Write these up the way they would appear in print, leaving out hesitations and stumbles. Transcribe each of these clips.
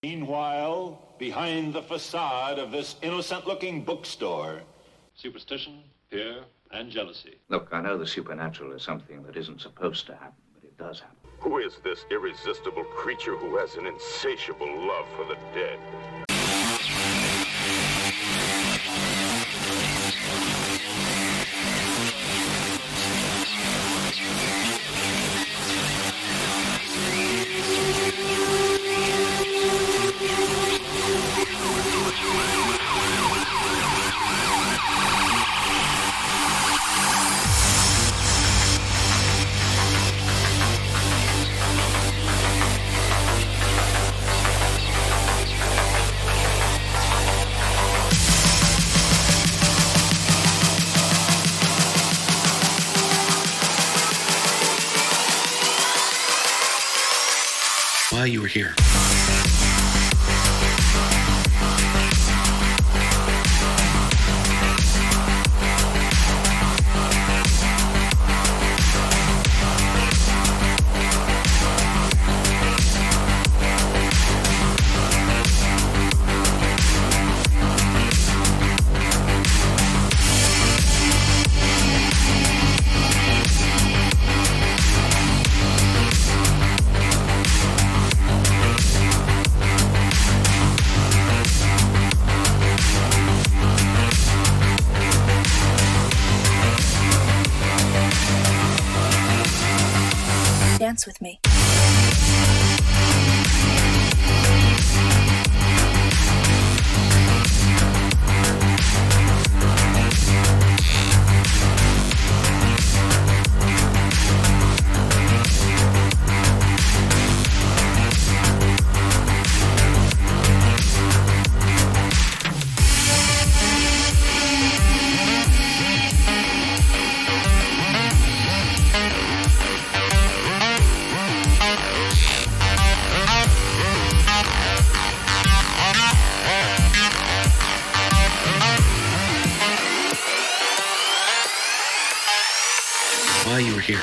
Meanwhile, behind the facade of this innocent-looking bookstore, superstition, fear, and jealousy. Look, I know the supernatural is something that isn't supposed to happen, but it does happen. Who is this irresistible creature who has an insatiable love for the dead? Why you were here. Dance with me. Why you were here.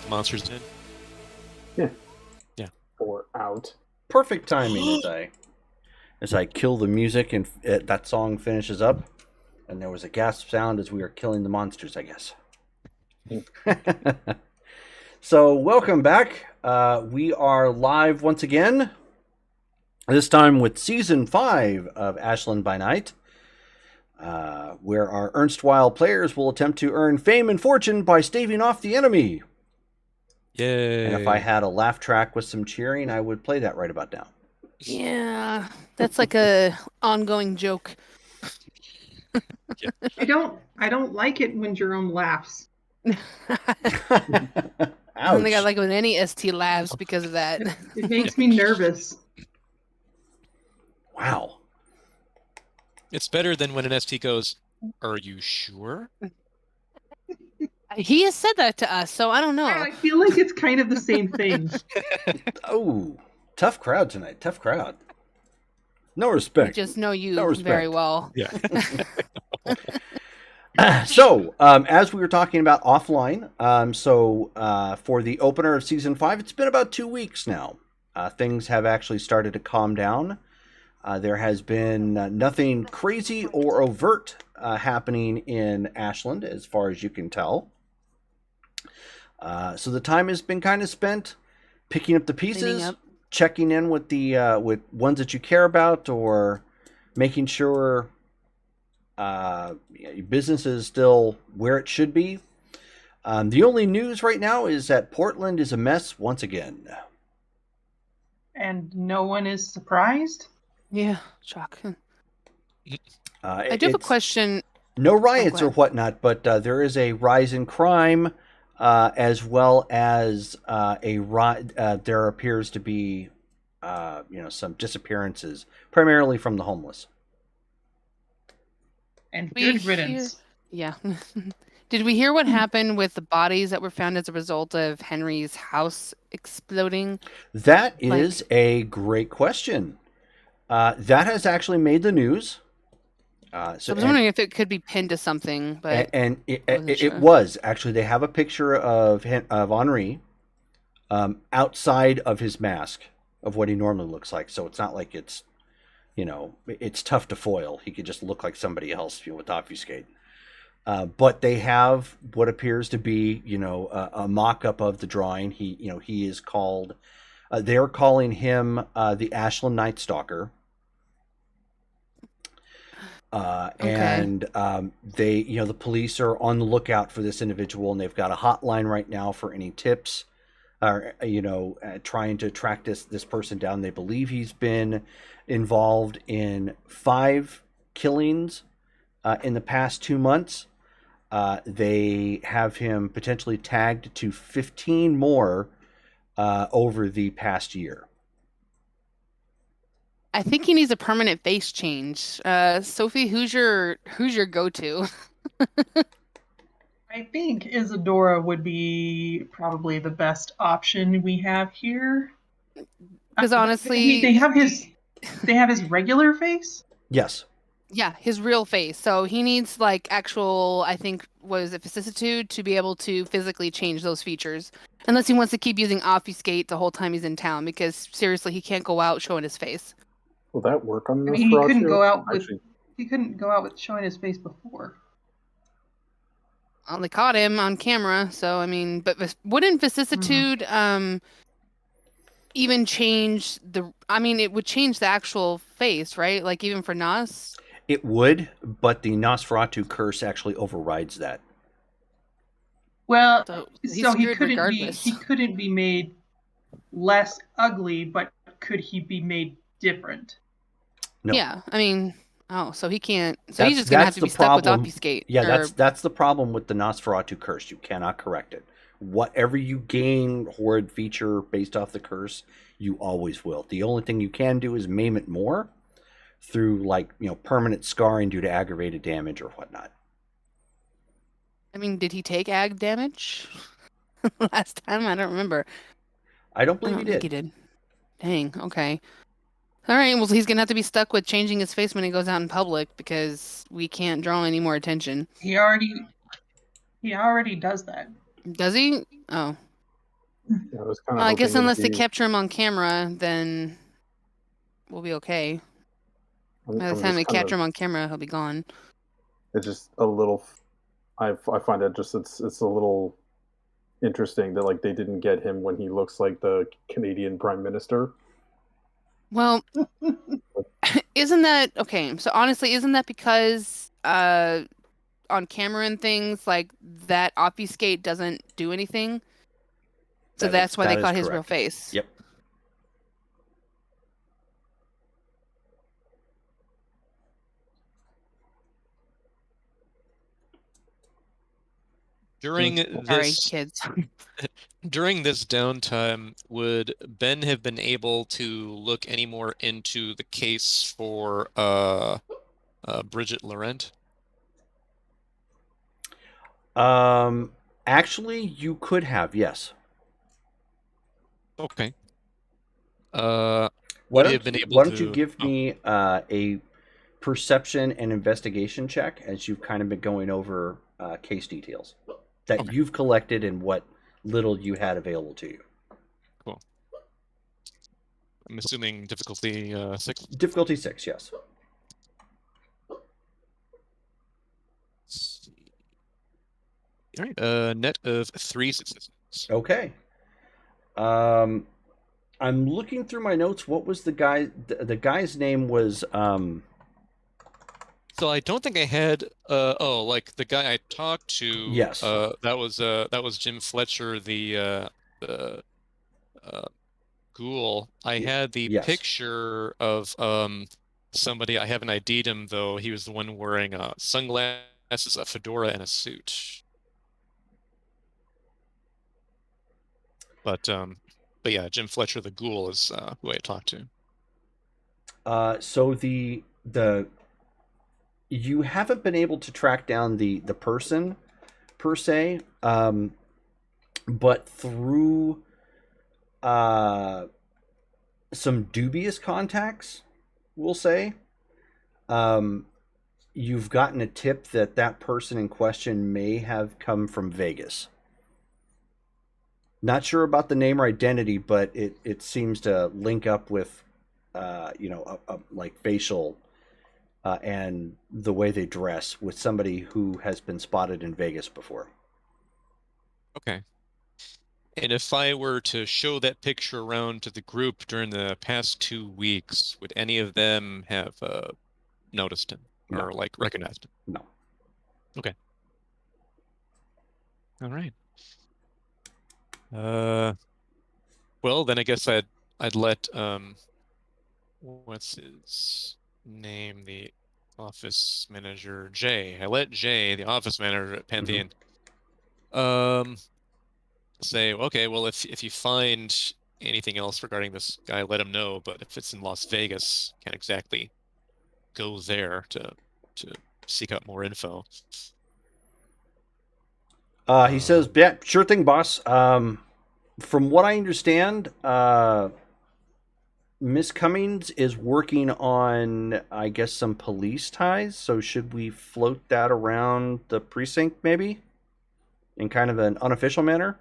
monsters in. Or out. Perfect timing as I kill the music and that song finishes up, and there was a gasp sound as we were killing the monsters, I guess. So welcome back. We are live once again. This time with Season 5 of Ashland by Night, where our erstwhile players will attempt to earn fame and fortune by staving off the enemy. Yay! And if I had a laugh track with some cheering, I would play that right about now. Yeah, that's like a ongoing joke. I don't like it when Jerome laughs. I don't think I like it when any ST laughs because of that. It makes me nervous. Wow. It's better than when an ST goes, "Are you sure?" He has said that to us, so I don't know. I feel like it's kind of the same thing. Oh, tough crowd tonight. Tough crowd. No respect. I just know you No respect. very well. Yeah. So, as we were talking about offline, for the opener of Season 5, it's been about 2 weeks now. Things have actually started to calm down. There has been nothing crazy or overt happening in Ashland, as far as you can tell. So the time has been kind of spent picking up the pieces, checking in with the with ones that you care about, or making sure your business is still where it should be. The only news right now is that Portland is a mess once again. And no one is surprised? Yeah, shock. I do have a question. No riots or whatnot, but there is a rise in crime, as well as there appears to be, some disappearances, primarily from the homeless. And good riddance. Yeah. Did we hear what happened with the bodies that were found as a result of Henry's house exploding? That is a great question. That has actually made the news. So I was wondering if it could be pinned to something, but it was actually. They have a picture of Henri outside of his mask of what he normally looks like. So it's not like it's tough to foil. He could just look like somebody else with obfuscate. But they have what appears to be a mock-up of the drawing. He is called. They're calling him the Ashland Night Stalker. And the police are on the lookout for this individual, and they've got a hotline right now for any tips, or trying to track this person down. They believe he's been involved in 5 killings in the past 2 months. They have him potentially tagged to 15 more over the past year. I think he needs a permanent face change. Sophie, who's your go-to? I think Isadora would be probably the best option we have here. Because honestly, they have his regular face. Yes. Yeah, his real face. So he needs actual, I think, vicissitude to be able to physically change those features. Unless he wants to keep using obfuscate the whole time he's in town, because seriously, he can't go out showing his face. Will that work on this? He couldn't go out with showing his face before. Well, they caught him on camera, so but wouldn't vicissitude even change it would change the actual face, right? Like even for Nas? It would, but the Nosferatu curse actually overrides that. Well, so he couldn't be made less ugly, but could he be made different? No. Yeah, so he can't. So he's just gonna have to be stuck with obfuscate. Yeah, that's the problem with the Nosferatu curse. You cannot correct it. Whatever you gain horde feature based off the curse, you always will. The only thing you can do is maim it more through permanent scarring due to aggravated damage or whatnot. Did he take ag damage last time? I don't remember. I don't believe he did. Think he did. Dang. Okay. All right. Well, he's gonna have to be stuck with changing his face when he goes out in public because we can't draw any more attention. He already does that. Does he? Oh. I was kind of. I guess unless they capture him on camera, then we'll be okay. By the time they capture him on camera, he'll be gone. It's just a little. I find it just it's a little interesting that like they didn't get him when he looks like the Canadian Prime Minister. Well, isn't that okay? So honestly, isn't that because on camera and things like that obfuscate doesn't do anything? So that's why they caught his real face. Yep. During this kids. During this downtime, would Ben have been able to look any more into the case for Bridget Laurent? Actually, you could have, yes. Okay. Why don't you give me a perception and investigation check as you've kind of been going over case details that you've collected and what little you had available to you. Cool. I'm assuming difficulty 6? Difficulty 6, yes. Let's see. All right, net of 3 successes. Okay. I'm looking through my notes. What was the guy? The guy's name was. So I don't think I had. Like the guy I talked to. Yes. That was Jim Fletcher, the ghoul. I had the picture of somebody. I haven't ID'd him though. He was the one wearing sunglasses, a fedora, and a suit. But yeah, Jim Fletcher, the ghoul, is who I talked to. So the you haven't been able to track down the person per se, but through some dubious contacts, we'll say, you've gotten a tip that that person in question may have come from Vegas. Not sure about the name or identity, but it seems to link up with, like facial and the way they dress with somebody who has been spotted in Vegas before. Okay. And if I were to show that picture around to the group during the past 2 weeks, would any of them have noticed him or like recognized him? No. Okay. All right. Well, then I guess I'd let what's his name, the office manager, Jay. I let Jay, the office manager at Pantheon, say, okay, well, if you find anything else regarding this guy, let him know. But if it's in Las Vegas, can't exactly go there to seek out more info. He says, yeah, sure thing, boss. From what I understand, Miss Cummings is working on, I guess, some police ties. So should we float that around the precinct, maybe? In kind of an unofficial manner?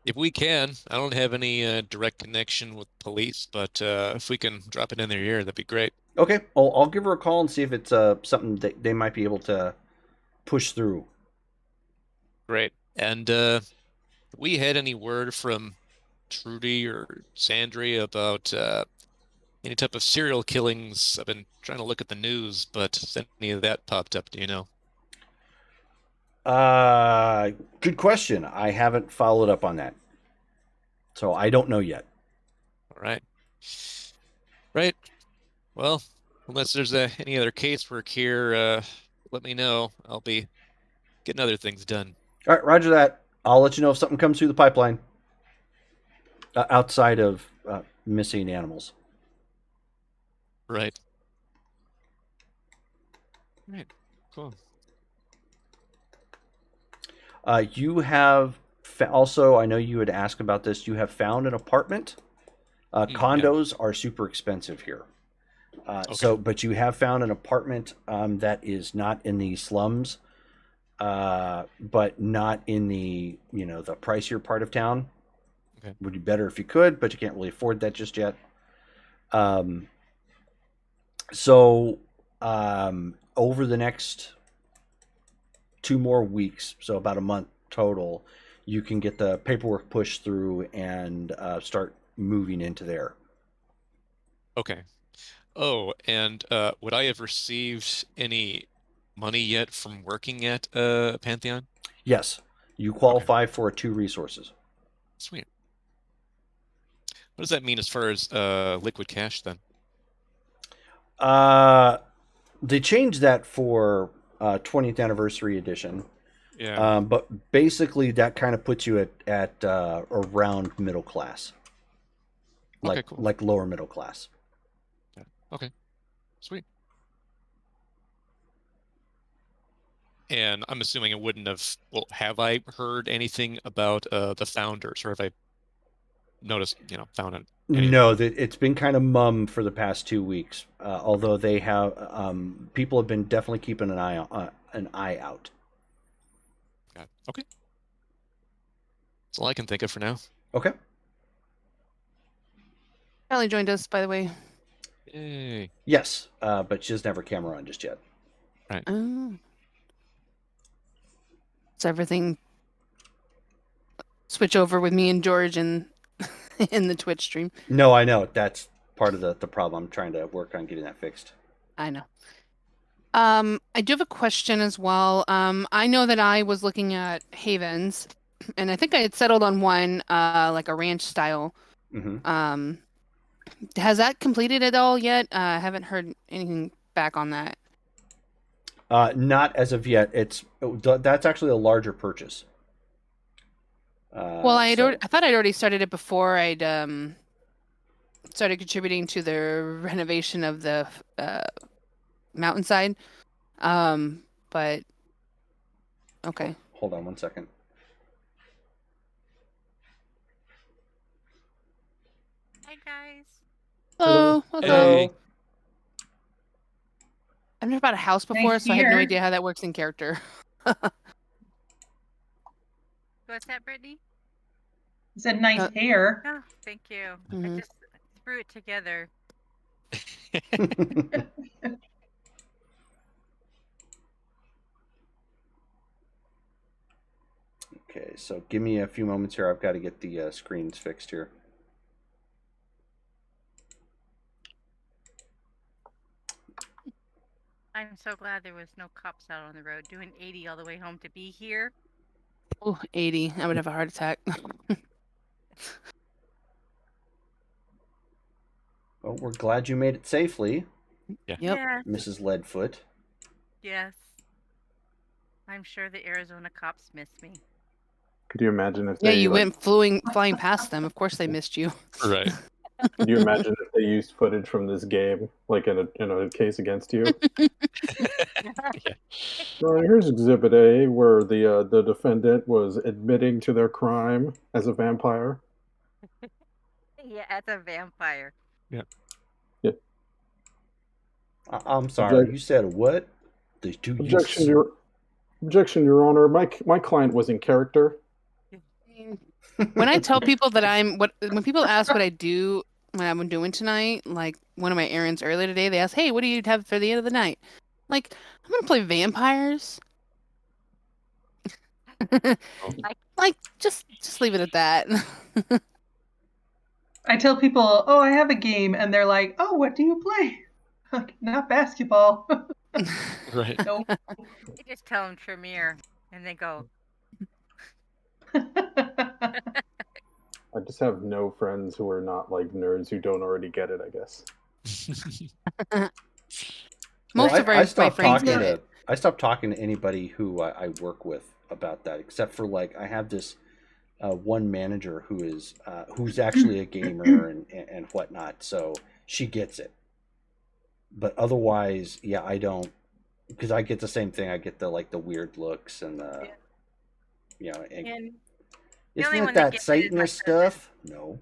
If we can. I don't have any direct connection with police, but if we can drop it in their ear, that'd be great. Okay, I'll give her a call and see if it's something that they might be able to push through. Great. And we had any word from Trudy or Sandry about any type of serial killings? I've been trying to look at the news, but has any of that popped up? Do you know? Good question. I haven't followed up on that, so I don't know yet. All right. Right. Well, unless there's any other casework here, let me know. I'll be getting other things done. All right, roger that. I'll let you know if something comes through the pipeline outside of missing animals. Right. Right. Cool. You have also, I know you had asked about this, you have found an apartment. Condos are super expensive here. Okay. But you have found an apartment that is not in the slums, but not in the, the pricier part of town. Okay. Would be better if you could, but you can't really afford that just yet. So over the next 2 more weeks, so about a month total, you can get the paperwork pushed through and start moving into there. Okay. Oh, and would I have received any money yet from working at Pantheon? Yes, you qualify for 2 resources. Sweet. What does that mean as far as liquid cash then? They changed that for 20th anniversary edition. Yeah. But basically, that kind of puts you at around middle class, Okay, cool. like lower middle class. Yeah. Okay, sweet. And I'm assuming it wouldn't have. Well, have I heard anything about the founders, or have I noticed, found anything? No, it's been kind of mum for the past 2 weeks. Although they have, people have been definitely keeping an eye out. Okay. That's all I can think of for now. Okay. Ellie joined us, by the way. Yay. Yes, but she doesn't have her camera on just yet. Right. Oh. So everything switch over with me and George in the Twitch stream. No, I know. That's part of the problem. I'm trying to work on getting that fixed. I know. I do have a question as well. I know that I was looking at havens, and I think I had settled on one, like a ranch style. Mm-hmm. Has that completed at all yet? I haven't heard anything back on that. Not as of yet. That's actually a larger purchase. Well, I thought I'd already started it before I'd started contributing to the renovation of the mountainside. But okay. Hold on one second. Hi guys. Hello. Hey. I've never bought a house before, Nice so I have no here. idea how that works in character. What's that, Brittany? It's a nice hair. Oh, thank you. Mhm. I just threw it together. Okay, so give me a few moments here. I've got to get the screens fixed here. I'm so glad there was no cops out on the road doing 80 all the way home to be here. Oh, 80. I would have a heart attack. Well, we're glad you made it safely, Yeah. Yep. Yes. Mrs. Leadfoot. Yes. I'm sure the Arizona cops miss me. Could you imagine if Yeah, they you went flying past them. Of course they missed you. Right. Could you imagine if they used footage from this game, like in a case against you? Here's Exhibit A, where the defendant was admitting to their crime as a vampire. Yeah, as a vampire. Yeah. Yeah. I'm sorry. You said what? Objection, Your Honor. My client was in character. When I tell people that when people ask what I do when I'm doing tonight, like one of my errands earlier today, they ask, "Hey, what do you have for the end of the night?" Like, I'm gonna play vampires. Like, just leave it at that. I tell people, "Oh, I have a game," and they're like, "Oh, what do you play?" Like, not basketball. Right. Nope. You just tell them Tremere, and they go. I just have no friends who are not like nerds who don't already get it, I guess. Most of my friends get it. I stopped talking to anybody who I work with about that, except for like I have this one manager who is who's actually a gamer and whatnot, so she gets it. But otherwise, yeah, I don't, because I get the same thing. I get the weird looks and the And isn't only it one that that gets it is my Satanist stuff? No.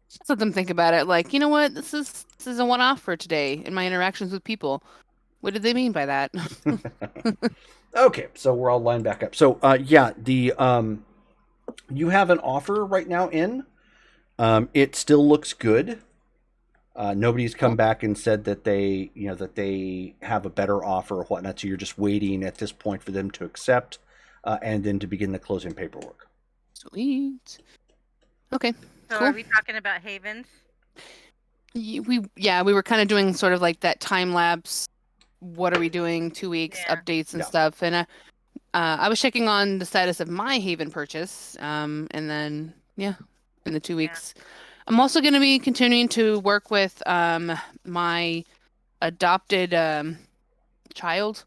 Just let them think about it. Like, you know what? This is a one-off for today in my interactions with people. What did they mean by that? Okay, so we're all lined back up. So yeah, the You have an offer right now in. It still looks good. Nobody's come back and said that they have a better offer or whatnot. So you're just waiting at this point for them to accept, and then to begin the closing paperwork. Sweet. Okay. So cool. are we talking about Havens? We were kind of doing sort of like that time lapse. What are we doing? 2 weeks updates and stuff. And I was checking on the status of my Haven purchase. And then in the 2 weeks, I'm also going to be continuing to work with my adopted child.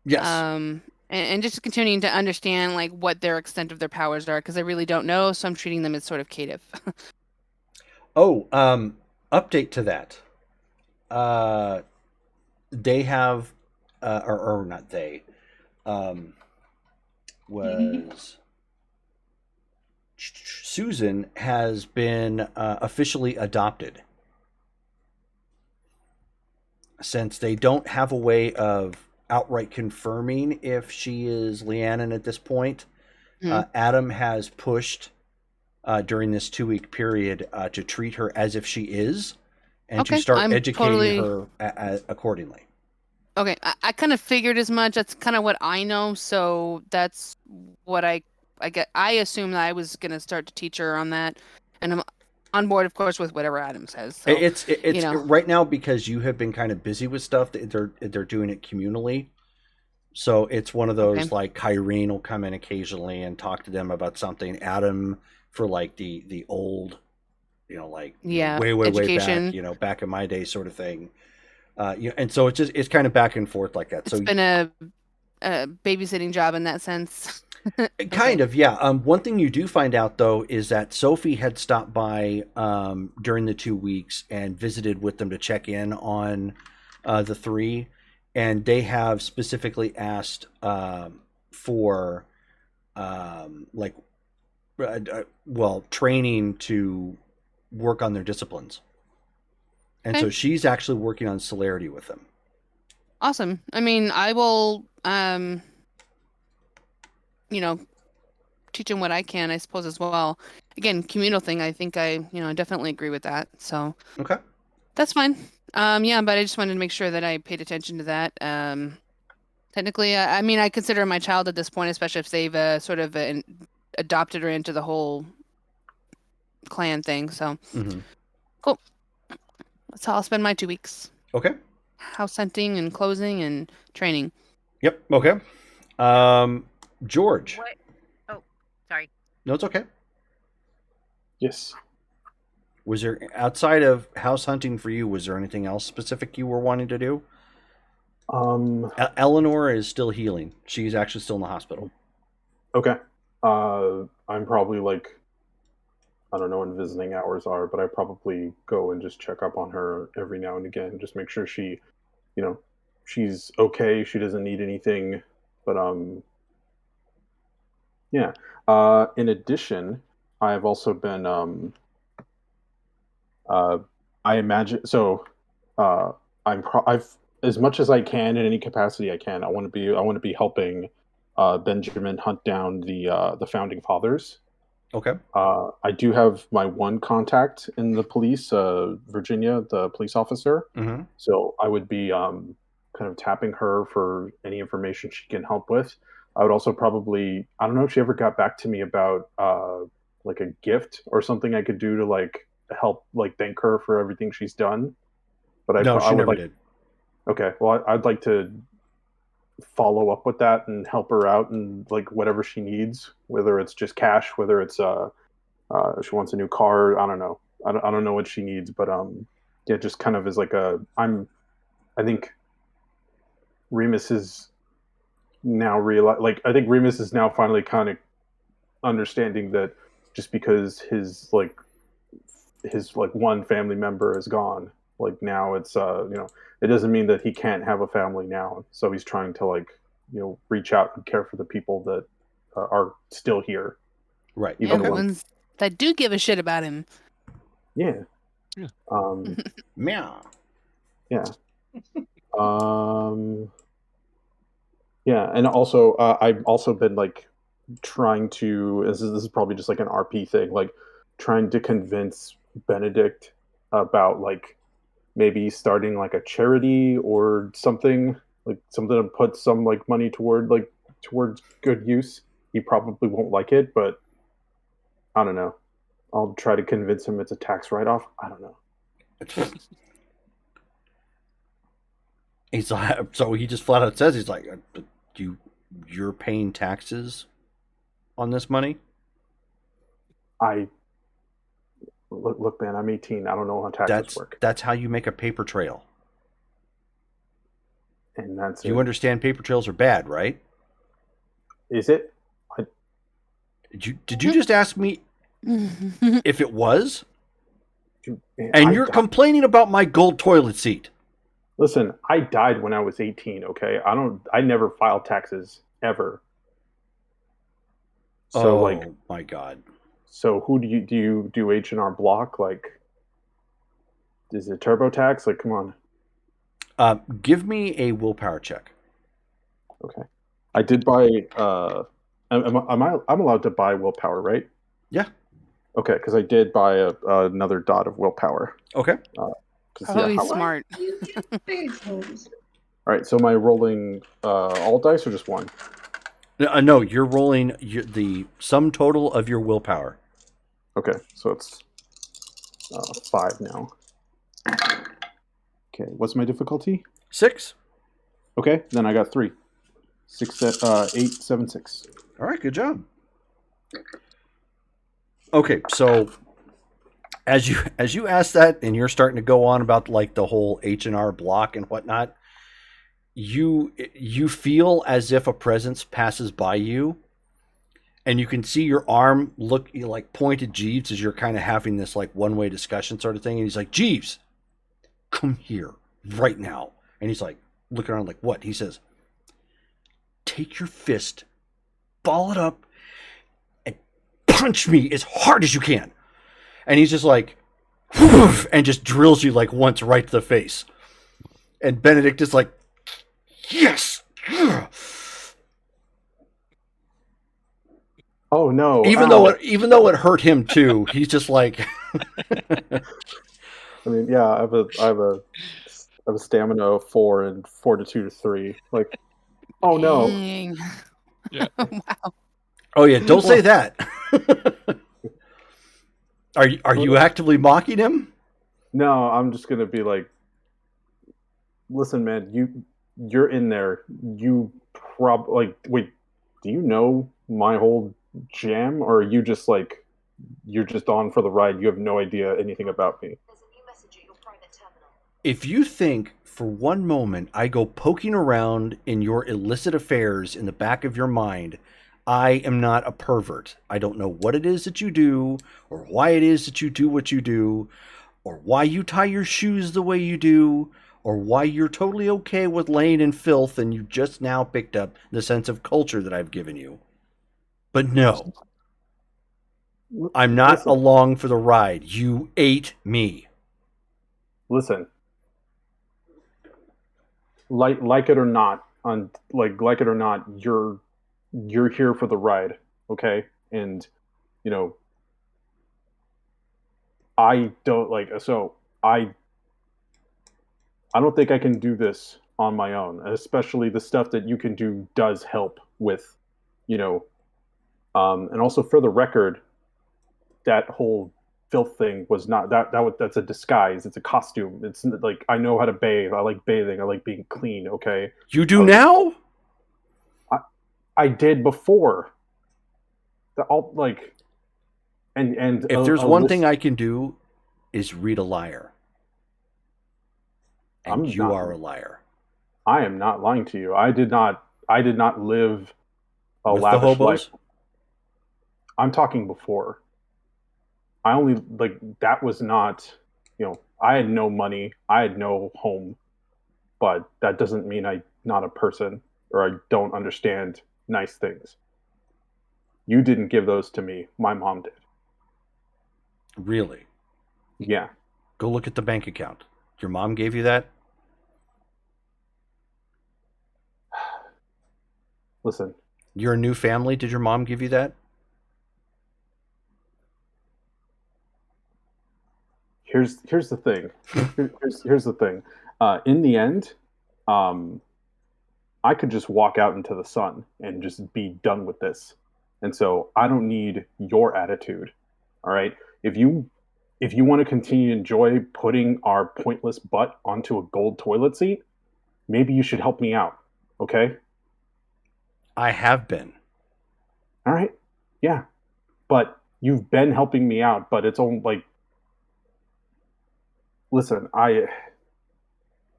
Yes. And just continuing to understand like what their extent of their powers are, because I really don't know. So I'm treating them as sort of cative. Update to that. They have, or not they, was Susan has been officially adopted. Since they don't have a way of outright confirming if she is Leannon at this point, Adam has pushed during this 2-week period to treat her as if she is, and to start educating her accordingly. Okay, I kind of figured as much. That's kind of what I know. So that's what I get. I assume that I was going to start to teach her on that, and I'm on board, of course, with whatever Adam says. So, it's right now, because you have been kind of busy with stuff. They're doing it communally, so it's one of those like Kyrene will come in occasionally and talk to them about something. Adam for like the old, like way back, back in my day sort of thing. And so it's kind of back and forth like that. It's been a babysitting job in that sense. Kind of, yeah. One thing you do find out though is that Sophie had stopped by during the 2 weeks and visited with them to check in on the 3, and they have specifically asked for training to work on their disciplines. And so she's actually working on celerity with them. Awesome. I mean, I will, teach them what I can, I suppose, as well. Again, communal thing, I think I definitely agree with that. So okay, that's fine. But I just wanted to make sure that I paid attention to that. Technically, I mean, I consider my child at this point, especially if they've sort of adopted her into the whole clan thing. So cool. That's how I'll spend my 2 weeks. Okay. House hunting and closing and training. Yep. Okay. George. What? Oh, sorry. No, it's okay. Yes. Was there, outside of house hunting for you, was there anything else specific you were wanting to do? Eleanor is still healing. She's actually still in the hospital. Okay. I'm probably like, I don't know when visiting hours are, but I probably go and just check up on her every now and again, just make sure she, she's okay. She doesn't need anything, but yeah. In addition, I've also been I imagine so. I've as much as I can in any capacity I can. I want to be helping Benjamin hunt down the founding fathers. Okay. I do have my one contact in the police, Virginia, the police officer. Mm-hmm. So I would be kind of tapping her for any information she can help with. I would also probably, I don't know if she ever got back to me about like a gift or something I could do to like help, like thank her for everything she's done. But she never did. Okay, well, I'd like to follow up with that and help her out and like whatever she needs, whether it's just cash, whether it's she wants a new car. I don't know. I don't know what she needs, but yeah, just kind of as like I think Remus is now I think Remus is now finally kind of understanding that just because his one family member is gone, like now it's it doesn't mean that he can't have a family now. So he's trying to reach out and care for the people that are still here. Right. Yeah, the ones that do give a shit about him. Yeah. Meow. Yeah. Yeah, and also I've also been like trying to, this is probably just like an RP thing, like trying to convince Benedict about like maybe starting like a charity or something, like something to put some like money towards good use. He probably won't like it, but I don't know. I'll try to convince him it's a tax write-off. I don't know. He's like, so he just flat out says, he's like, you're paying taxes on this money? Look, man, I'm 18. I don't know how taxes work. That's how you make a paper trail. And that's You understand paper trails are bad, right? Is it? Did you just ask me if it was? Man, and you're complaining about my gold toilet seat. Listen, I died when I was 18, okay? I never filed taxes ever. So my God. So who do you do H&R Block? Like, is it TurboTax? Like, come on. Give me a willpower check. Okay. I did buy I'm allowed to buy willpower, right? Yeah. Okay, because I did buy another dot of willpower. Okay. He's smart. All right, so am I rolling all dice or just one? No, you're rolling the sum total of your willpower. Okay, so it's 5 now. Okay, what's my difficulty? 6. Okay, then I got 3. 8, 7, 6. All right, good job. Okay, so as you ask that, and you're starting to go on about like the whole H&R Block and whatnot, you feel as if a presence passes by you, and you can see your arm look like point at Jeeves as you're kind of having this like one-way discussion sort of thing, and he's like, Jeeves, come here right now. And he's like looking around like, what? He says, take your fist, ball it up, and punch me as hard as you can. And he's just like, whoosh, and just drills you like once right to the face. And Benedict is like, yes. Oh no! Even though it hurt him too, he's just like. I mean, yeah, I have a stamina of 4 and fortitude of 3. Like, oh no! Yeah. Wow. Oh yeah! Don't say that. Are you actively mocking him? No, I'm just gonna be like, listen, man, you're in there. You wait. Do you know my whole jam, or are you just like, you're just on for the ride? You have no idea anything about me. If you think for one moment I go poking around in your illicit affairs in the back of your mind, I am not a pervert. I don't know what it is that you do, or why it is that you do what you do, or why you tie your shoes the way you do, or why you're totally okay with laying in filth and you just now picked up the sense of culture that I've given you. But no, I'm not along for the ride. You ate me. Listen, like it or not, you're here for the ride, okay? And I don't think I can do this on my own. Especially the stuff that you can do does help with, and also for the record, that whole filth thing was not that's a disguise. It's a costume. It's like, I know how to bathe. I like bathing. I like being clean. Okay. You do now? I did before. And if there's one thing I can do, is read a liar. And you are a liar. I am not lying to you. I did not live a with lavish the hobos? life. I'm talking before. I only that was not, I had no money. I had no home, but that doesn't mean I'm not a person or I don't understand nice things. You didn't give those to me. My mom did. Really? Yeah. Go look at the bank account. Your mom gave you that? Listen, You're a new family. Did your mom give you that? Here's the thing. Here's the thing. In the end, I could just walk out into the sun and just be done with this. And so I don't need your attitude. All right. If you want to continue to enjoy putting our pointless butt onto a gold toilet seat, maybe you should help me out. Okay? I have been. All right. Yeah. But you've been helping me out, but it's only like, listen, I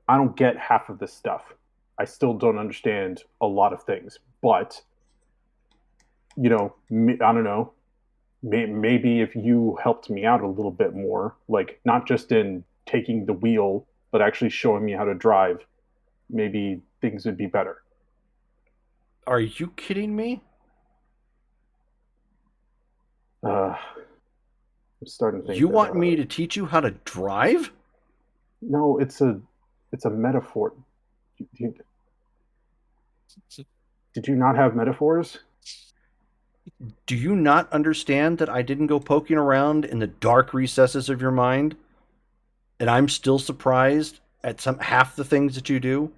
don't get half of this stuff. I still don't understand a lot of things, but I don't know. Maybe if you helped me out a little bit more, like not just in taking the wheel, but actually showing me how to drive, maybe things would be better. Are you kidding me? I'm starting to think. You want me to teach you how to drive? No, it's a metaphor. Did you not have metaphors? Do you not understand that I didn't go poking around in the dark recesses of your mind? And I'm still surprised at half the things that you do?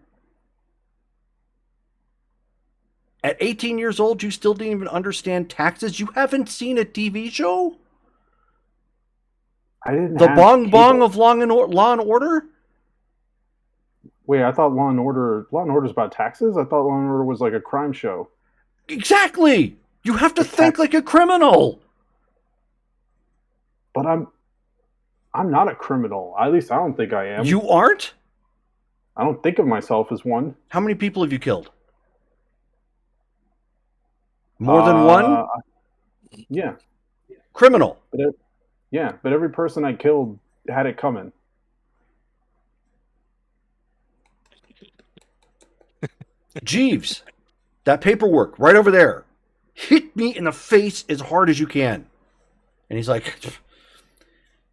At 18 years old, you still didn't even understand taxes? You haven't seen a TV show? I didn't. The Bong Bong of Law and Order? Wait, I thought Law and Order is about taxes? I thought Law and Order was like a crime show. Exactly! You have to think like a criminal! But I'm not a criminal. At least I don't think I am. You aren't? I don't think of myself as one. How many people have you killed? More than one? Yeah. Criminal. But every person I killed had it coming. Jeeves, that paperwork right over there. Hit me in the face as hard as you can. And he's like,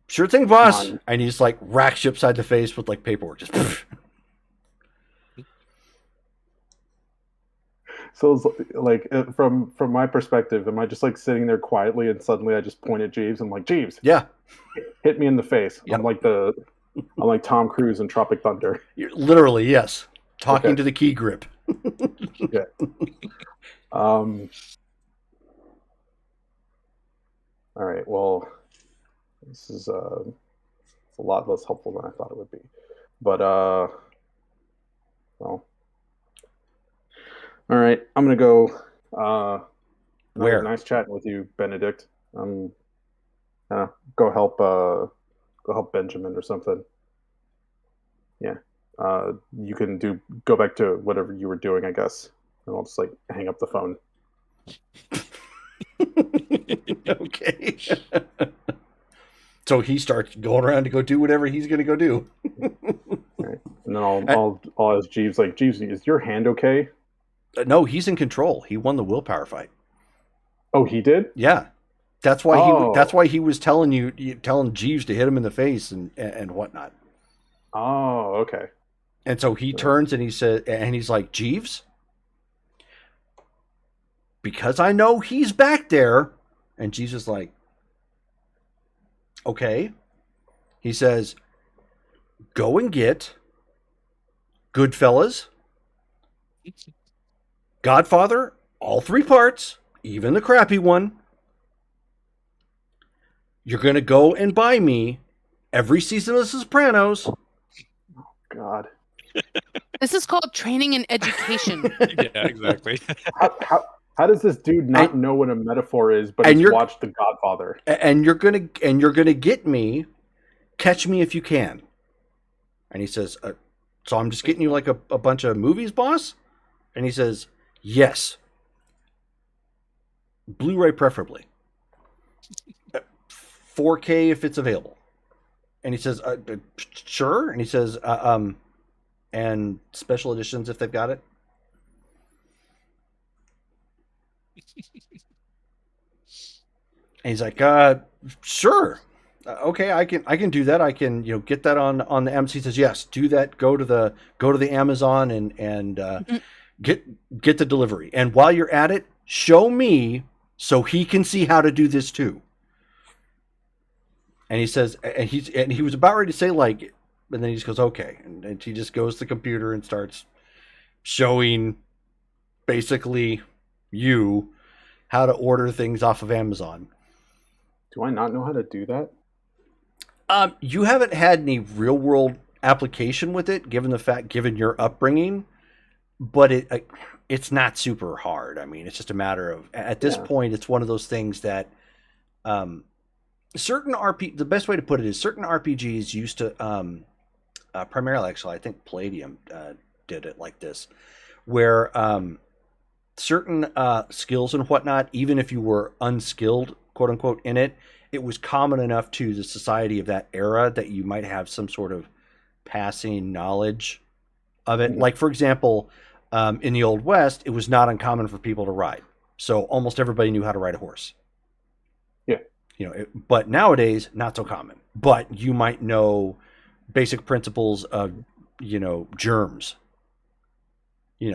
sure thing, boss. And he just like racks you upside the face with like paperwork. Just So it's like from my perspective, am I just like sitting there quietly and suddenly I just point at Jeeves? I'm like, Jeeves, yeah, hit me in the face. Yep. I'm like Tom Cruise in Tropic Thunder. Literally, yes. Talking to the key grip. Yeah. All right. Well, this is it's a lot less helpful than I thought it would be. But well. All right, I'm gonna go. Where? Nice chatting with you, Benedict. Go help Benjamin or something. Yeah. You can go back to whatever you were doing, I guess, and I'll just like hang up the phone. Okay. So he starts going around to go do whatever he's going to go do. Right. And then I'll ask Jeeves, like, Jeeves, is your hand okay? No, he's in control. He won the willpower fight. Oh, he did? Yeah. That's why he was telling Jeeves to hit him in the face and whatnot. Oh, okay. And so he turns and he's like, Jeeves, because I know he's back there. And Jeeves is like, okay. He says, go and get Goodfellas, Godfather, all 3 parts, even the crappy one. You're going to go and buy me every season of The Sopranos. Oh, God. This is called training and education. Yeah, exactly. How does this dude not know what a metaphor is, but he's watched The Godfather? And you're gonna get me, Catch Me If You Can. And he says, so I'm just getting you like a bunch of movies, boss? And he says, yes. Blu-ray preferably. 4K if it's available. And he says, sure. And he says, and special editions if they've got it. And he's like, sure. Okay, I can do that. I can, get that on the Amazon. He says, yes, do that. Go to the Amazon and get the delivery. And while you're at it, show me so he can see how to do this too. And he says, and he was about ready to say like, and then he just goes, okay. And he just goes to the computer and starts showing basically you how to order things off of Amazon. Do I not know how to do that? You haven't had any real world application with it, given your upbringing, but it's not super hard. I mean, it's just a matter of, at this point, it's one of those things that the best way to put it is certain RPGs used to, primarily actually, I think Palladium did it like this, where certain skills and whatnot, even if you were unskilled, quote unquote, in it, it was common enough to the society of that era that you might have some sort of passing knowledge of it. Mm-hmm. Like, for example, in the Old West, it was not uncommon for people to ride. So almost everybody knew how to ride a horse. Yeah. But nowadays, not so common. But you might know basic principles of, germs.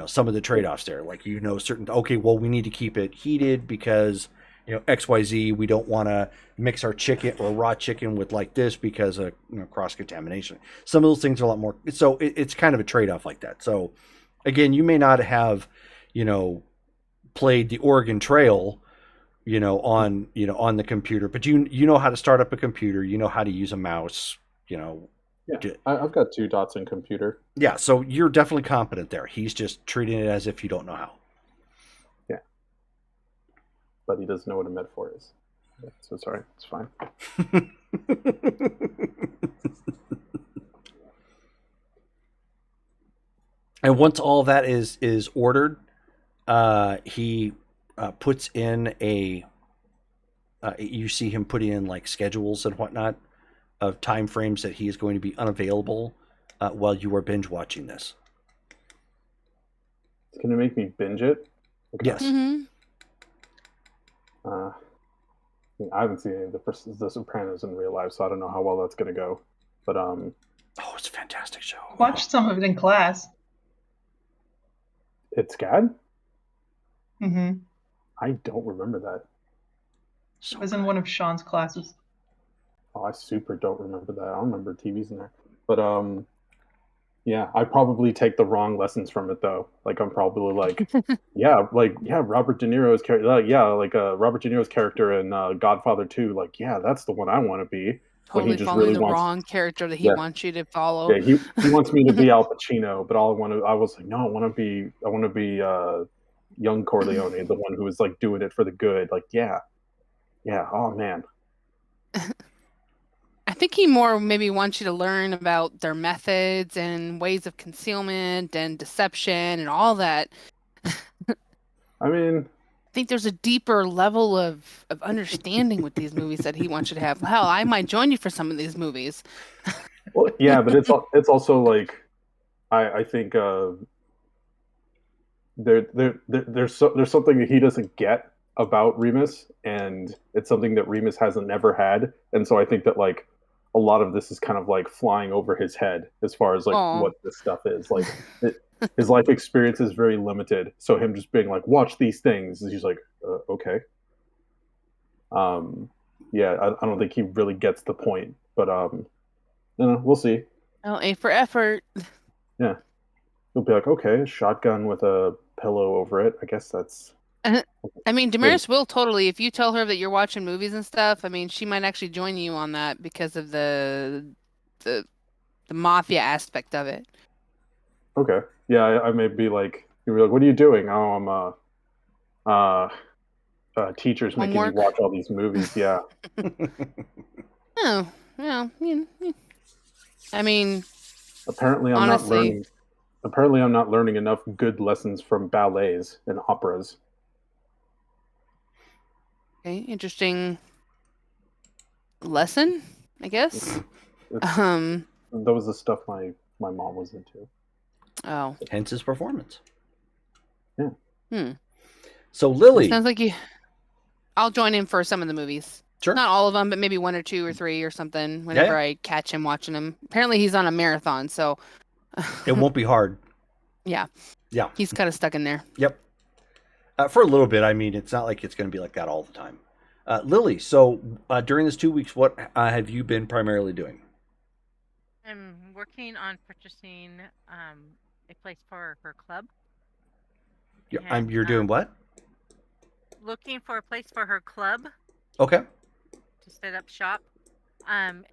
Some of the trade-offs there. Like, okay, well, we need to keep it heated because, XYZ, we don't want to mix our chicken or raw chicken with like this because of cross-contamination. Some of those things are a lot more. So it's kind of a trade-off like that. So, again, you may not have, played the Oregon Trail, on the computer, but you know how to start up a computer, you know how to use a mouse, Yeah, I've got 2 dots in computer. Yeah, so you're definitely competent there. He's just treating it as if you don't know how. Yeah. But he doesn't know what a metaphor is. Yeah, so sorry, it's fine. And once all that is ordered, he puts in you see him putting in like schedules and whatnot of time frames that he is going to be unavailable while you are binge watching this. It's going to make me binge it? Okay. Yes. Mm-hmm. I haven't seen any of the Sopranos in real life, so I don't know how well that's going to go. But oh, it's a fantastic show. Watched some of it in class. It's SCAD? Mm-hmm. I don't remember that. It was in one of Sean's classes. Oh, I super don't remember that. I don't remember TVs in there. But yeah, I probably take the wrong lessons from it though. Like I'm probably like, Robert De Niro's character, Robert De Niro's character in Godfather 2. Like, yeah, that's the one I want to be. Totally he just following really the wrong character that he wants you to follow. Yeah, he wants me to be Al Pacino, but I was like, no, I want to be young Corleone, the one who was like doing it for the good. Like, yeah. Oh man. I think he more maybe wants you to learn about their methods and ways of concealment and deception and all that. I mean, I think there's a deeper level of understanding with these movies that he wants you to have. Hell, I might join you for some of these movies. Well, yeah, but it's also like I think there's something that he doesn't get about Remus, and it's something that Remus hasn't never had, and so I think that like a lot of this is kind of like flying over his head as far as like what this stuff is. Like his life experience is very limited, so him just being like, watch these things, he's like, okay. Yeah, I don't think he really gets the point, but we'll see. Oh, A for effort. Yeah, he'll be like, okay, a shotgun with a pillow over it, I guess that's I mean, Damaris will totally, if you tell her that you're watching movies and stuff, I mean, she might actually join you on that because of the mafia aspect of it. Okay. Yeah, I may be like, you'll be like, what are you doing? Oh, I'm teacher's making me watch all these movies. Yeah. Oh, well, I mean, apparently I'm not learning enough good lessons from ballets and operas. Okay, interesting lesson, I guess. That was the stuff my mom was into. Oh. Hence his performance. Yeah. So Lily, sounds like I'll join in for some of the movies. Sure. Not all of them, but maybe 1 or 2 or 3 or something. Whenever I catch him watching them. Apparently, he's on a marathon, so it won't be hard. Yeah. Yeah. He's kind of stuck in there. Yep. For a little bit. I mean, it's not like it's going to be like that all the time. Lily, so during this 2 weeks, what have you been primarily doing? I'm working on purchasing a place for her club. You're doing what? Looking for a place for her club. Okay. To set up shop. And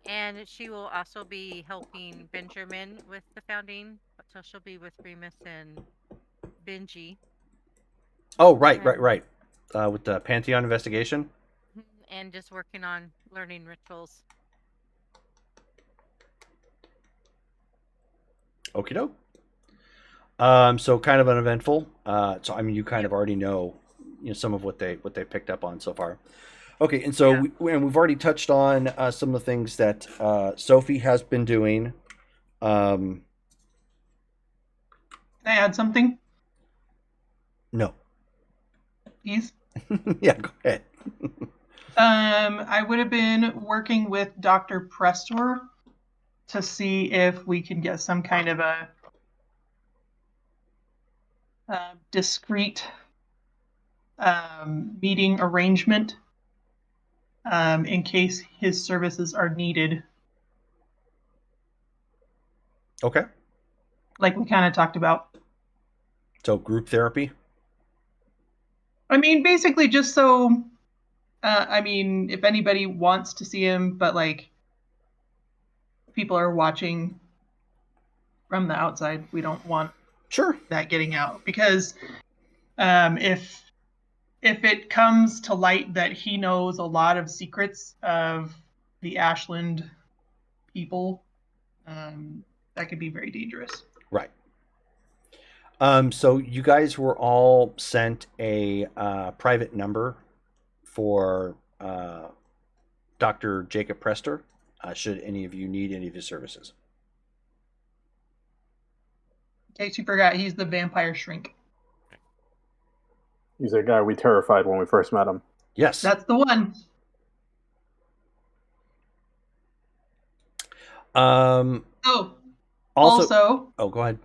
she will also be helping Benjamin with the founding. So she'll be with Remus and Benji. Oh, right. With the Pantheon investigation. And just working on learning rituals. Okie doke. So kind of uneventful. So I mean, you kind of already know, some of what they picked up on so far. Okay, and so we've already touched on some of the things that Sophie has been doing. Can I add something? No. Please? Yeah, go ahead. I would have been working with Dr. Prestor to see if we can get some kind of a discrete meeting arrangement in case his services are needed. Okay. Like we kind of talked about. So group therapy? I mean, basically just so, if anybody wants to see him, but like people are watching from the outside, we don't want that getting out. Because if it comes to light that he knows a lot of secrets of the Ashland people, that could be very dangerous. Right. So you guys were all sent a private number for Dr. Jacob Prester, should any of you need any of his services. In case you forgot, he's the vampire shrink. He's that guy we terrified when we first met him. Yes. That's the one. Also, oh, go ahead.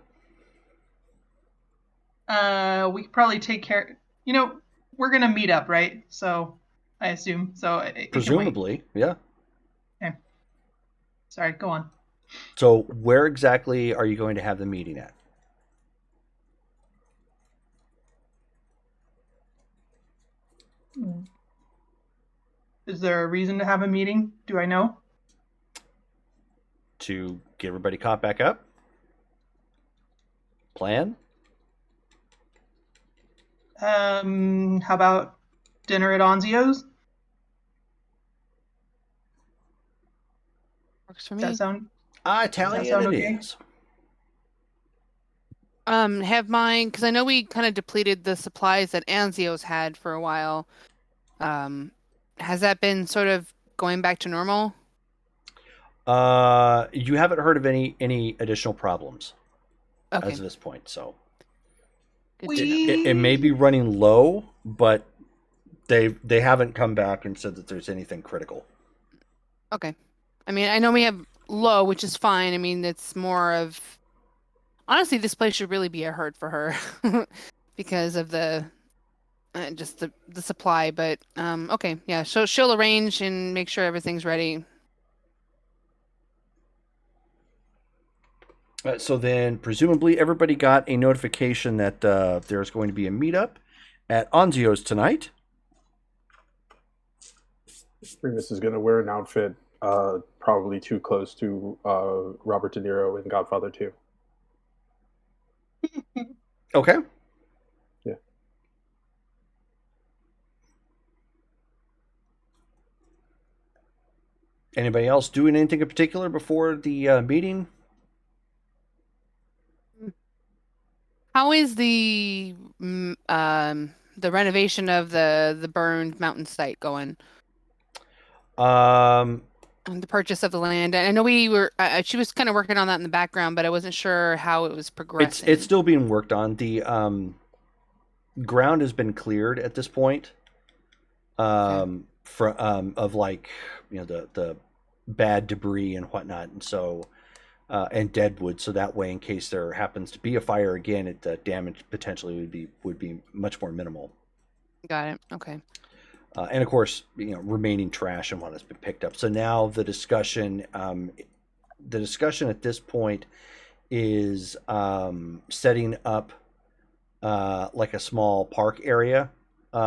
We could probably take care. We're gonna meet up, right? So, I assume so. Presumably, yeah. Okay. Sorry, go on. So, where exactly are you going to have the meeting at? Is there a reason to have a meeting? Do I know? To get everybody caught back up? Plan? How about dinner at Onzio's? Works for me. Does that sound Italian does that sound it okay? is. Have mine, because I know we kind of depleted the supplies that Anzio's had for a while. Has that been sort of going back to normal? You haven't heard of any additional problems as of this point, so it may be running low, but they haven't come back and said that there's anything critical. Okay. I mean, I know we have low, which is fine. I mean, it's more of, honestly, this place should really be a hurt for her because of the just the supply. But okay, yeah. So she'll arrange and make sure everything's ready. So then, presumably, everybody got a notification that there's going to be a meetup at Onzio's tonight. Remus is going to wear an outfit probably too close to Robert De Niro in Godfather 2. Okay. Yeah. Anybody else doing anything in particular before the meeting? How is the renovation of the burned mountain site going? The purchase of the land. I know we were. She was kind of working on that in the background, but I wasn't sure how it was progressing. It's still being worked on. The ground has been cleared at this point. Of like the bad debris and whatnot, and so. And deadwood, so that way, in case there happens to be a fire again, the damage potentially would be much more minimal. Got it. Okay. And of course, remaining trash and what has been picked up. So now the discussion at this point is setting up like a small park area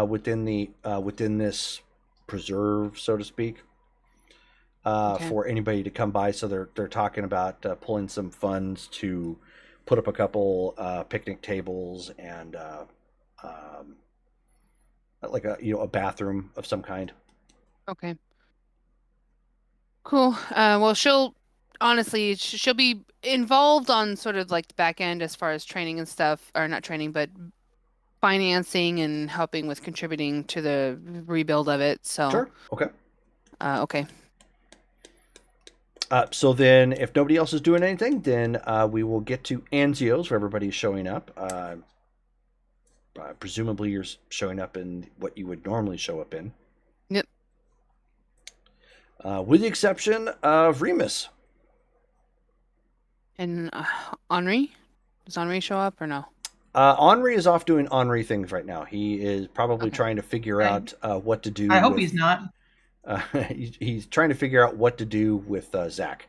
within this preserve, so to speak, for anybody to come by. So they're talking about pulling some funds to put up a couple picnic tables and like a bathroom of some kind. Okay. Cool. Well, she'll be involved on sort of like the back end as far as training and stuff, or not training, but financing and helping with contributing to the rebuild of it. So Sure. Okay. Okay. So then, if nobody else is doing anything, then we will get to Anzio's, where everybody's showing up. Presumably, you're showing up in what you would normally show up in. Yep. With the exception of Remus. And Henri? Does Henri show up or no? Henri is off doing Henri things right now. He is probably trying to figure out what to do. I hope he's not. He's trying to figure out what to do with Zach.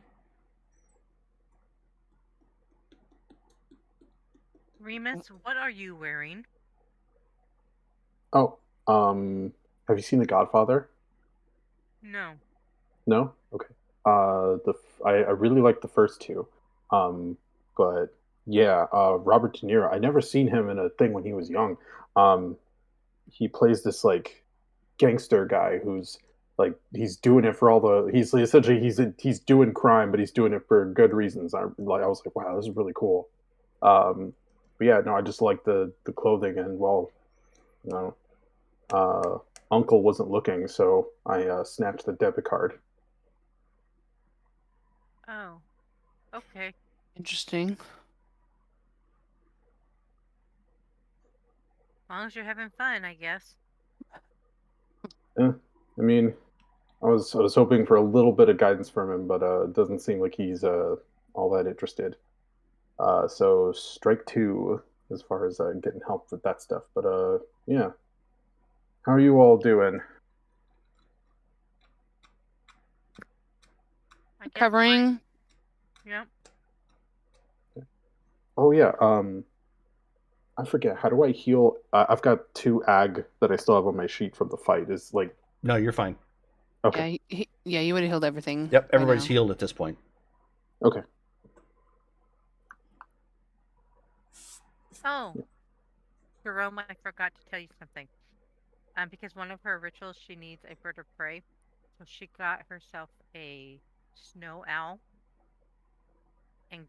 Remus, what are you wearing? Oh, have you seen The Godfather? No. No? Okay. I really like the first two. But yeah, Robert De Niro. I never seen him in a thing when he was young. He plays this like gangster guy who's like he's doing it for all the he's doing crime, but he's doing it for good reasons. I was like, wow, this is really cool. But yeah, no, I just like the clothing and you know, Uncle wasn't looking, so I snatched the debit card. Oh. Okay. Interesting. As long as you're having fun, I guess. Yeah, I mean, I was hoping for a little bit of guidance from him, but it doesn't seem like he's all that interested. So strike two as far as getting help with that stuff. But yeah, how are you all doing? Covering. Yep. Oh yeah. I forget. How do I heal? I've got 2 ag that I still have on my sheet from the fight. Is like. No, you're fine. Okay. Yeah, you would have healed everything. Yep, everybody's healed at this point. Okay. Oh, Jerome, I forgot to tell you something. Because one of her rituals, she needs a bird of prey, so she got herself a snow owl and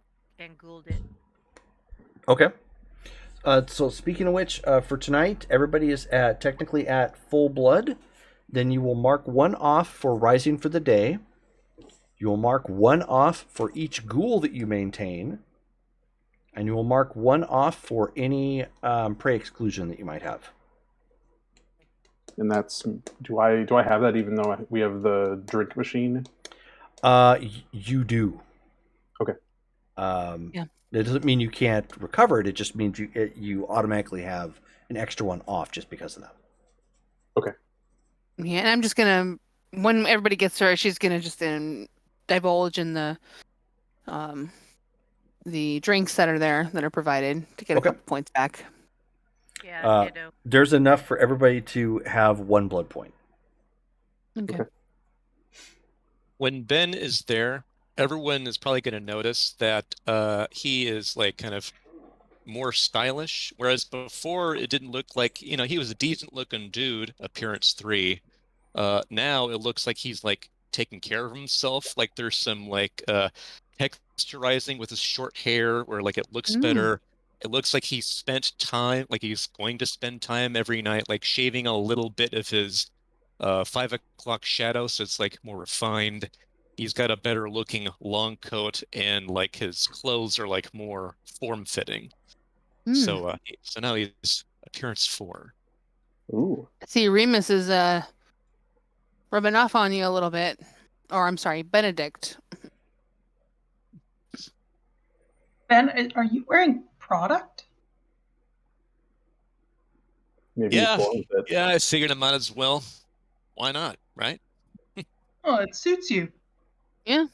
ghouled it. Okay. So speaking of which, for tonight, everybody is technically at full blood. Then you will mark 1 off for rising for the day. You will mark 1 off for each ghoul that you maintain. And you will mark 1 off for any prey exclusion that you might have. And that's do I have that even though we have the drink machine? You do. Okay. Yeah. It doesn't mean you can't recover it. It just means you automatically have an extra 1 off just because of that. Okay. Yeah, and I'm just gonna when everybody gets to her, she's gonna just divulge in the drinks that are there that are provided to get a couple points back. Yeah, there's enough for everybody to have 1 blood point. Okay. When Ben is there, everyone is probably going to notice that he is like kind of more stylish, whereas before it didn't look like, he was a decent looking dude, appearance 3. Now it looks like he's like taking care of himself. Like there's some like texturizing with his short hair where like it looks better. It looks like he spent time, like he's going to spend time every night, like shaving a little bit of his 5 o'clock shadow, so it's like more refined. He's got a better looking long coat, and like his clothes are like more form fitting. So now he's appearance 4. Ooh. See, Remus is rubbing off on you a little bit, or I'm sorry, Benedict. Ben, are you wearing product? Maybe he's born with it. Yeah, I figured I might as well. Why not, right? Oh, it suits you. Yeah,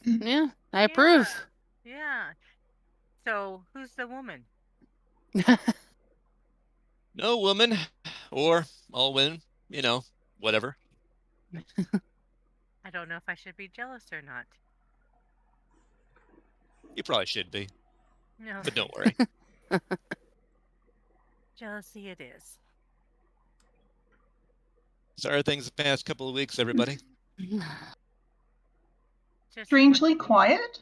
I approve. Yeah. So who's the woman? No woman, or all women, whatever. I don't know if I should be jealous or not. You probably should be, No. but don't worry. Jealousy it is. Sorry are things the past couple of weeks, everybody? Strangely quiet?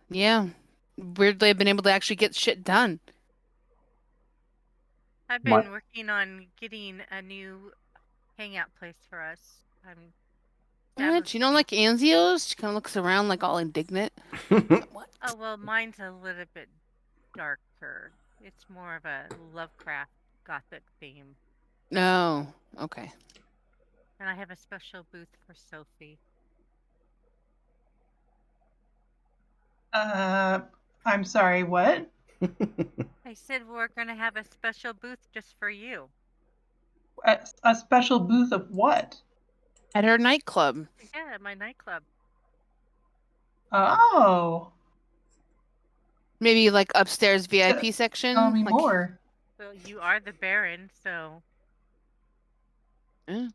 Yeah. Weirdly, I've been able to actually get shit done. I've been working on getting a new hangout place for us. What? You don't like Anzio's? She kind of looks around like all indignant. What? Oh, well, mine's a little bit darker. It's more of a Lovecraft Gothic theme. No. Okay. And I have a special booth for Sophie. I'm sorry, what? I said we're going to have a special booth just for you. A special booth of what? At her nightclub. Yeah, at my nightclub. Oh. Maybe like upstairs VIP section? Tell me more. Well, you are the Baron, so... Yeah.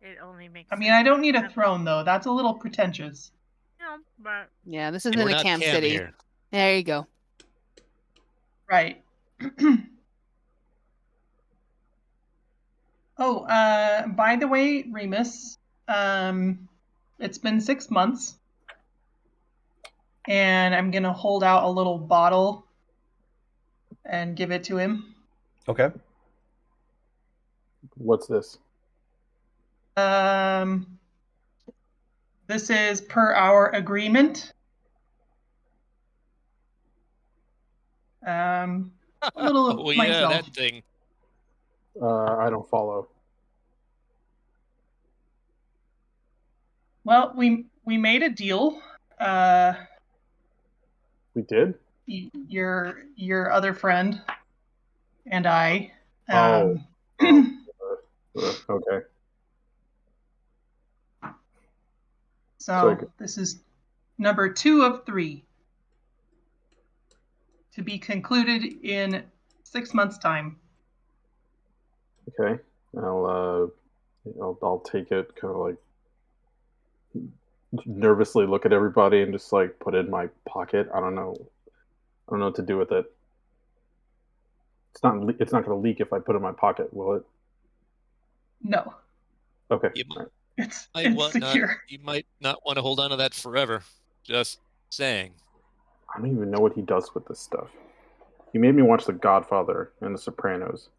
It only makes I mean, I don't need a throne, though. That's a little pretentious. No, but... Yeah, this isn't a camp city. Here. There you go. Right. Oh, by the way, Remus, it's been 6 months, and I'm gonna hold out a little bottle and give it to him. Okay. What's this? This is per our agreement. A little of Oh, myself. yeah, that thing. I don't follow. Well, we made a deal. We did? Your other friend and I. Okay. So this is number 2 of 3 to be concluded in 6 months' time. Okay. I'll take it, kind of like nervously look at everybody and just like put it in my pocket. I don't know what to do with it. It's not going to leak if I put it in my pocket, will it? No. Okay. It's secure. You might not want to hold on to that forever. Just saying. I don't even know what he does with this stuff. He made me watch The Godfather and The Sopranos.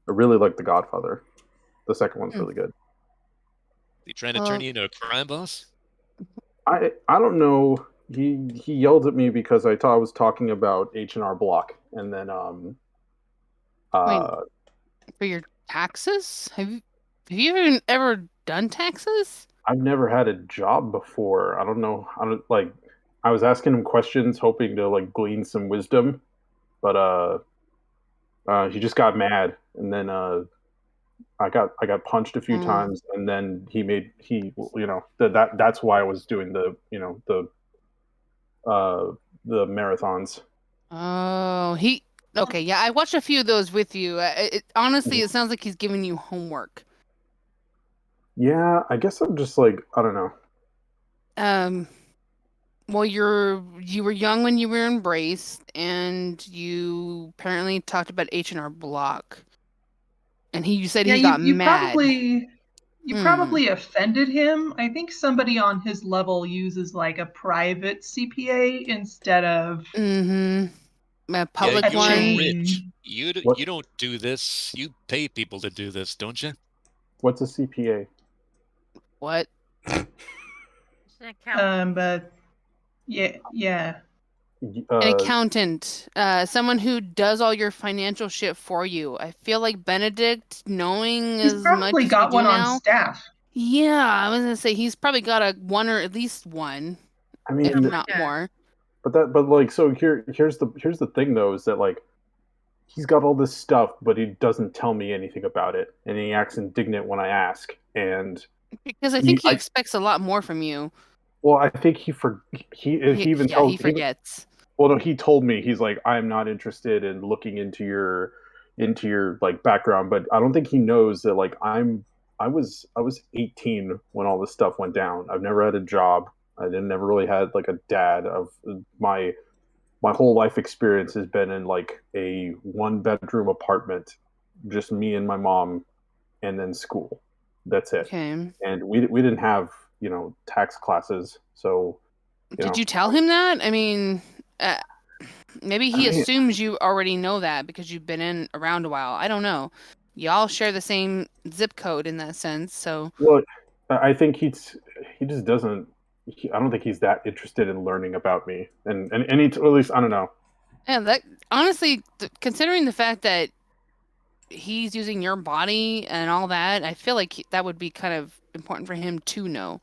I really like The Godfather. The second one's really good. He trying to turn you into a crime boss? I don't know. He yelled at me because I thought I was talking about H&R Block, and then Wait, for your taxes? Have you even ever done taxes? I've never had a job before. I don't know. I was asking him questions, hoping to like glean some wisdom, but he just got mad, and then I got punched a few times, and then that's why I was doing the marathons. Oh, okay. Yeah, I watched a few of those with you. Honestly, it sounds like he's giving you homework. Yeah, I guess I'm just like, I don't know. Well, you were young when you were embraced, and you apparently talked about H&R Block, and you said he got mad. You probably offended him. I think somebody on his level uses like a private CPA instead of a public one. Rich. You don't do this. You pay people to do this, don't you? What's a CPA? What? But yeah. An accountant, someone who does all your financial shit for you. I feel like Benedict, knowing he's as probably much got as we one do on now, staff. Yeah, I was gonna say he's probably got one or at least one. I mean, if not more. But here's the thing though, is that like he's got all this stuff, but he doesn't tell me anything about it, and he acts indignant when I ask. And Because I think he expects a lot more from you. well, I think he even Yeah, tells he forgets. well, no, he told me, he's like, I'm not interested in looking into your like background, but I don't think he knows that like I was 18 when all this stuff went down. I've never had a job. I didn't never really had like a dad. Of my whole life experience has been in like a one bedroom apartment, just me and my mom, and then school. That's it. Okay. And we didn't have, tax classes, so Did you tell him that? I mean, maybe he assumes you already know that because you've been in around a while. I don't know. Y'all share the same zip code in that sense, so. Well, I think he just doesn't. I don't think he's that interested in learning about me, and at least I don't know. Yeah, that honestly, considering the fact that he's using your body and all that, I feel like that would be kind of important for him to know.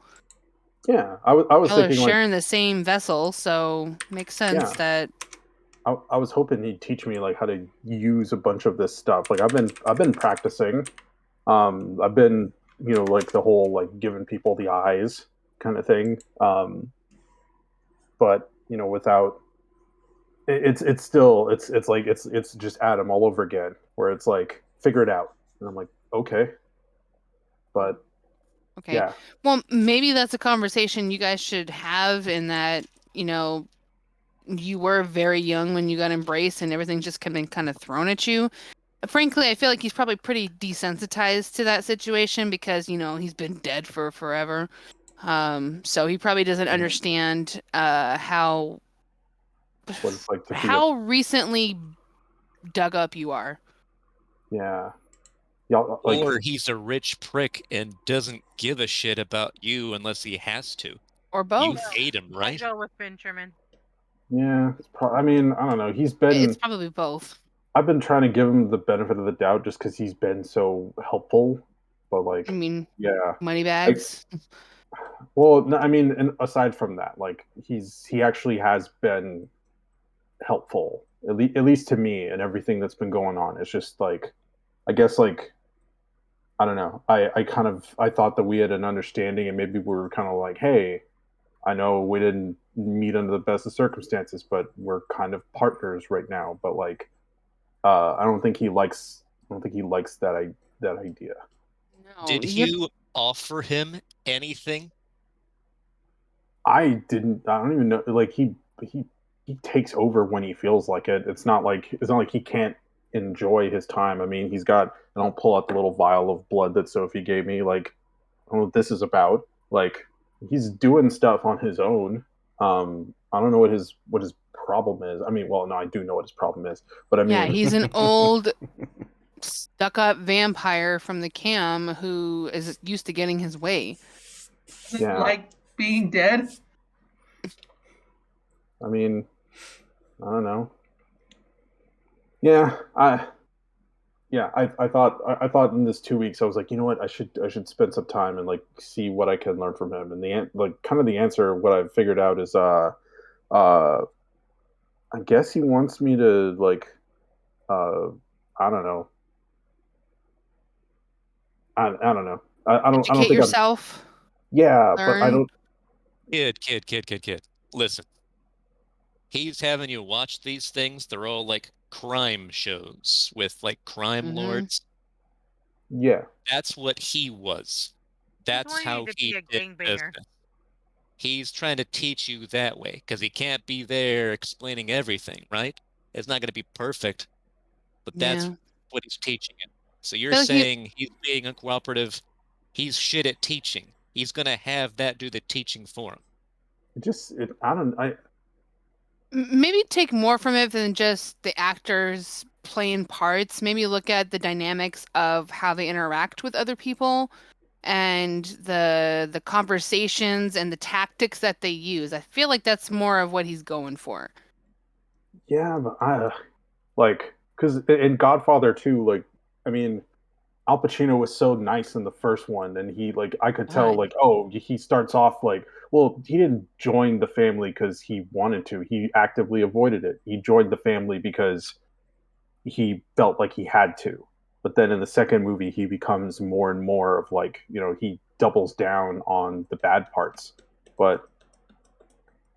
Yeah, I was Y'all are thinking sharing the same vessel, so makes sense Yeah. that. I was hoping he'd teach me like how to use a bunch of this stuff. Like I've been practicing. I've been, like the whole like giving people the eyes kind of thing. But without it's still it's like it's just Adam all over again, where it's like figure it out, and I'm like, okay, but Okay. yeah, Well, maybe that's a conversation you guys should have in that, you were very young when you got embraced and everything just kind of thrown at you. Frankly, I feel like he's probably pretty desensitized to that situation because, he's been dead for forever. So he probably doesn't understand how what it's like to be how recently dug up you are. yeah. Y'all like Or he's a rich prick and doesn't give a shit about you unless he has to. Or both. You hate him, I right? go with Benjamin. yeah. I mean, I don't know. It's probably both. I've been trying to give him the benefit of the doubt just because he's been so helpful, but like, I mean, yeah, money I, bags. well, no, I mean, and aside from that, like he actually has been helpful, at least to me, and everything that's been going on. It's just like, I guess like I don't know. I thought that we had an understanding, and maybe we were kind of like, hey, I know we didn't meet under the best of circumstances, but we're kind of partners right now. But like, I don't think he likes. I don't think he likes that idea. No, Did you offer him anything? I didn't. I don't even know. Like he takes over when he feels like it. It's not like he can't enjoy his time. I mean, he's got. I don't pull out the little vial of blood that Sophie gave me. Like, I don't know what this is about. Like, he's doing stuff on his own. I don't know what his problem is. I mean, well, no, I do know what his problem is, but I mean, yeah, he's an old stuck-up vampire from the cam who is used to getting his way. Yeah. Like being dead. I mean, I don't know. Yeah, I thought in this 2 weeks I was like, you know what, I should spend some time and like see what I can learn from him. And like kind of the answer, what I've figured out is uh I guess he wants me to like uh I don't know. I don't know. I don't Educate think yourself. yeah, but I Learn. don't Kid. Listen, he's having you watch these things. They're all like crime shows with like crime lords. yeah. That's what he was. That's wanting how to he be a did gangbanger. business. He's trying to teach you that way because he can't be there explaining everything, right? It's not going to be perfect, but that's Yeah. what he's teaching it. So you're Feel like he- saying he's being uncooperative. He's shit at teaching. He's going to have that do the teaching for him. I don't Maybe take more from it than just the actors playing parts. Maybe look at the dynamics of how they interact with other people and the conversations and the tactics that they use. I feel like that's more of what he's going for. yeah, but I like because in Godfather 2, like I mean, Al Pacino was so nice in the first one, and he like I could tell God. like oh he starts off like well he didn't join the family because he wanted to. He actively avoided it. He joined the family because he felt like he had to. But then in the second movie, he becomes more and more of like, he doubles down on the bad parts. But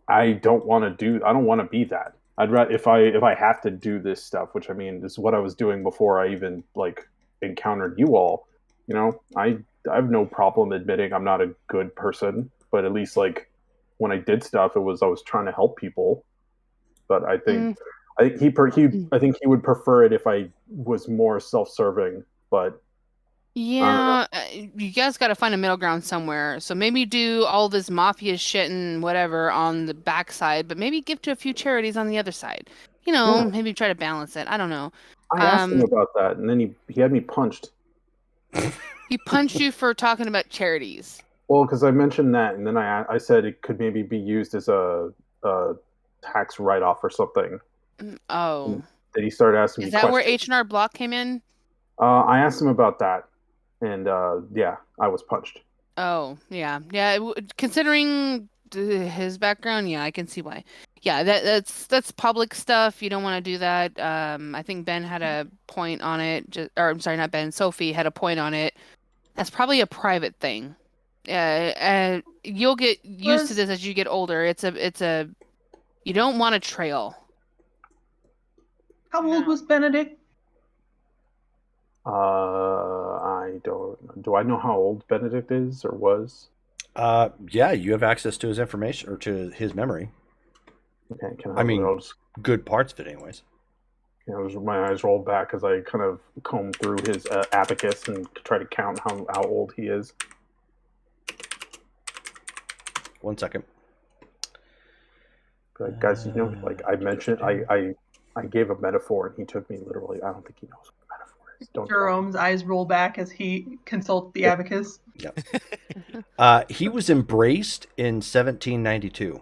I don't want to be that. I'd rather, if I have to do this stuff, which I mean is what I was doing before I even like encountered you all. I have no problem admitting I'm not a good person, but at least like when I did stuff, I was trying to help people. But I think I think he would prefer it if I was more self-serving. But Yeah, you guys got to find a middle ground somewhere. So maybe do all this mafia shit and whatever on the backside, but maybe give to a few charities on the other side. Maybe try to balance it. I don't know. I asked him about that, and then he had me punched. He punched you for talking about charities. Well, because I mentioned that, and then I said it could maybe be used as a tax write-off or something. Oh. And then he started asking me Is that questions. where H&R Block came in? I asked him about that, and yeah, I was punched. Oh, yeah. Yeah, considering his background, yeah, I can see why. Yeah, that's public stuff. You don't want to do that. I think Ben had a point on it. Or I'm sorry, not Ben. Sophie had a point on it. That's probably a private thing. You'll get used to this as you get older. It's a you don't want a trail. How old was Benedict? I don't. Do I know how old Benedict is or was? Yeah, you have access to his information or to his memory. Okay, good parts of it, anyways. My eyes rolled back as I kind of combed through his abacus and try to count how old he is. 1 second. But guys, like I mentioned, I gave a metaphor and he took me literally. I don't think he knows what a metaphor is. Jerome's eyes roll back as he consults the abacus. Yep. He was embraced in 1792.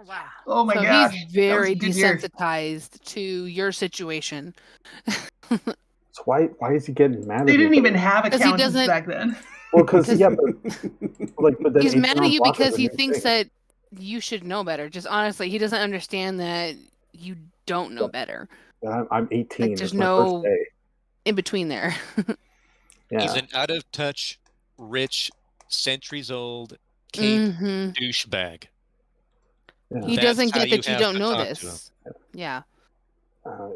Wow. Oh my gosh. He's very desensitized to your situation. So why is he getting mad at me? They didn't even have accountants back then. Well, because but then he's mad at you because he thinks that you should know better. Just honestly, he doesn't understand that you don't know better. I'm 18. Like, there's no in between there. Yeah. He's an out of touch, rich, centuries old, cape douchebag. Yeah. He doesn't get that you don't know this. Yeah.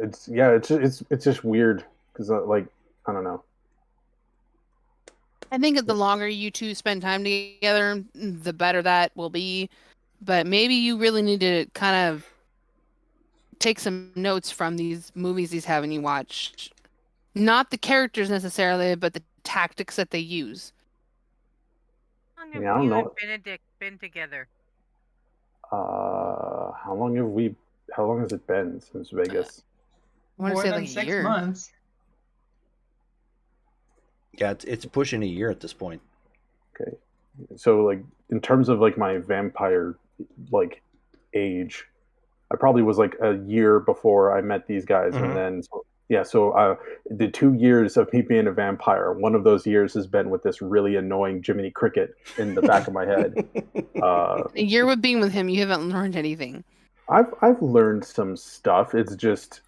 It's just weird because I don't know. I think the longer you two spend time together, the better that will be. But maybe you really need to kind of take some notes from these movies he's having you watch. Not the characters necessarily, but the tactics that they use. How long have you and Benedict been together? How long has it been since Vegas? I want to say like 6 months. Yeah, it's pushing a year at this point. Okay. So like in terms of like my vampire like age, I probably was like a year before I met these guys, and then so the 2 years of me being a vampire, one of those years has been with this really annoying Jiminy Cricket in the back of my head. A year with being with him, you haven't learned anything. I've learned some stuff. It's just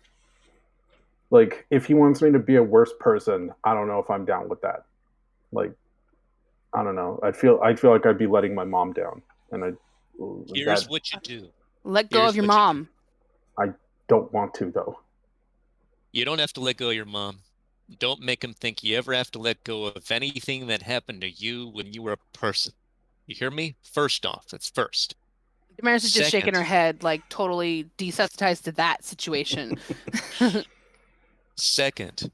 like if he wants me to be a worse person, I don't know if I'm down with that. Like, I don't know. I feel like I'd be letting my mom down, and here's what you do. Let go of your mom. I don't want to though. You don't have to let go of your mom. Don't make him think you ever have to let go of anything that happened to you when you were a person. You hear me? First off, that's first. Damaris is just shaking her head, like totally desensitized to that situation. Second,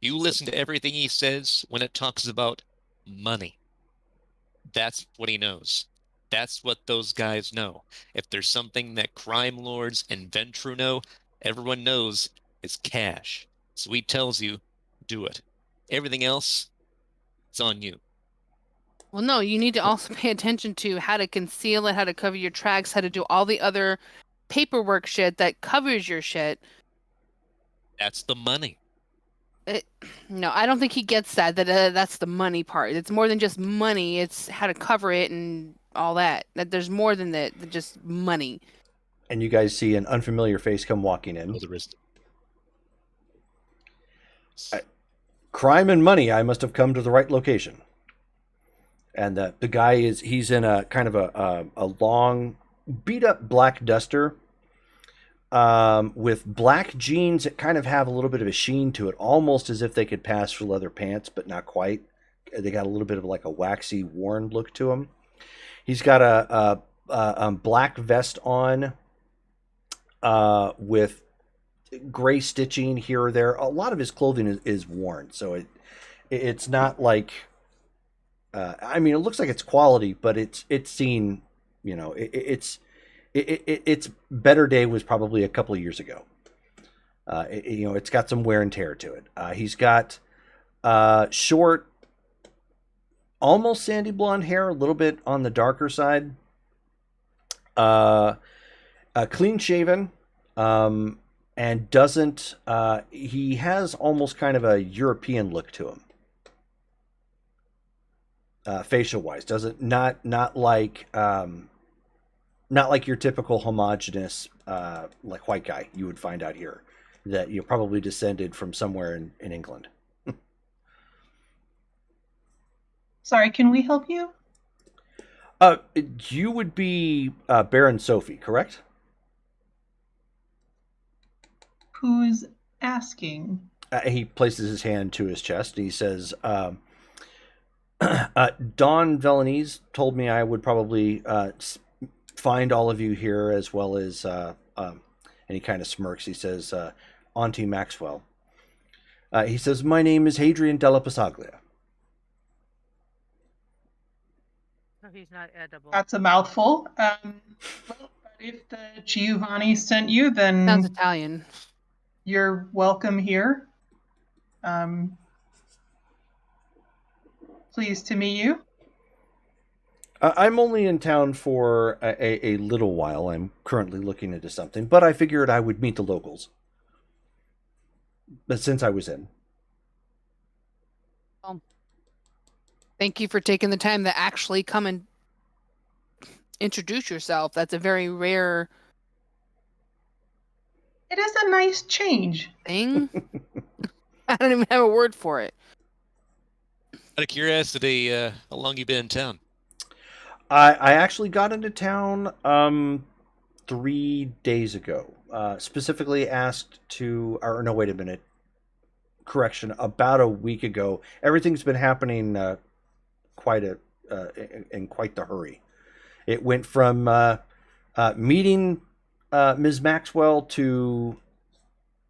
you listen to everything he says when it talks about money. That's what he knows. That's what those guys know. If there's something that crime lords and Ventru know, everyone knows it's cash. So he tells you, do it. Everything else, it's on you. Well, no, you need to also pay attention to how to conceal it, how to cover your tracks, how to do all the other paperwork shit that covers your shit. That's the money. No, I don't think he gets that that's the money part. It's more than just money. It's how to cover it and all that. That there's more than that than just money. And you guys see an unfamiliar face come walking in. Oh, there is. Crime and money. I must have come to the right location. And the guy he's in a kind of a long, beat up black duster with black jeans that kind of have a little bit of a sheen to it, almost as if they could pass for leather pants, but not quite. They got a little bit of like a waxy, worn look to them. He's got a black vest on with gray stitching here or there. A lot of his clothing is worn, so it's not like. I mean, it looks like it's quality, but it's seen. You know, its better day was probably a couple of years ago. You know, it's got some wear and tear to it. He's got short, almost sandy blonde hair, a little bit on the darker side. Clean shaven, and doesn't. He has almost kind of a European look to him. Facial wise, doesn't not like your typical homogenous like white guy you would find out here, that you're probably descended from somewhere in England. Sorry, can we help you? You would be Baron Sophie, correct? Who's asking? He places his hand to his chest and he says, Don Velanese told me I would probably find all of you here, as well as, and he kind of smirks. He says, Auntie Maxwell. He says, my name is Hadrian Della Pasaglia. No, he's not edible. That's a mouthful. Well, but if the Giovanni sent you, then Sounds Italian. You're welcome here. Pleased to meet you. I'm only in town for a little while. I'm currently looking into something, but I figured I would meet the locals. But since I was in. Thank you for taking the time to actually come and introduce yourself. That's a very rare It is a nice change. thing. I don't even have a word for it. Out of curiosity, how long you been in town? I actually got into town 3 days ago. Specifically asked to, or no, wait a minute. Correction, about a week ago. Everything's been happening in quite the hurry. It went from meeting Ms. Maxwell to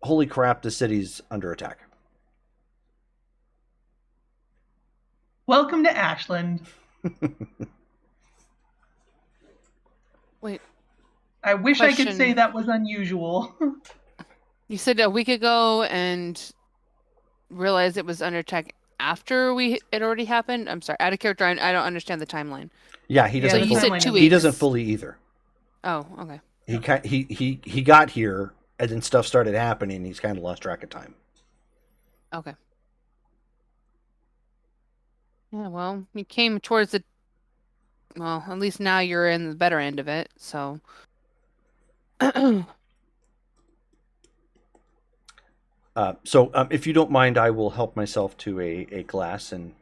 holy crap, the city's under attack. Welcome to Ashland. Wait. I wish I could Question. say that was unusual. You said a week ago and realized it was under attack after it already happened? I'm sorry, out of character, I don't understand the timeline. Yeah, he doesn't. So you said 2 weeks. He doesn't fully either. Oh, okay. He got here and then stuff started happening. And he's kind of lost track of time. Okay. Yeah, well, you came towards the... Well, at least now you're in the better end of it, so... So if you don't mind, I will help myself to a glass and...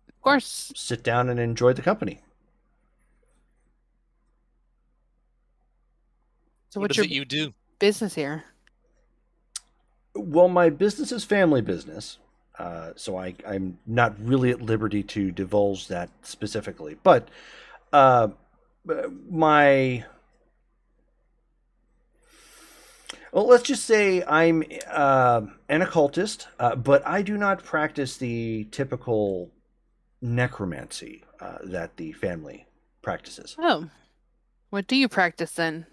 Of course. Sit down and enjoy the company. So What what's is your it you do? business here? Well, my business is family business. So I'm not really at liberty to divulge that specifically. But well, let's just say I'm an occultist, but I do not practice the typical necromancy that the family practices. Oh. What do you practice then?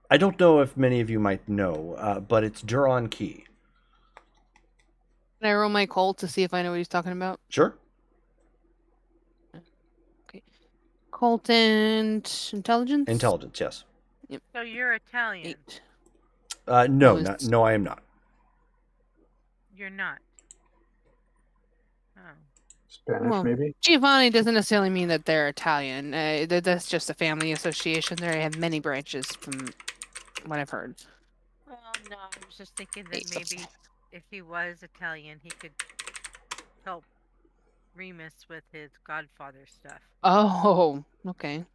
I don't know if many of you might know, but it's Duron Key. Can I roll my Colt to see if I know what he's talking about? Sure. Okay. Colt and intelligence? Intelligence, yes. Yep. So you're Italian. 8. No, I am not. You're not. Oh. Spanish, Well, maybe? Giovanni doesn't necessarily mean that they're Italian. That's just a family association. They have many branches from what I've heard. Well, no, I was just thinking that maybe if he was Italian, he could help Remus with his Godfather stuff. Oh, okay.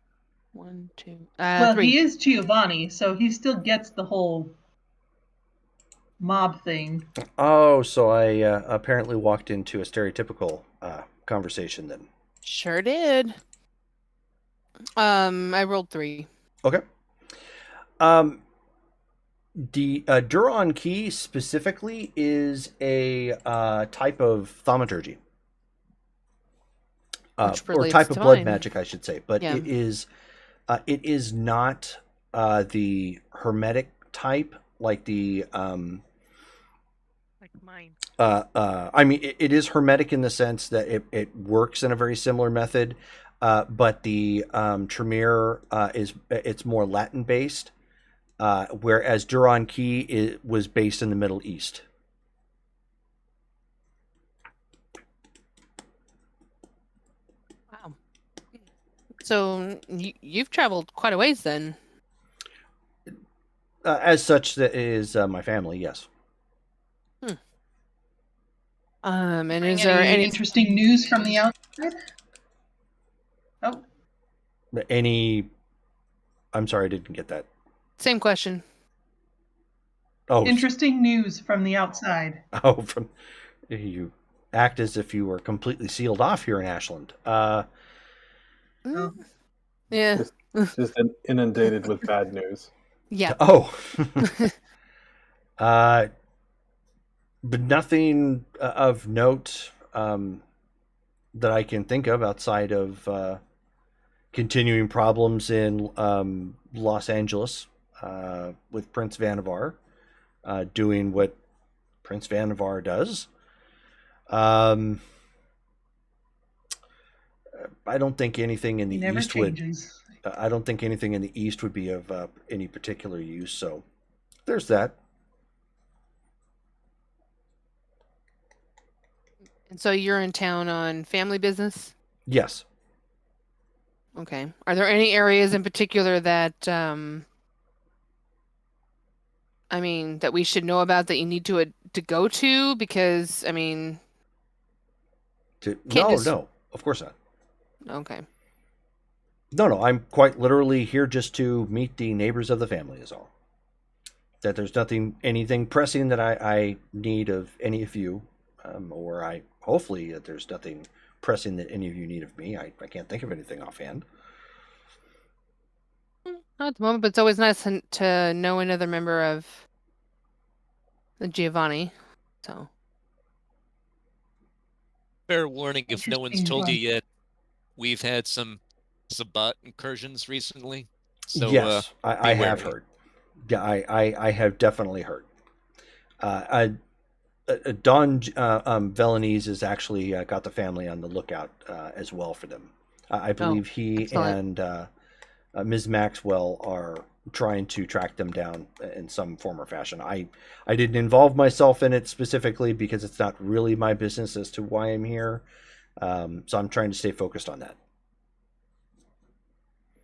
1, 2, Well, 3. he is Giovanni, so he still gets the whole mob thing. Oh, so I apparently walked into a stereotypical conversation then. Sure did. I rolled 3. Okay. The Duron key specifically is a type of thaumaturgy. Which Or relates type of to blood mine. magic, I should say. But Yeah. it is not the hermetic type like the Like mine. I mean, it is hermetic in the sense that it works in a very similar method, but the Tremere it's more Latin based, whereas Duron Key was based in the Middle East. Wow. So you've traveled quite a ways then. As such, that is my family. Yes. And Bring is there any interesting news from the outside? Oh, Any? I'm sorry, I didn't get that. same question? Oh, interesting news from the outside. oh, from you act as if you were completely sealed off here in Ashland. Oh. Yeah. Just inundated with bad news. Yeah. Oh. But nothing of note that I can think of outside of continuing problems in Los Angeles with Prince Vannevar doing what Prince Vannevar does. I don't think anything in the Never East changes. I don't think anything in the East would be of any particular use. So there's that. And so you're in town on family business? Yes. Okay. Are there any areas in particular that that we should know about that you need to go to? Because No, of course not. Okay. No, I'm quite literally here just to meet the neighbors of the family is all. That there's anything pressing that I need of any of you, or hopefully that there's nothing pressing that any of you need of me. I can't think of anything offhand. Not at the moment, but it's always nice to know another member of the Giovanni. So. Fair warning, if no one's Interesting told you one. yet, we've had some Sabbat incursions recently. So yes, I be have wary. heard. Yeah, I have definitely heard. Don Velanese has actually got the family on the lookout as well for them. I believe he excellent. and Ms. Maxwell are trying to track them down in some form or fashion. I didn't involve myself in it specifically because it's not really my business as to why I'm here. So I'm trying to stay focused on that.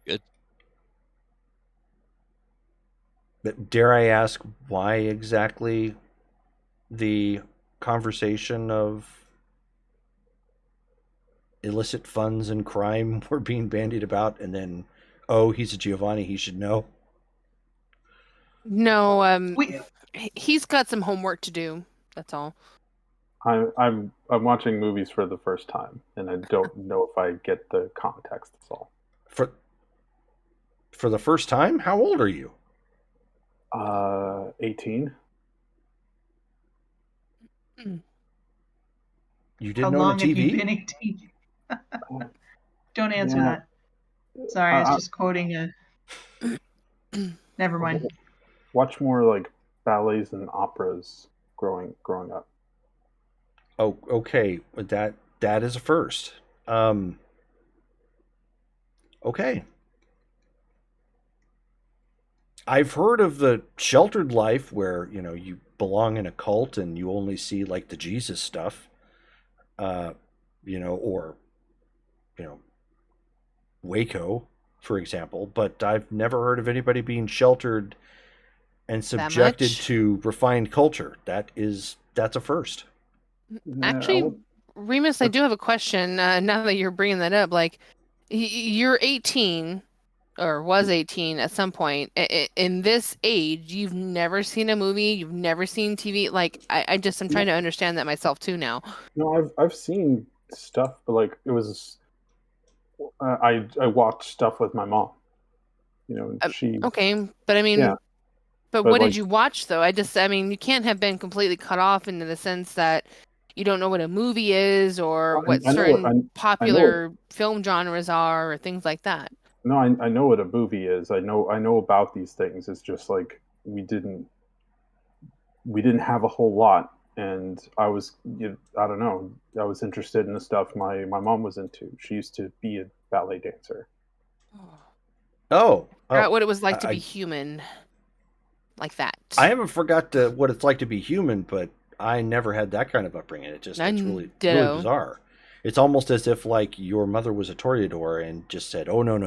Good. But dare I ask why exactly the conversation of illicit funds and crime were being bandied about, and then, oh, he's a Giovanni, he should know? No, he's got some homework to do. That's all. I'm watching movies for the first time, and I don't know if I get the context. That's all. For the first time? How old are you? 18. You How didn't own a long have you TV? been 18? Don't answer Yeah. that. Sorry, I was just quoting a. Never mind. Watch more like ballets and operas growing up. Oh, okay. That is a first. Okay. I've heard of the sheltered life where, you belong in a cult and you only see like the Jesus stuff. Or Waco, for example, but I've never heard of anybody being sheltered and subjected much? to refined culture. That's a first. Actually, Remus, I do have a question. Now that you're bringing that up, like, you're 18 or was 18 at some point. In this age, you've never seen a movie, you've never seen TV. Like, I'm trying to understand that myself too now. No, I've seen stuff, but like it was, I watched stuff with my mom. You know, she. Okay, but I mean, Yeah, but but what did like you watch though? I mean, you can't have been completely cut off into the sense that you don't know what a movie is or what I know what certain I know what. popular film genres are or things like that. No, I know what a movie is. I know about these things. It's just like we didn't have a whole lot, and I don't know. I was interested in the stuff my mom was into. She used to be a ballet dancer. Oh, Forgot what it was like to be I human, like that. I haven't forgot what it's like to be human, but I never had that kind of upbringing. It's really bizarre. It's almost as if like your mother was a toreador and just said, "Oh no,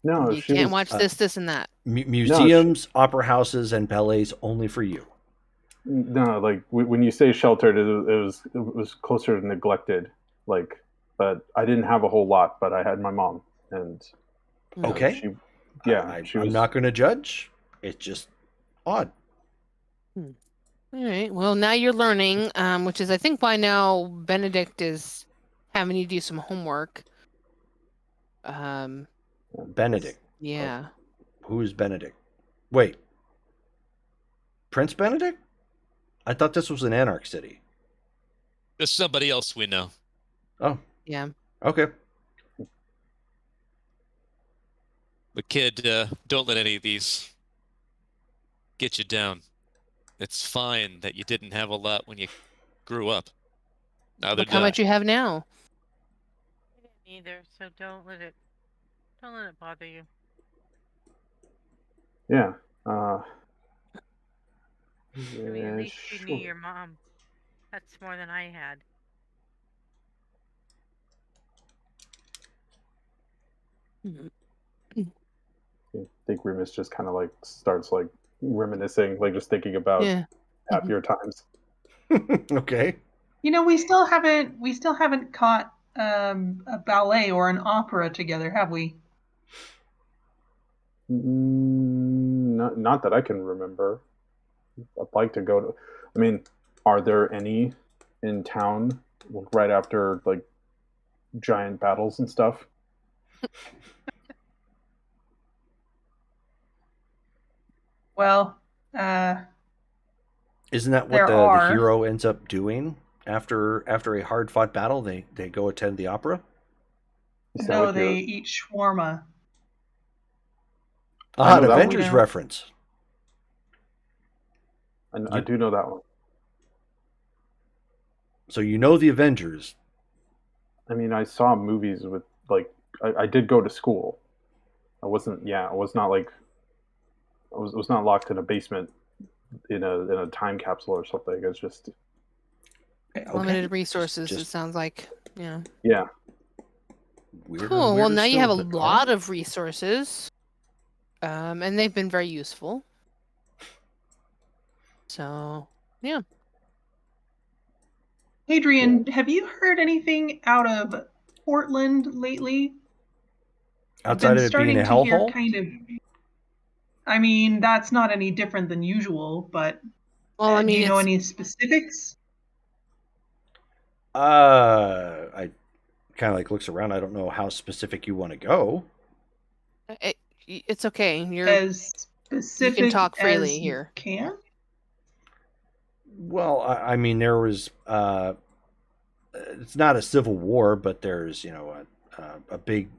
No, You she can't was. watch this and that. museums, opera houses, and ballets only for you." No, like when you say sheltered, it was closer to neglected. Like, but I didn't have a whole lot, but I had my mom, and Okay, she, yeah, she I'm was. not going to judge. It's just odd. All right. Well, now you're learning, which is I think why now Benedict is having you do some homework. Benedict. Yeah. Who is Benedict? Wait, Prince Benedict? I thought this was an anarch city. There's somebody else we know. Oh, Yeah. okay. But kid, don't let any of these get you down. It's fine that you didn't have a lot when you grew up. Neither Look did how I. much you have now. I didn't either, so don't let it bother you. Yeah. I mean, at Yeah, least you knew sure. your mom. That's more than I had. I think Remus just kind of like starts like reminiscing, like just thinking about Yeah. happier times. Okay. You know, we still haven't caught a ballet or an opera together, have we? Not that I can remember. I'd like to go to. I mean, are there any in town right after like giant battles and stuff? Well, Isn't that what there the are. hero ends up doing after a hard fought battle? They go attend the opera. Is that No, what they you're? eat shawarma. I An know that one. Avengers Yeah. reference. I do know that one. So you know the Avengers. I mean, I saw movies with like I did go to school. I wasn't. Yeah, I was not like I was not locked in a basement in a time capsule or something. It's just Limited resources, it Just sounds like. Yeah. yeah. weirder and Cool. Well, weirder now you still, have a but lot of resources. And they've been very useful. So, yeah. Adrian, have you heard anything out of Portland lately? I've outside been of it being starting a to hear hellhole. kind of. I mean, that's not any different than usual, but Well, I do mean, you know it's any specifics? I kind of like looks around. I don't know how specific you want to go. it's okay. As You can specific talk freely as you here. can? Well, I mean, there was. It's not a civil war, but there's a big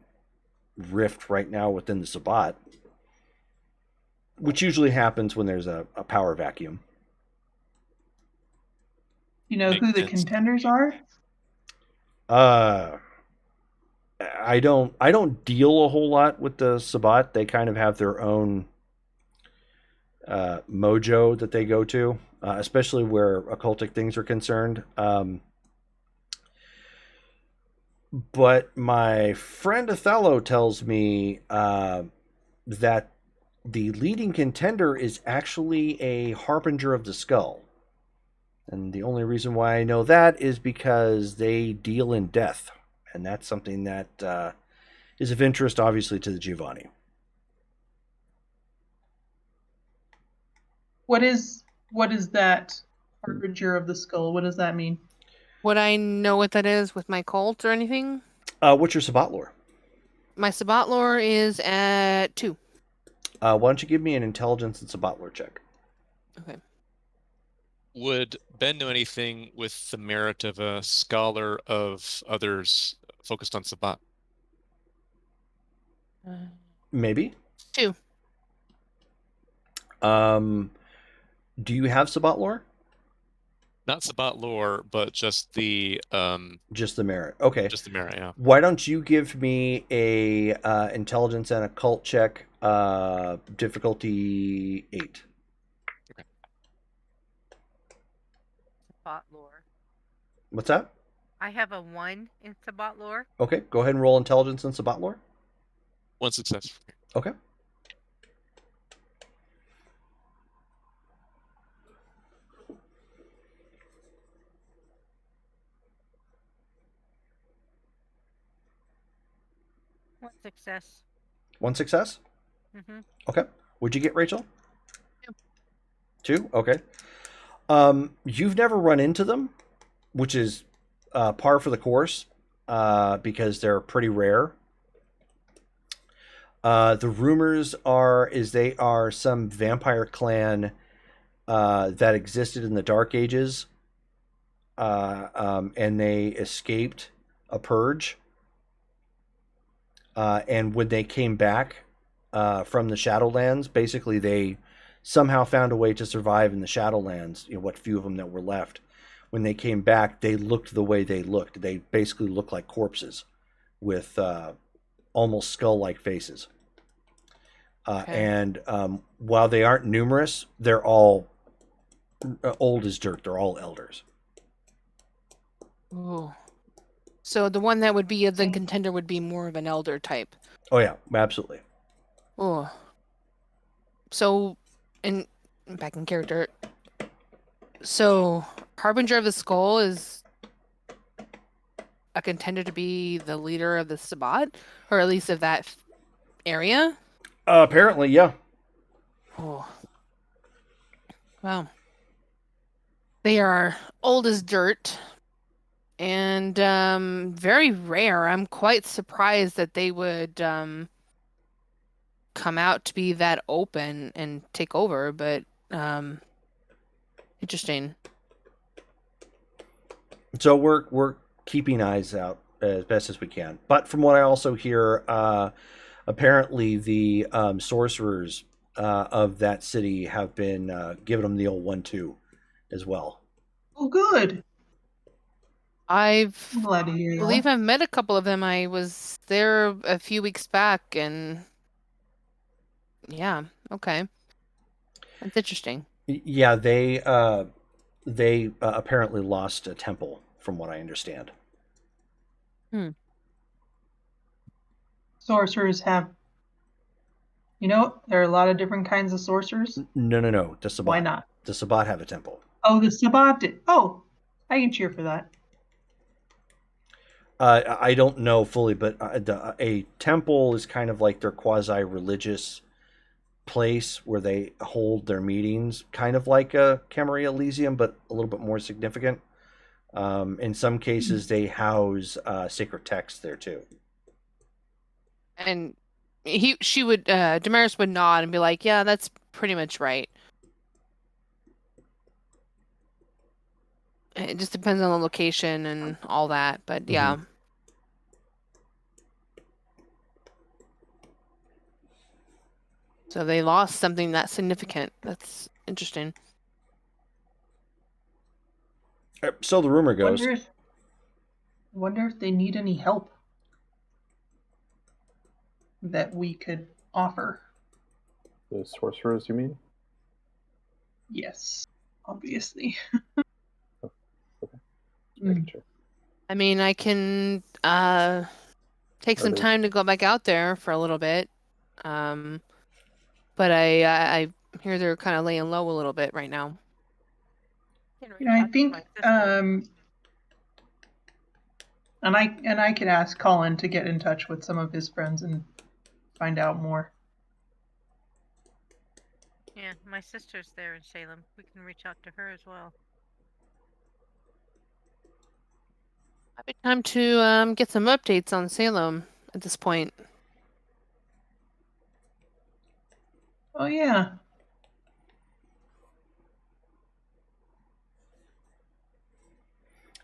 rift right now within the Sabbat, which usually happens when there's a power vacuum. You know who Makes the sense. contenders are? I don't deal a whole lot with the Sabbat. They kind of have their own mojo that they go to, especially where occultic things are concerned. But my friend Othello tells me that The leading contender is actually a harbinger of the skull. And the only reason why I know that is because they deal in death. And that's something that is of interest, obviously, to the Giovanni. What is that harbinger of the skull? What does that mean? Would I know what that is with my cult or anything? What's your Sabbat lore? My Sabbat lore is at 2. Why don't you give me an intelligence and Sabbat lore check? Okay. Would Ben know anything with the merit of a scholar of others focused on Sabbat? Maybe. 2. Do you have Sabbat lore? Not Sabbat lore, but just the Just the merit. Okay. just the merit, yeah. Why don't you give me a intelligence and occult check, difficulty 8. Sabbat lore. What's that? I have a 1 in Sabbat lore. Okay, go ahead and roll intelligence and Sabbat lore. 1 success. Okay. One success. 1 success? Mm-hmm. Okay. What'd you get, Rachel? 2. 2? Okay. You've never run into them, which is par for the course, because they're pretty rare. The rumors is they are some vampire clan that existed in the Dark Ages, and they escaped a purge. And when they came back from the Shadowlands, basically they somehow found a way to survive in the Shadowlands, what few of them that were left. When they came back, they looked the way they looked. They basically looked like corpses with almost skull-like faces. Okay. And while they aren't numerous, they're all old as dirt. They're all elders. Ooh. So the one that would be the contender would be more of an elder type. Oh, yeah, absolutely. Oh. So, back in character. So, Harbinger of the Skull is a contender to be the leader of the Sabbat, or at least of that area. Apparently, yeah. Oh. Wow. They are old as dirt and very rare. I'm quite surprised that they would come out to be that open and take over, but interesting. So we're keeping eyes out as best as we can. But from what I also hear, apparently the sorcerers of that city have been giving them the old 1-2 as well. Oh, good. I'm glad to hear that. believe I've met a couple of them. I was there a few weeks back, and yeah, okay, that's interesting. Yeah, they apparently lost a temple, from what I understand. Sorcerers have. There are a lot of different kinds of sorcerers. No. The Sabbat. Why not? The Sabbat have a temple. Oh, the Sabbat did. Oh, I can cheer for that. I don't know fully, but a temple is kind of like their quasi-religious place where they hold their meetings, kind of like a Camarilla Elysium, but a little bit more significant. In some cases, they house sacred texts there too. And Damaris would nod and be like, "Yeah, that's pretty much right." It just depends on the location and all that, but yeah. Mm-hmm. So they lost something that significant. That's interesting. So the rumor goes. Wonder if they need any help that we could offer. The sorcerers, you mean? Yes, obviously. Sure. I mean, I can take some time to go back out there for a little bit. but I hear they're kind of laying low a little bit right now. I think and I could ask Colin to get in touch with some of his friends and find out more. Yeah, my sister's there in Salem. We can reach out to her as well. Might be time to get some updates on Salem at this point. Oh yeah.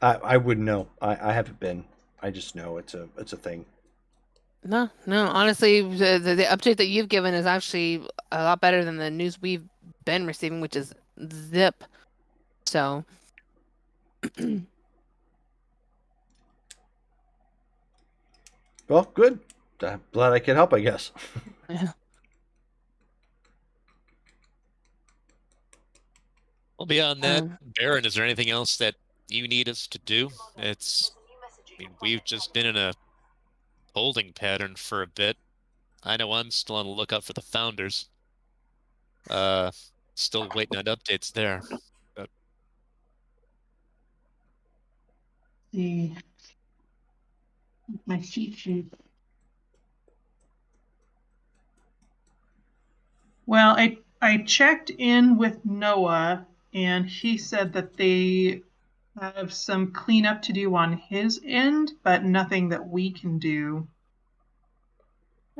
I wouldn't know. I haven't been. I just know it's a thing. No. Honestly, the update that you've given is actually a lot better than the news we've been receiving, which is zip. So. Well, good. I'm glad I could help, I guess. Yeah. Well, beyond that, Baron, is there anything else that you need us to do? I mean, we've just been in a holding pattern for a bit. I know I'm still on the lookout for the founders. Still waiting on updates there. But... See my cheat sheet. Well, I checked in with Noah, and he said that they have some cleanup to do on his end, but nothing that we can do.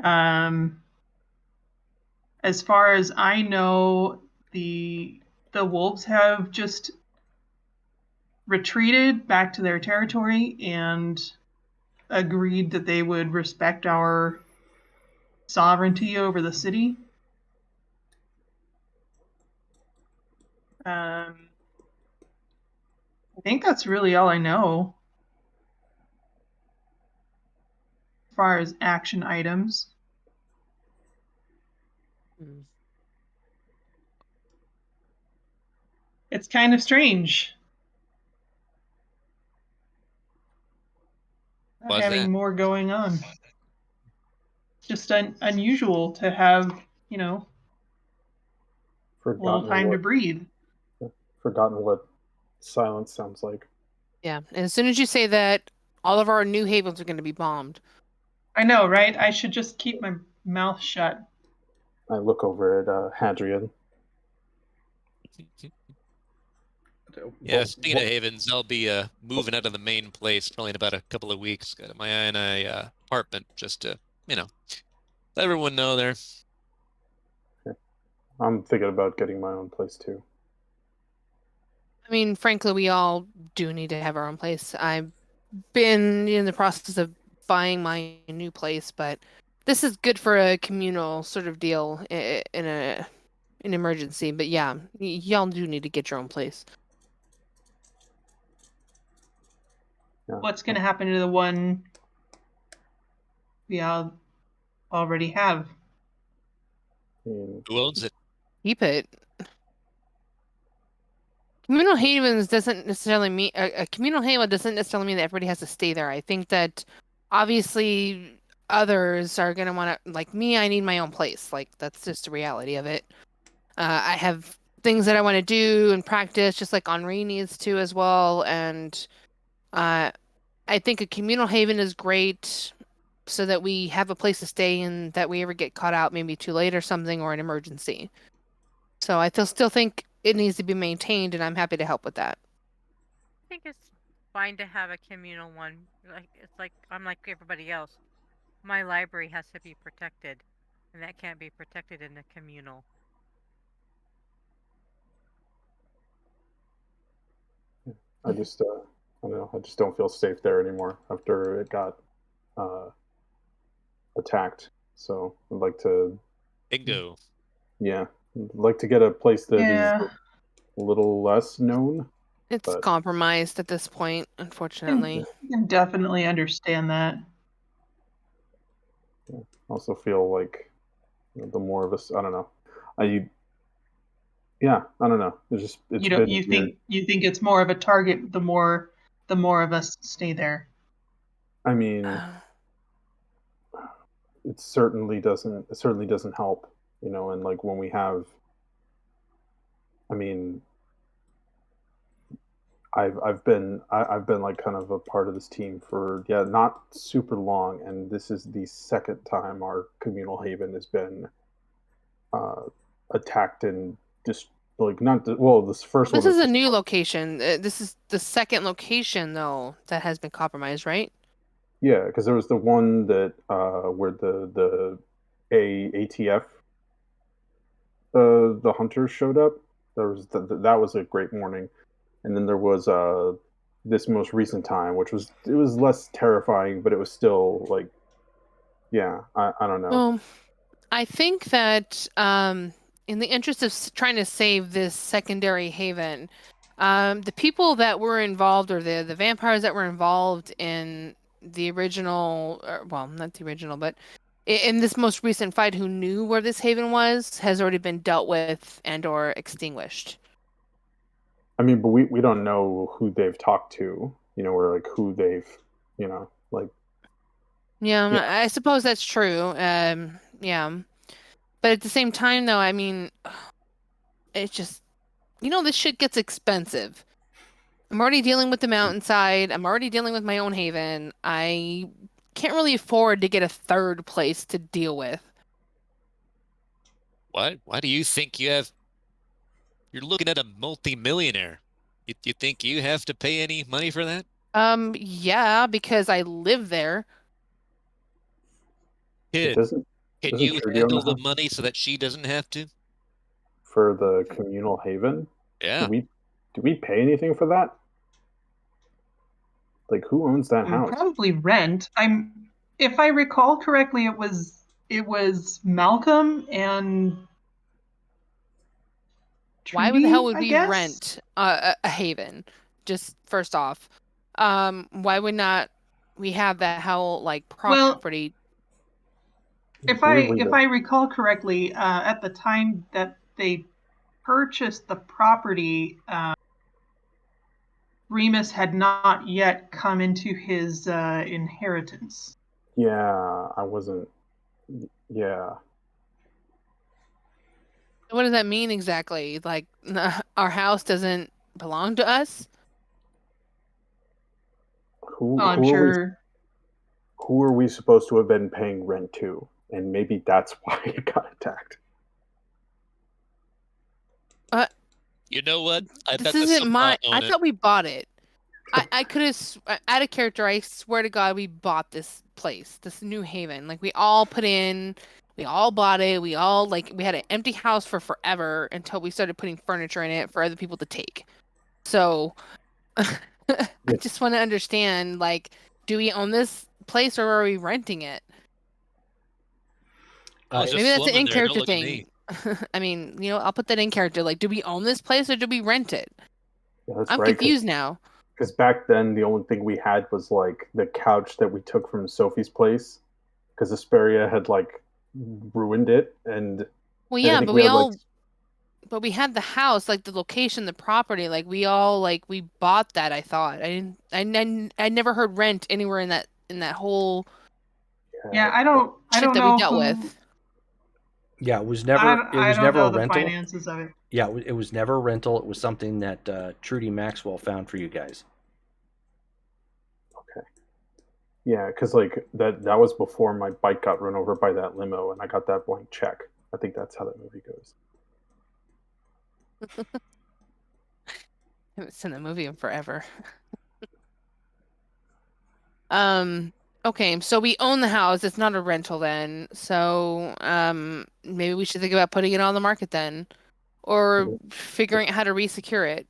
As far as I know, the wolves have just retreated back to their territory and agreed that they would respect our sovereignty over the city. I think that's really all I know as far as action items. It's kind of strange. Not having more going on. Just unusual to have, a little time to breathe. Forgotten what silence sounds like. Yeah, and as soon as you say that, all of our new havens are going to be bombed. I know, right? I should just keep my mouth shut. I look over at Hadrian. Yeah, speaking of havens, I'll be moving out of the main place probably in about a couple of weeks. Got my eye on a apartment just to, let everyone know there. Okay. I'm thinking about getting my own place too. I mean, frankly, we all do need to have our own place. I've been in the process of buying my new place, but this is good for a communal sort of deal in an emergency. But yeah, y'all do need to get your own place. Yeah. What's going to happen to the one we all already have? Who owns it? Keep it. Communal havens doesn't necessarily mean a communal haven doesn't necessarily mean that everybody has to stay there. I think that obviously others are gonna want to, like me, I need my own place. Like that's just the reality of it. I have things that I want to do and practice, just like Henri needs to as well. And I think a communal haven is great so that we have a place to stay and that we ever get caught out maybe too late or something or an emergency. So I still think it needs to be maintained, and I'm happy to help with that. I think it's fine to have a communal one. I'm like everybody else. My library has to be protected, and that can't be protected in a communal. I just, I don't know. I just don't feel safe there anymore after it got attacked. So I'd like to. Bingo. Yeah, I'd like to get a place that is a little less known. It's compromised at this point, unfortunately. I can definitely understand that. I also feel like the more of us, I don't know. I don't know. You think it's more of a target the more of us stay there. I mean, it certainly doesn't help you know, and like when we have, I mean, I've been like kind of a part of this team for not super long, and this is the second time our communal haven has been uh, attacked and just like not the, well this first This one is was a new location. This is the second location though that has been compromised, right? yeah, because there was the one that where the ATF the hunters showed up. There was that was a great morning, and then there was this most recent time, which was it was less terrifying, but it was still like I don't know. Well, I think that in the interest of trying to save this secondary haven, the people that were involved, or the vampires that were involved in the original, well, not the original, but in this most recent fight, who knew where this haven was, has already been dealt with and or extinguished. I mean, but we don't know who they've talked to, you know, or like who they've, you know, like Yeah, I suppose that's true. Yeah. But at the same time, though, I mean, it's just, this shit gets expensive. I'm already dealing with the mountainside. I'm already dealing with my own haven. I can't really afford to get a third place to deal with. Why do you think you're looking at a multi-millionaire? You think you have to pay any money for that? Yeah, because I live there. Kid, doesn't can you Trudy own handle the the house money so that she doesn't have to? for the communal haven? Yeah. Do we pay anything for that? Like, who owns that house? Probably rent. If I recall correctly, it was Malcolm and Why the hell Trudy, would I we guess? rent a haven? Just first off, why would not we have that whole like property? If I recall correctly, at the time that they purchased the property, Remus had not yet come into his inheritance. Yeah, I wasn't. Yeah, What does that mean exactly? Like, our house doesn't belong to us? who I'm who are we? sure. Who are we supposed to have been paying rent to? And maybe that's why it got attacked. You know what? I This bet the isn't my. Sabbat own I it. thought we bought it. I could have, out of character, I swear to God, we bought this place, this New Haven. Like, we all put in, we all bought it. We all, like, we had an empty house for forever until we started putting furniture in it for other people to take. So, I just want to understand, like, do we own this place or are we renting it? I was just Maybe that's an slumming there. Don't in-character look at me. thing. I mean, I'll put that in character. Like, do we own this place or do we rent it? Yeah, that's I'm right. confused now. Because back then, the only thing we had was like the couch that we took from Sophie's place, because Asperia had like ruined it, and Well, I yeah, think but we we had like all, but we had the house, like the location, the property. Like, we all, like, we bought that. I thought I never heard rent anywhere in that whole Yeah, I don't shit that we know dealt who. with. Yeah, it was I never don't know a the rental. finances of it. Yeah, it was never a rental. It was something that Trudy Maxwell found for you guys. okay, yeah, because like that was before my bike got run over by that limo, and I got that blank check. I think that's how that movie goes. I haven't seen the movie in forever. Okay, so we own the house. It's not a rental then. So, maybe we should think about putting it on the market then, or figuring out how to resecure it.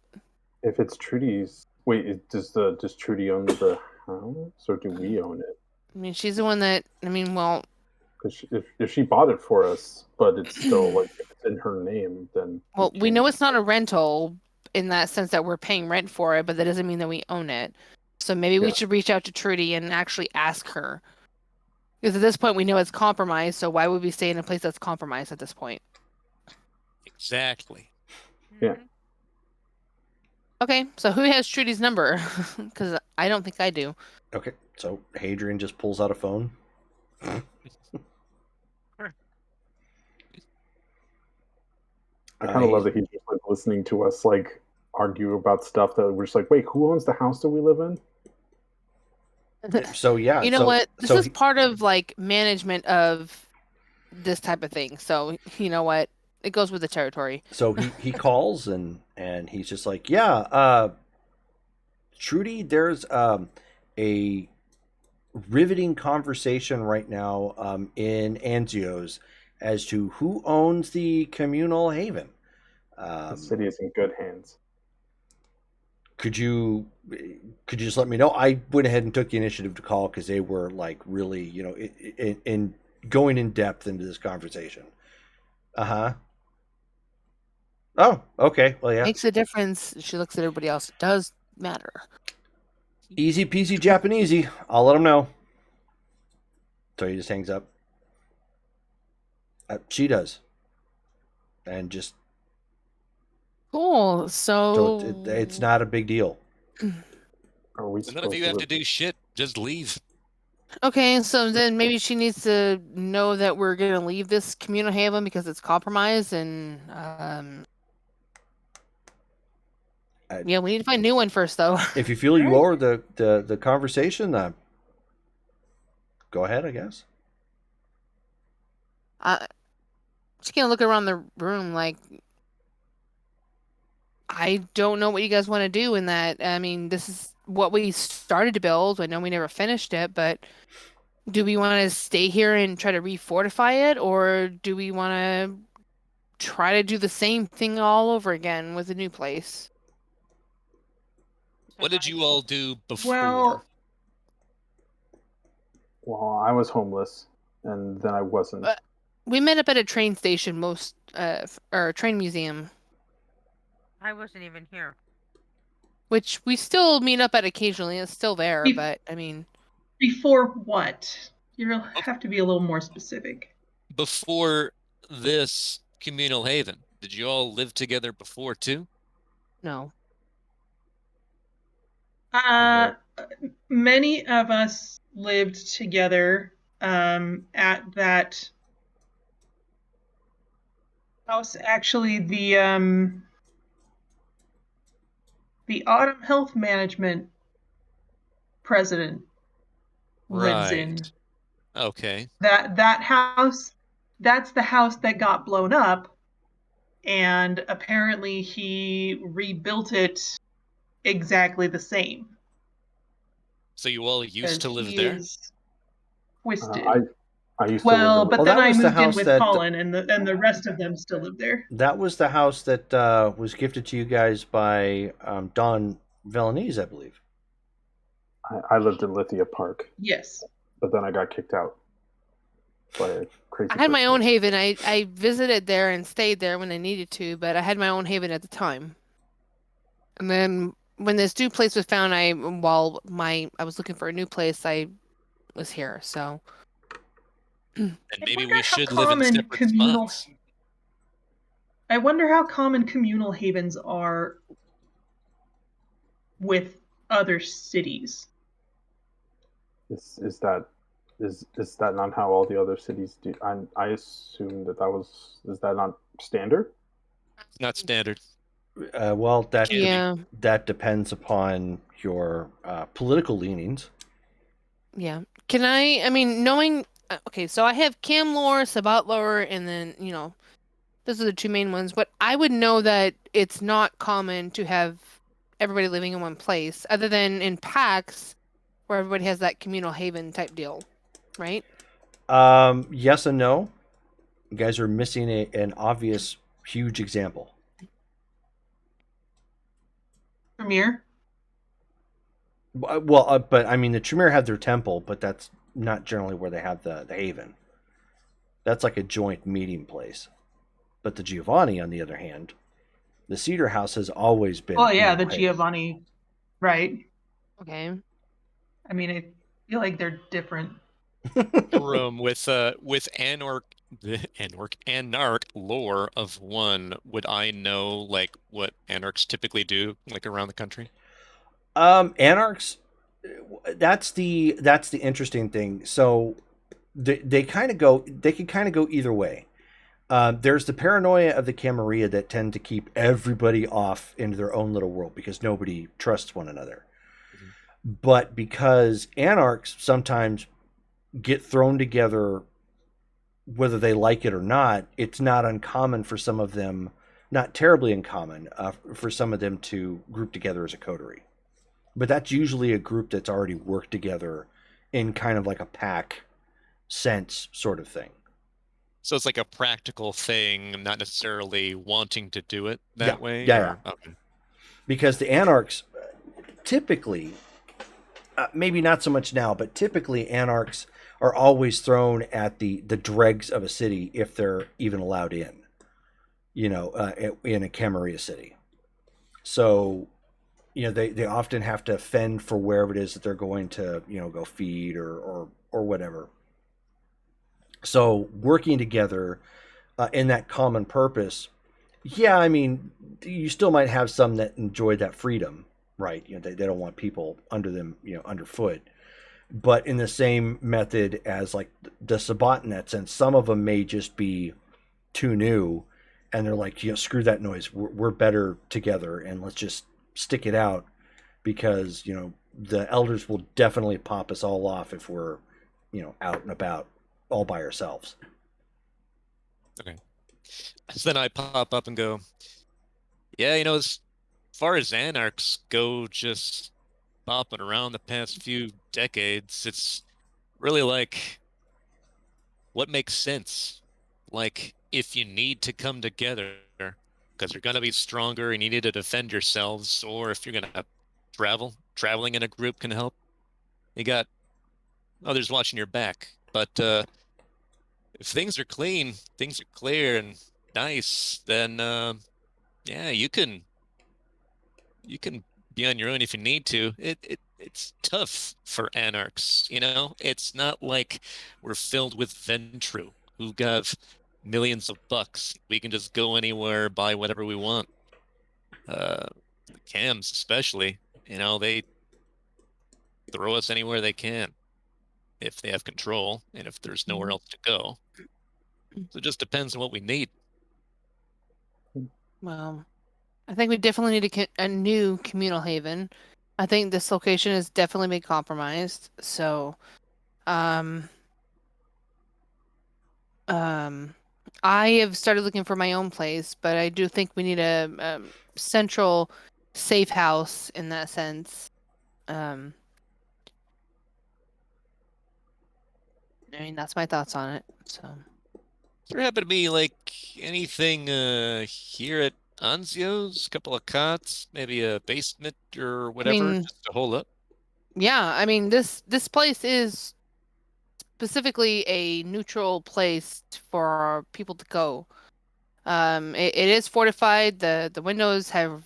If it's Trudy's, wait, does Trudy own the house, or do we own it? I mean, she's the one that. I mean, well, Because if she bought it for us, but it's still like if it's in her name, then well, we know it's not a rental in that sense that we're paying rent for it, but that doesn't mean that we own it. So maybe we should reach out to Trudy and actually ask her. Because at this point, we know it's compromised. So why would we stay in a place that's compromised at this point? Exactly. Yeah. Okay, so who has Trudy's number? Because I don't think I do. Okay, so Hadrian just pulls out a phone. I kind of love that he's just like listening to us like argue about stuff that we're just like, wait, who owns the house that we live in? So yeah, You know so what? This so is part of like management of this type of thing. So you know what? It goes with the territory. So he calls and he's just like, yeah, Trudy, there's a riveting conversation right now in Anzio's as to who owns the communal haven. The city is in good hands. Could you just let me know? I went ahead and took the initiative to call because they were like really, you know, in going in depth into this conversation. Uh-huh. Oh, okay. Well, yeah. Makes a difference. She looks at everybody else. It does matter. Easy peasy Japanesey. I'll let them know. So he just hangs up. She does. And just Cool. so So it's not a big deal. Are we None of you have to do shit. Just leave. okay, so then maybe she needs to know that we're gonna leave this communal haven because it's compromised, and yeah, we need to find a new one first, though. If you feel you lower the conversation, go ahead, I guess. Just gonna look around the room like I don't know what you guys want to do in that. I mean, this is what we started to build. I know we never finished it, but do we want to stay here and try to refortify it, or do we want to try to do the same thing all over again with a new place? What did you all do before? Well, I was homeless, and then I wasn't. We met up at a train station, or a train museum, I wasn't even here. which we still meet up at occasionally. It's still there, but I mean, before what? You have to be a little more specific. Before this communal haven, did you all live together before too? No. Many of us lived together at that house. Actually, the Autumn Health Management president lives in. Okay. That house, that's the house that got blown up, and apparently he rebuilt it exactly the same. So you all used to live there? Twisted. I used well, to live but there. then I moved in with Colin, and the rest of them still live there. That was the house that was gifted to you guys by Don Velanese, I believe. I lived in Lithia Park. Yes. But then I got kicked out by a crazy I had my own haven. I visited there and stayed there when I needed to, but I had my own haven at the time. And then when this new place was found, I was looking for a new place, I was here. So and maybe we should live in separate spots. I wonder how common communal havens are with other cities. Is that not how all the other cities do? I assume is that not standard? It's not standard. Well, that depends upon your political leanings. Yeah. Can I mean, knowing, okay, so I have Cam lore, Sabat lore, and then, those are the two main ones, but I would know that it's not common to have everybody living in one place, other than in packs, where everybody has that communal haven type deal, right? Yes and no. You guys are missing an obvious, huge example. Tremere? Well, but I mean, the Tremere have their temple, but that's not generally where they have the haven. That's like a joint meeting place. But the Giovanni, on the other hand, the Cedar House has always been. Oh yeah, the Giovanni, right? Okay. I mean, I feel like they're different. Room with Anarch lore of one. Would I know like what Anarchs typically do like around the country? Anarchs, that's the interesting thing. So they can kind of go either way. There's the paranoia of the Camarilla that tend to keep everybody off into their own little world because nobody trusts one another. But because anarchs sometimes get thrown together, whether they like it or not, it's not uncommon for some of them, not terribly uncommon, for some of them to group together as a coterie. But that's usually a group that's already worked together in kind of like a pack sense sort of thing. So it's like a practical thing, not necessarily wanting to do it that way? Yeah. Okay. Because the anarchs typically, maybe not so much now, but typically anarchs are always thrown at the dregs of a city if they're even allowed in, in a Camarilla city. So, they often have to fend for wherever it is that they're going to, go feed or whatever. So working together in that common purpose, I mean, you still might have some that enjoy that freedom, right? They don't want people under them, underfoot. But in the same method as like the Sabbat in that sense, some of them may just be too new and they're like, screw that noise. We're better together and let's just stick it out because, the elders will definitely pop us all off if we're, out and about all by ourselves. Okay. So then I pop up and go, yeah, as far as anarchs go, just bopping around the past few decades, it's really like what makes sense. Like if you need to come together because you're going to be stronger and you need to defend yourselves, or if you're going to traveling in a group can help. You got others watching your back. But if things are clean, things are clear and nice, then you can be on your own if you need to. It's tough for anarchs, It's not like we're filled with Ventru who got millions of bucks. We can just go anywhere, buy whatever we want. The cams especially, they throw us anywhere they can if they have control and if there's nowhere else to go. So it just depends on what we need. Well, I think we definitely need a new communal haven. I think this location has definitely been compromised. So, I have started looking for my own place, but I do think we need a central safe house in that sense. I mean, that's my thoughts on it. So, There happen to be like anything here at Anzio's? A couple of cots, maybe a basement or whatever, just to hold up? Yeah, I mean this place is specifically a neutral place for people to go. It is fortified. The windows have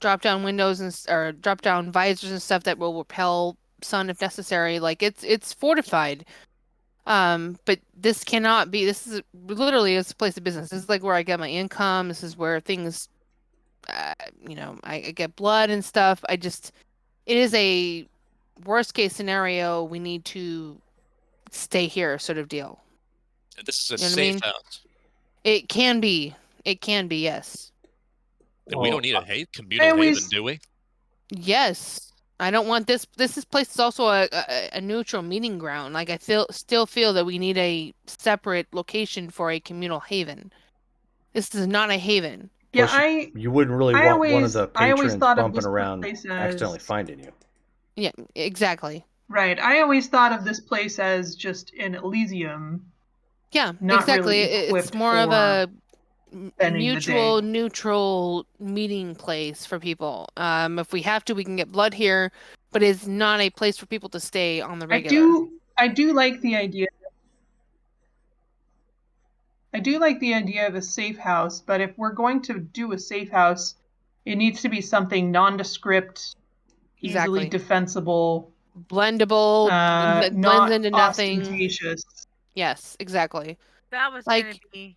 drop down windows or drop down visors and stuff that will repel sun if necessary. Like it's fortified. But this cannot be. This is literally it's a place of business. This is like where I get my income. This is where things, I get blood and stuff. It is a worst case scenario. We need to stay here, sort of deal. This is a safe house. It can be. It can be, yes. We don't need a communal haven, do we? Yes. I don't want this. This place is also a neutral meeting ground. Like I still feel that we need a separate location for a communal haven. This is not a haven. Yeah, you wouldn't really want one of the patrons bumping around accidentally finding you. Yeah, exactly. Right. I always thought of this place as just an Elysium. Yeah, not exactly. Really it's more of a mutual, neutral meeting place for people. If we have to, we can get blood here, but it's not a place for people to stay on the regular. I do like the idea. I do like the idea of a safe house, but if we're going to do a safe house, it needs to be something nondescript, easily defensible, blendable, blends into nothing. Ostentatious. Yes, exactly. That was going to be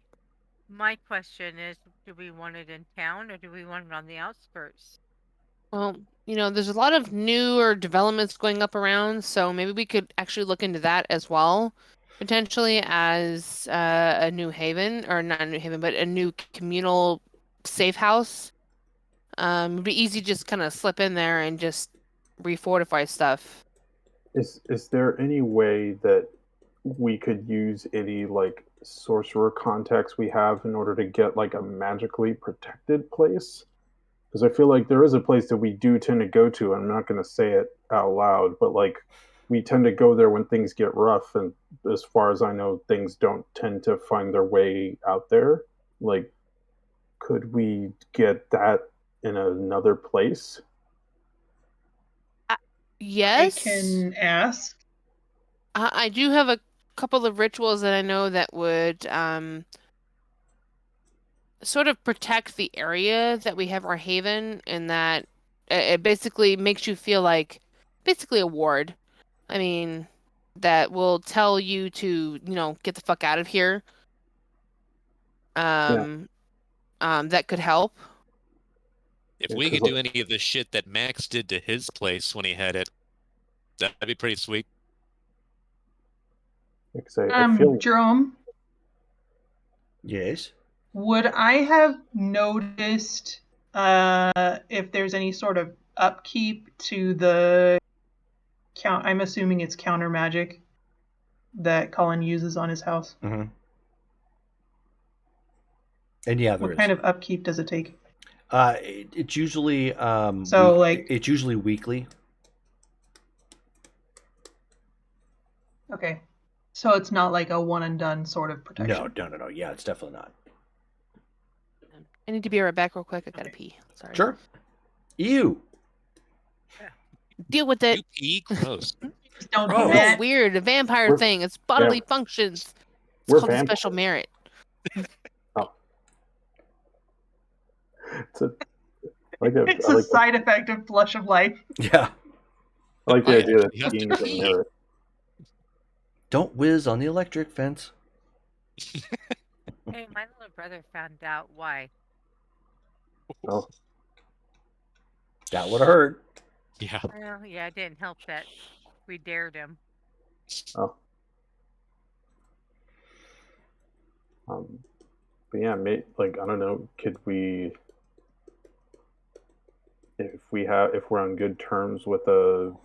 my question: is do we want it in town or do we want it on the outskirts? Well, there's a lot of newer developments going up around, so maybe we could actually look into that as well. potentially as a new haven, or not a new haven, but a new communal safe house. It'd be easy just kind of slip in there and just refortify stuff. Is there any way that we could use any like sorcerer contacts we have in order to get like a magically protected place? Because I feel like there is a place that we do tend to go to. I'm not going to say it out loud, but like we tend to go there when things get rough, and as far as I know, things don't tend to find their way out there. Like, could we get that in another place? I Yes, can ask. I do have a couple of rituals that I know that would sort of protect the area that we have our haven, and that it basically makes you feel like basically a ward. I mean, that will tell you to, get the fuck out of here. Yeah, That could help. If yeah, we because could do any of the shit that Max did to his place when he had it, that'd be pretty sweet. I feel Jerome, Yes. would I have noticed if there's any sort of upkeep to the count? I'm assuming it's counter magic that Colin uses on his house. Mm-hmm. And yeah, there What is. kind of upkeep does it take? It's usually So, like- it's usually weekly. Okay. So it's not like a one and done sort of protection. No. Yeah, it's definitely not. I need to be right back real quick. I gotta pee. Sorry. Sure. Ew. Deal with it. You pee? Gross. Just don't Oh. do Oh, that. weird. A vampire We're- thing. It's bodily yeah. functions. It's We're called a special vampires. merit. Oh. It's a, like a, It's I a like side effect of Flush of Life. Yeah. I like the Why? idea that You have to being is a pee. merit. Don't whiz on the electric fence. Hey, my little brother found out why. Oh, That would have hurt. Yeah. Well, yeah, it didn't help that we dared him. oh. But yeah, like I don't know, could we, if we're on good terms with a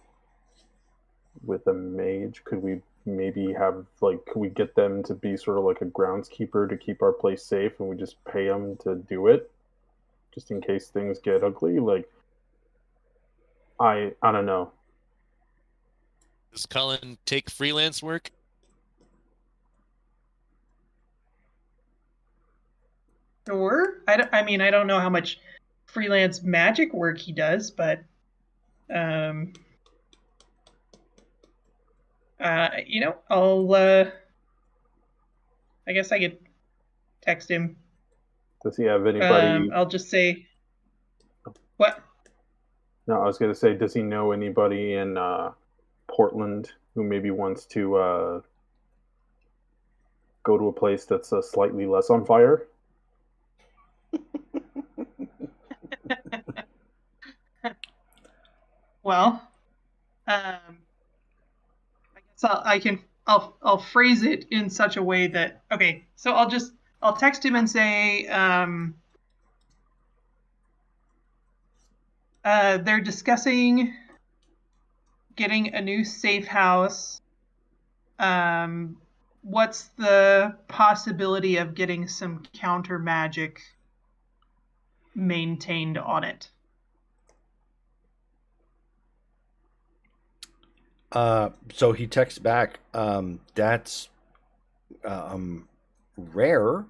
mage, could we maybe have like, could we get them to be sort of like a groundskeeper to keep our place safe, and we just pay them to do it, just in case things get ugly? Like, I don't know. Does Colin take freelance work? Sure. I don't know how much freelance magic work he does, but I'll I guess I could text him. Does he have anybody? I'll just say what? No, I was gonna say, does he know anybody in Portland who maybe wants to go to a place that's slightly less on fire? Well, I guess I'll phrase it in such a way that, okay, so I'll text him and say they're discussing getting a new safe house. What's the possibility of getting some counter magic maintained on it? So he texts back, that's rare.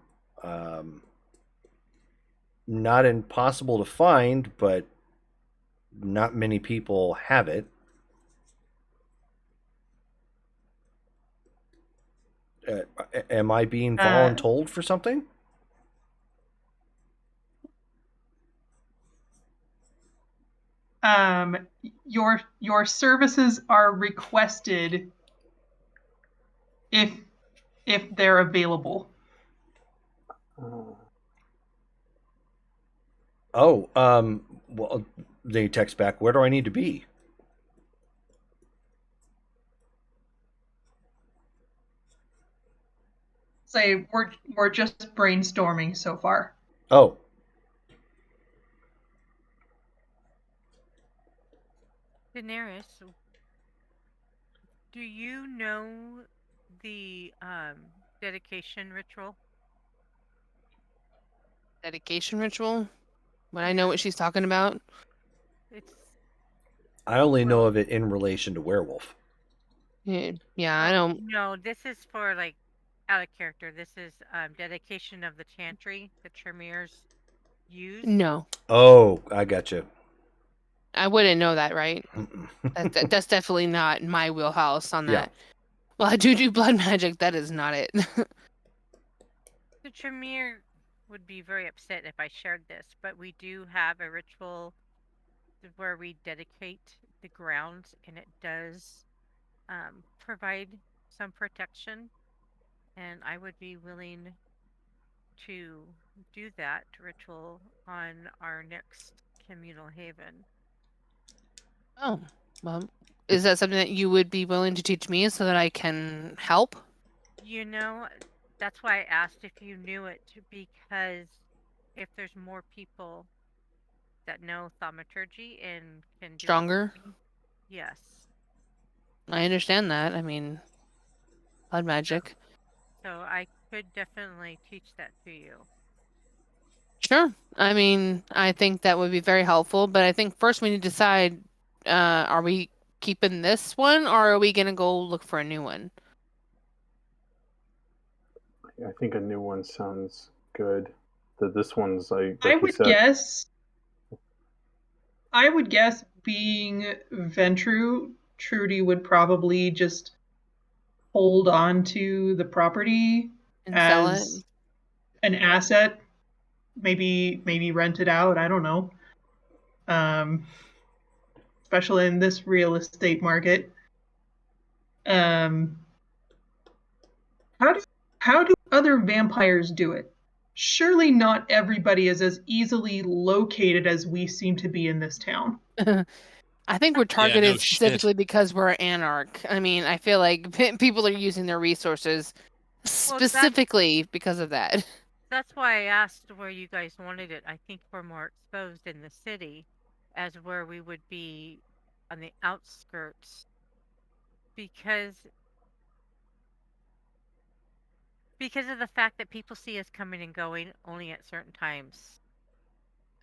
Not impossible to find, but not many people have it. Am I being voluntold for something? Your services are requested if they're available. Oh, well, they text back, where do I need to be? say we're just brainstorming so far. Oh, Daenerys, do you know the dedication ritual? Dedication ritual? Would I Yeah. know what she's talking about? It's I only know of it in relation to werewolf. Yeah, I don't. No, this is for like out of character. This is dedication of the chantry that Tremors use. No, Oh, I got you. I wouldn't know that, right? That's definitely not my wheelhouse on Yeah. that. Well, I do blood magic. That is not it. The Tremere would be very upset if I shared this, but we do have a ritual where we dedicate the grounds, and it does provide some protection. And I would be willing to do that ritual on our next communal haven. Oh, well, is that something that you would be willing to teach me so that I can help? You know, that's why I asked if you knew it, because if there's more people that know thaumaturgy and can do it with Stronger? me, yes. I understand that. I mean, blood magic. So I could definitely teach that to you. Sure. I mean, I think that would be very helpful, but I think first we need to decide, are we keeping this one or are we gonna go look for a new one? I think a new one sounds good. This one's like I you would said. guess. I would guess being Ventru, Trudy would probably just hold on to the property And sell it? as an asset, maybe rent it out. I don't know. Especially in this real estate market. Um, how do other vampires do it? Surely not everybody is as easily located as we seem to be in this town. I think we're Yeah, targeted no shit. specifically because we're anarch. I mean, I feel like people are using their resources Well, specifically because of that. that's why I asked where you guys wanted it. I think we're more exposed in the city as where we would be on the outskirts because of the fact that people see us coming and going only at certain times.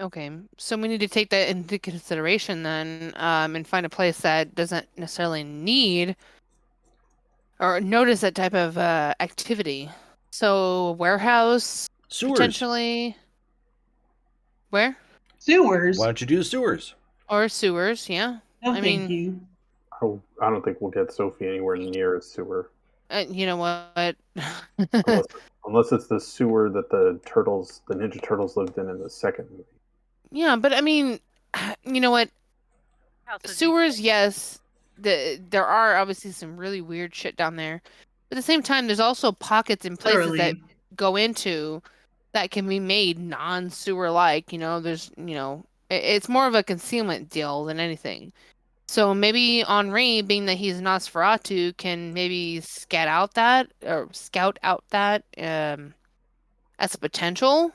Okay, so we need to take that into consideration then, and find a place that doesn't necessarily need or notice that type of activity. So warehouse Sewers. potentially. Where? Sewers? Why don't you do the sewers? Or sewers, yeah. No, I thank mean, you. I don't think we'll get Sophie anywhere near a sewer. you know what? Unless it's the sewer that the Ninja Turtles lived in the second movie. Yeah, but I mean, you know what? Also, Sewers, yes. There are obviously some really weird shit down there. But at the same time, there's also pockets and places that Literally. go into that can be made non-sewer like. There's, it's more of a concealment deal than anything. So maybe Henri, being that he's Nosferatu, can maybe scout out that as a potential.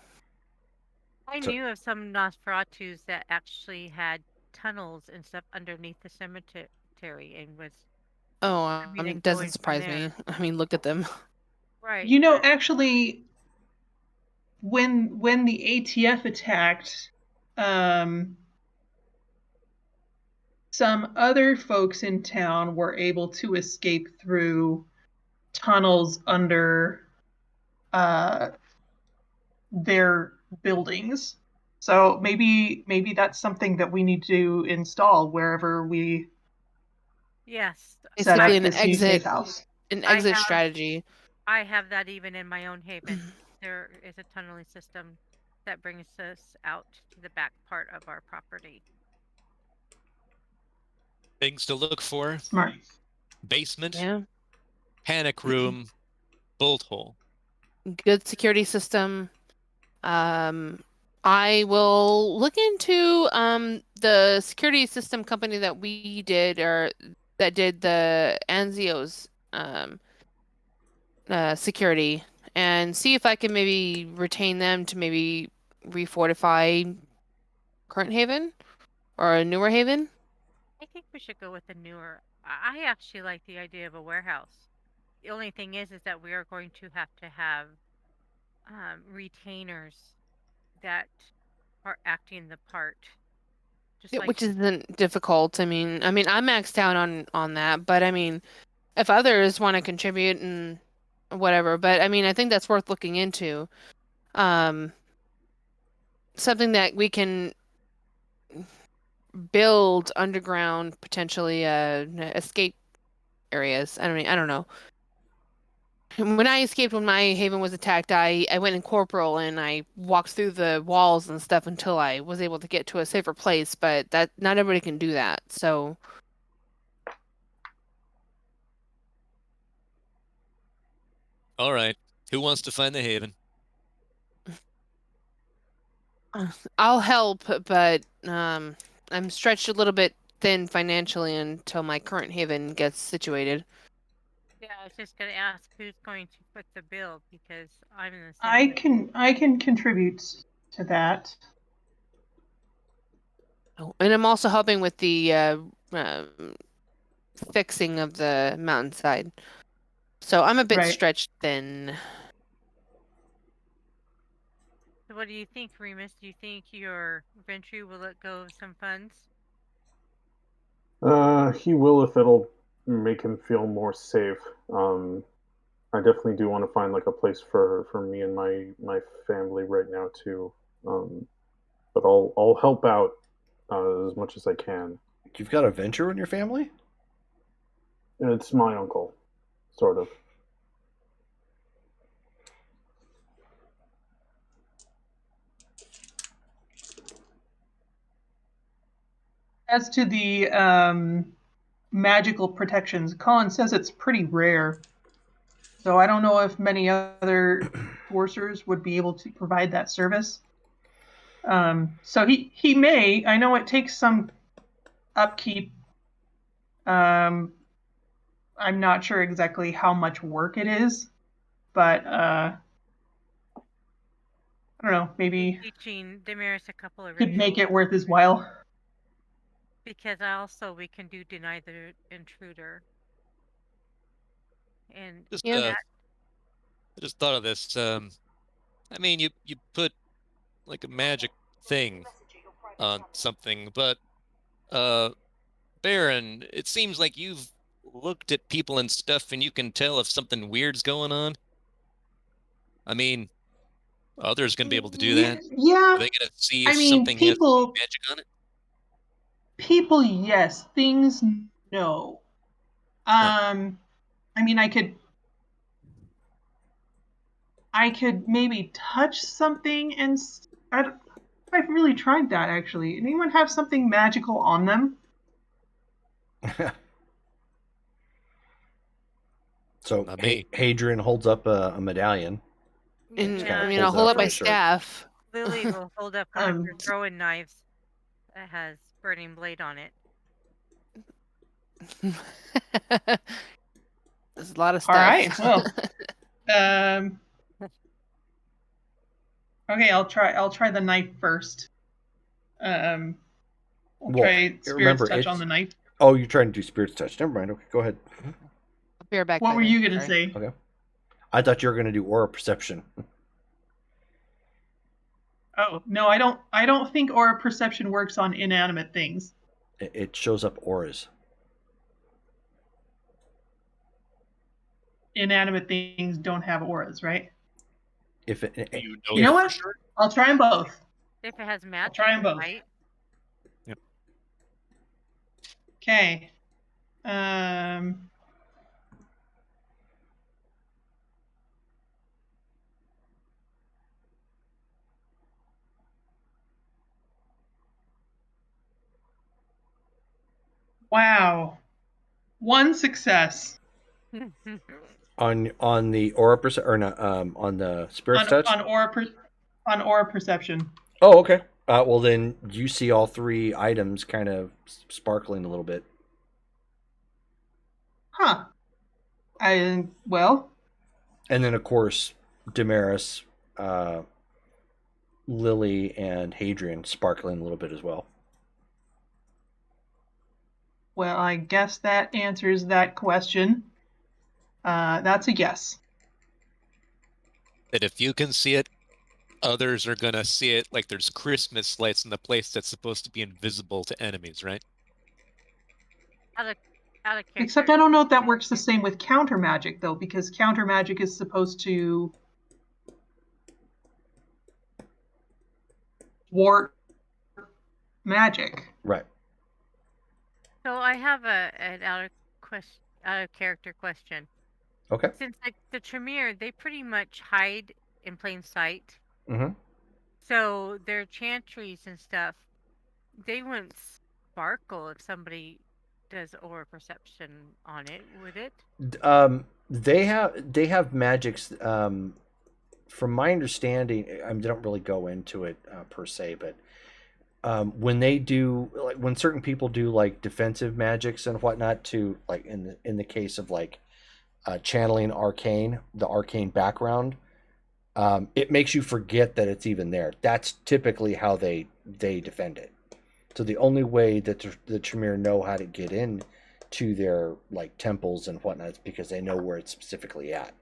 I So- knew of some Nosferatus that actually had tunnels and stuff underneath the cemetery and was Oh, coming and doesn't going from surprise me. there. I mean, look at them. Right. You know, actually, when the ATF attacked, some other folks in town were able to escape through tunnels under their buildings. So maybe that's something that we need to install wherever we Yes. set Basically, up this new safe house. an I exit have strategy. I have that even in my own haven. There is a tunneling system that brings us out to the back part of our property. Things to look for: Smart. basement, Yeah, panic room, bolt hole. good security system. I will look into the security system company that we did or that did the Anzio's security and see if I can maybe retain them to maybe refortify current haven or a newer haven. I think we should go with the newer. I actually like the idea of a warehouse. The only thing is that we are going to have retainers that are acting the part, just Yeah, like which isn't difficult. I mean, I'm maxed out on that, but I mean, if others want to contribute and whatever, but I mean, I think that's worth looking into. Um, Something that we can build underground, potentially, escape areas. I don't know. When I escaped when my haven was attacked, I went in corporal and I walked through the walls and stuff until I was able to get to a safer place, but that not everybody can do that. So All right. Who wants to find the haven? I'll help, but I'm stretched a little bit thin financially until my current haven gets situated. yeah. I was just gonna ask who's going to foot the bill because I'm in the I same. can contribute to that. Oh, and I'm also helping with the fixing of the mountainside. So I'm a bit Right. stretched thin. So what do you think, Remus? Do you think your Ventry will let go of some funds? He will if it'll make him feel more safe. I definitely do want to find like a place for me and my family right now too. But I'll help out as much as I can. You've got a venture in your family? It's my uncle, sort of. As to the magical protections, Colin says it's pretty rare. So I don't know if many other forcers would be able to provide that service. So he may. I know it takes some upkeep. I'm not sure exactly how much work it is, but I don't know. Maybe Teaching Damaris a couple of he'd make rituals it worth his while. because also we can do deny the intruder and Just Yeah. that. I just thought of this. I mean, you put like a magic thing on something, but Baron, it seems like you've looked at people and stuff and you can tell if something weird's going on. I mean, others gonna be able to do that. Yeah. Are they gonna see I if mean, something has people, magic on it? yes. Things, no. Huh. I mean, I could maybe touch something and I've really tried that actually. Anyone have something magical on them? So Not me. Hadrian holds up a medallion. And Just kind I of mean, pulls I'll it hold out up from my his shirt. staff. Lily will hold up one of her Um, throwing knives that has burning blade on it. There's a lot of all stuff. right. Well, um, okay. I'll try the knife first. I'll Well, try Spirit's remember, touch on it's. the knife. Oh, you're trying to do Spirit's Touch. Never mind. Okay, go ahead. I'll be right back. What by were then. you gonna Sorry. say? Okay. I thought you were going to do Aura Perception. Oh no, I don't think aura perception works on inanimate things. It shows up auras. Inanimate things don't have auras, right? If it, Do you You know for what? sure? I'll try them both. If it has I'll magic, try them it both. might. Yep. Okay. Wow. One success on the Aura Perception, or not, on the Spirit's Touch? on aura perception. Oh, okay. Well, then you see all three items kind of sparkling a little bit. Huh. Well, And then, of course, Damaris, Lily, and Hadrian sparkling a little bit as well. Well, I guess that answers that question. That's a yes. That if you can see it, others are gonna see it. Like there's Christmas lights in the place that's supposed to be invisible to enemies, right? Out of character. Except I don't know if that works the same with counter magic, though, because counter magic is supposed to thwart magic. Right. So I have an out of character question. Okay. Since the Tremere, they pretty much hide in plain sight. Mm-hmm. So their chantries and stuff, they wouldn't sparkle if somebody does aura perception on it, would it? They have magics. From my understanding, I don't really go into it per se, but when they do, like when certain people do like defensive magics and whatnot, to like in the case of like channeling arcane, the arcane background, it makes you forget that it's even there. That's typically how they defend it. So the only way that the Tremere know how to get in to their like temples and whatnot is because they know where it's specifically at.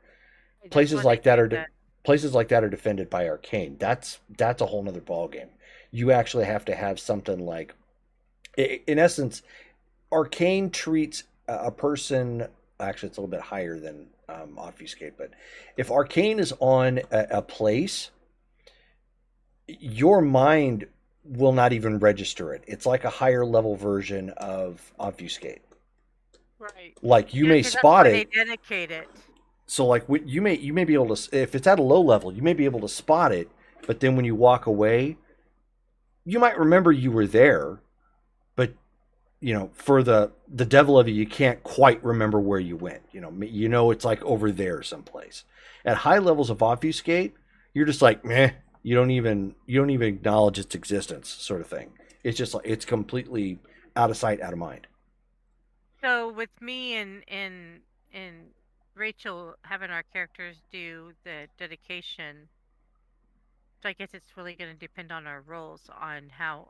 Places like that are defended by arcane. That's a whole nother ballgame. You actually have to have something like, in essence, arcane treats a person. Actually, it's a little bit higher than obfuscate, but if arcane is on a place, your mind will not even register it. It's like a higher level version of obfuscate. Right. Like you may spot it. They dedicate it. So like you may be able to, if it's at a low level, you may be able to spot it, but then when you walk away, you might remember you were there, but for the devil of you can't quite remember where you went. It's like over there someplace. At high levels of obfuscate, you're just like, meh. You don't even acknowledge its existence, sort of thing. It's just like it's completely out of sight, out of mind. So with me and Rachel having our characters do the dedication, so I guess it's really going to depend on our roles on how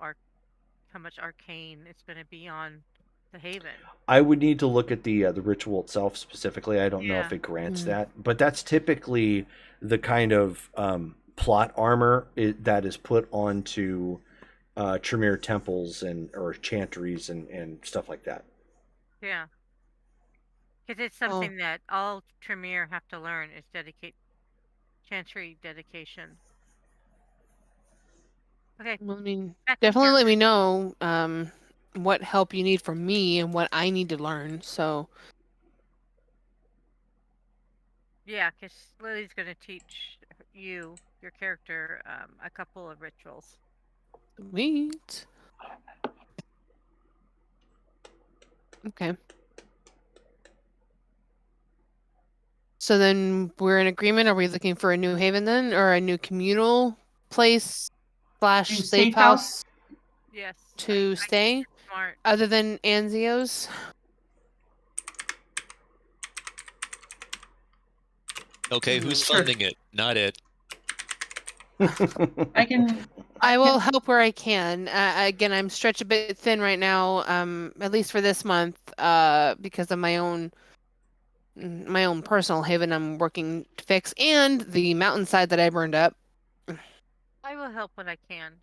much arcane it's going to be on the Haven. I would need to look at the ritual itself specifically. I don't know if it grants that, but that's typically the kind of plot armor that is put onto Tremere temples or chantries and stuff like that. Yeah. Because it's something that all Tremere have to learn is chantry dedication. Okay. Well, I mean, definitely let me know what help you need from me and what I need to learn. So. Yeah, because Lily's going to teach your character, a couple of rituals. Sweet. Okay. So then we're in agreement. Are we looking for a new haven then, or a new communal place / safe house? Yes. To stay, smart. Other than Anzio's. Okay, who's funding it? Not it. I will help where I can. Again, I'm stretched a bit thin right now, at least for this month, because of my own personal haven I'm working to fix, and the mountainside that I burned up. I will help when I can,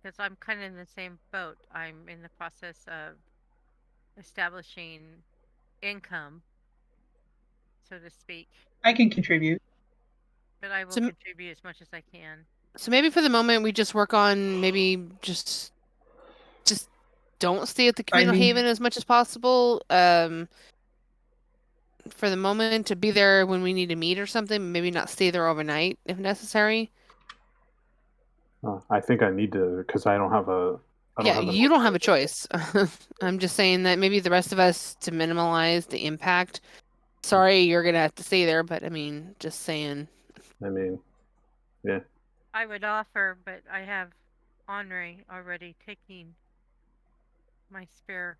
because I'm kind of in the same boat. I'm in the process of establishing income, so to speak. I can contribute. But I will contribute as much as I can. So maybe for the moment we just work on maybe just don't stay at the communal haven as much as possible. For the moment, to be there when we need to meet or something. Maybe not stay there overnight if necessary. I think I need to, because I don't have a. You don't have a choice. I'm just saying that maybe the rest of us, to minimize the impact. Sorry, you're gonna have to stay there, but I mean, just saying. I mean, yeah. I would offer, but I have Henri already taking my spare.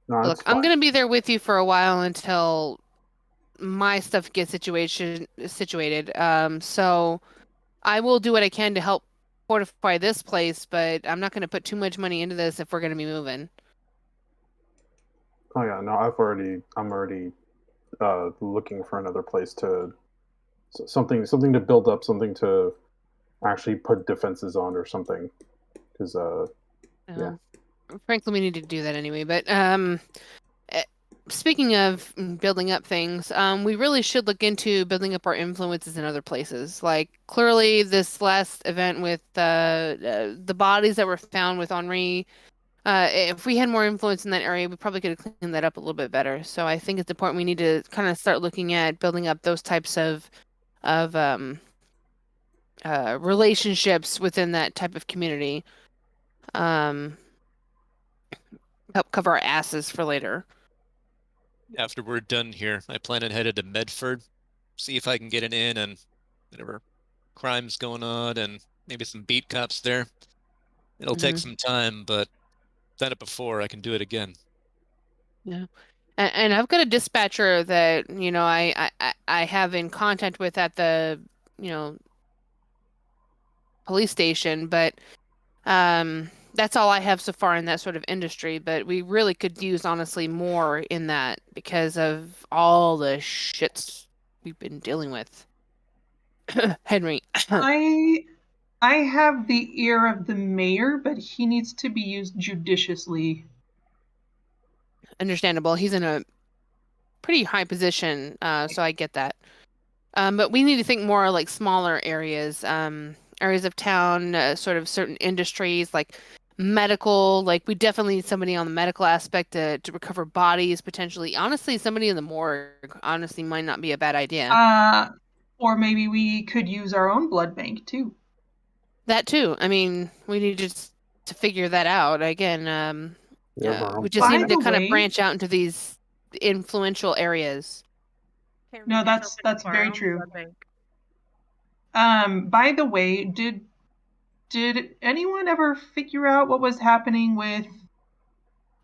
Look, I'm gonna be there with you for a while until my stuff gets situated. So I will do what I can to help fortify this place, but I'm not going to put too much money into this if we're going to be moving. Oh yeah, no, I'm already looking for another place to something to build up, something to actually put defenses on or something. Because yeah, Uh, Frankly, we need to do that anyway. But eh, speaking of building up things, we really should look into building up our influences in other places. Like clearly, this last event with the bodies that were found with Henri. If we had more influence in that area, we probably could have cleaned that up a little bit better. So I think it's important we need to kind of start looking at building up those types of relationships within that type of community. Um, Help cover our asses for later. After we're done here, I plan on headed to Medford, see if I can get an in and whatever crimes going on and maybe some beat cops there. It'll take Hmm. some time, but done it before, I can do it again. Yeah. And I've got a dispatcher that, I have in contact with at the, you know, police station, but that's all I have so far in that sort of industry, but we really could use honestly more in that because of all the shits we've been dealing with. Henry. I I have the ear of the mayor, but he needs to be used judiciously. Understandable. He's in a pretty high position, so I get that. But we need to think more like smaller areas, areas of town, sort of certain industries like medical. Like we definitely need somebody on the medical aspect to recover bodies potentially. Honestly, somebody in the morgue honestly might not be a bad idea. Uh, or maybe we could use our own blood bank too. That too. I mean, we need to figure that out. Again, we have our we own just blood By need to the bank. kind of way, branch out into these influential areas. Can we no, just that's open up that's our very own true. blood bank? By the way, did anyone ever figure out what was happening with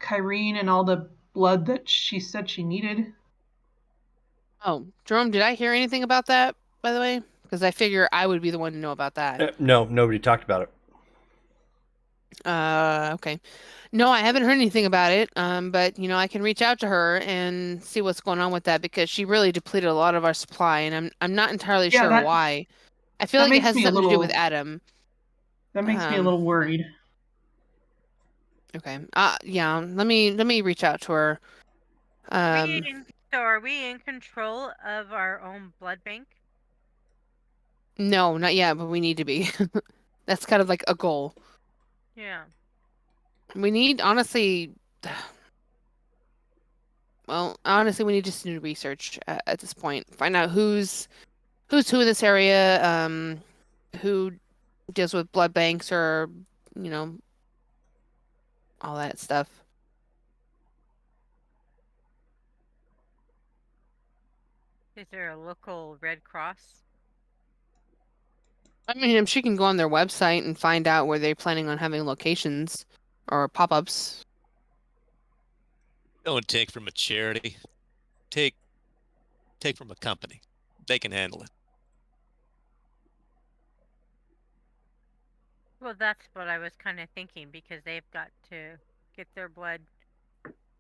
Kyrene and all the blood that she said she needed? Oh, Jerome, did I hear anything about that, by the way? Because I figure I would be the one to know about that. No, nobody talked about it. Okay. No, I haven't heard anything about it. But I can reach out to her and see what's going on with that because she really depleted a lot of our supply, and I'm not entirely Yeah, sure that why. I feel that like it makes has me a something to do with little Adam. that makes me a Um, little worried. okay. Yeah, let me reach out to her. Um, So are we in control of our own blood bank? no, not yet, but we need to be. That's kind of like a goal. Yeah. We need, honestly, well, honestly, we need just to do research at this point. Find out who's who in this area, who deals with blood banks or, you know, all that stuff. Is there a local Red Cross? I mean, she can go on their website and find out where they're planning on having locations or pop-ups. Don't take from a charity. Take from a company. They can handle it. Well, that's what I was kind of thinking because they've got to get their blood.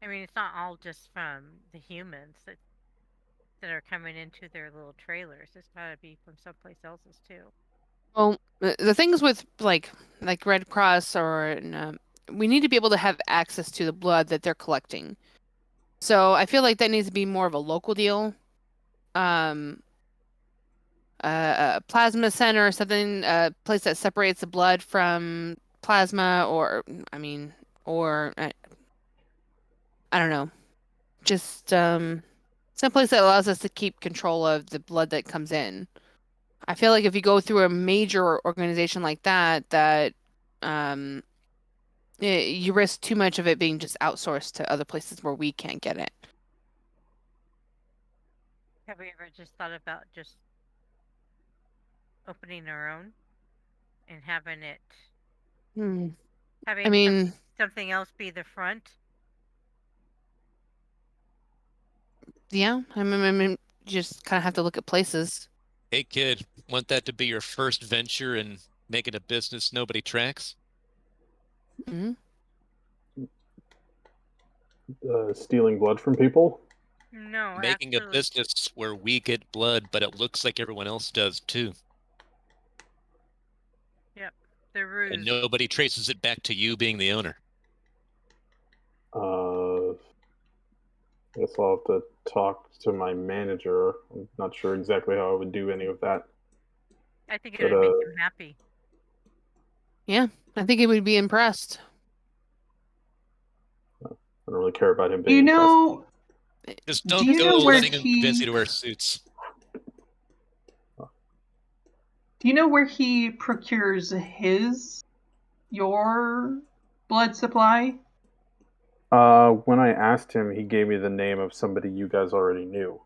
I mean, it's not all just from the humans that are coming into their little trailers. It's got to be from someplace else's too. Well, the things with like Red Cross or we need to be able to have access to the blood that they're collecting. So I feel like that needs to be more of a local deal. Um, a plasma center or something, a place that separates the blood from plasma, or I mean, or I don't know, just some place that allows us to keep control of the blood that comes in. I feel like if you go through a major organization like that, um, you risk too much of it being just outsourced to other places where we can't get it. Have we ever just thought about just opening our own and having it Hmm. I having mean, something else be the front? yeah, I mean, just kind of have to look at places. Hey, kid, want that to be your first venture in making a business nobody tracks? Hmm. Stealing blood from people. No, Making a actually, business where we get blood, but it looks like everyone else does too. yep, the And ruse. nobody traces it back to you being the owner. Guess I'll have to talk to my manager. I'm not sure exactly how I would do any of that. I think it But would make him happy. Yeah, I think he would be impressed. I don't really care about him being You impressed. know, Just do don't you know go where letting him convince you he? to wear suits. Do you know where he procures your blood supply? When I asked him, he gave me the name of somebody you guys already knew.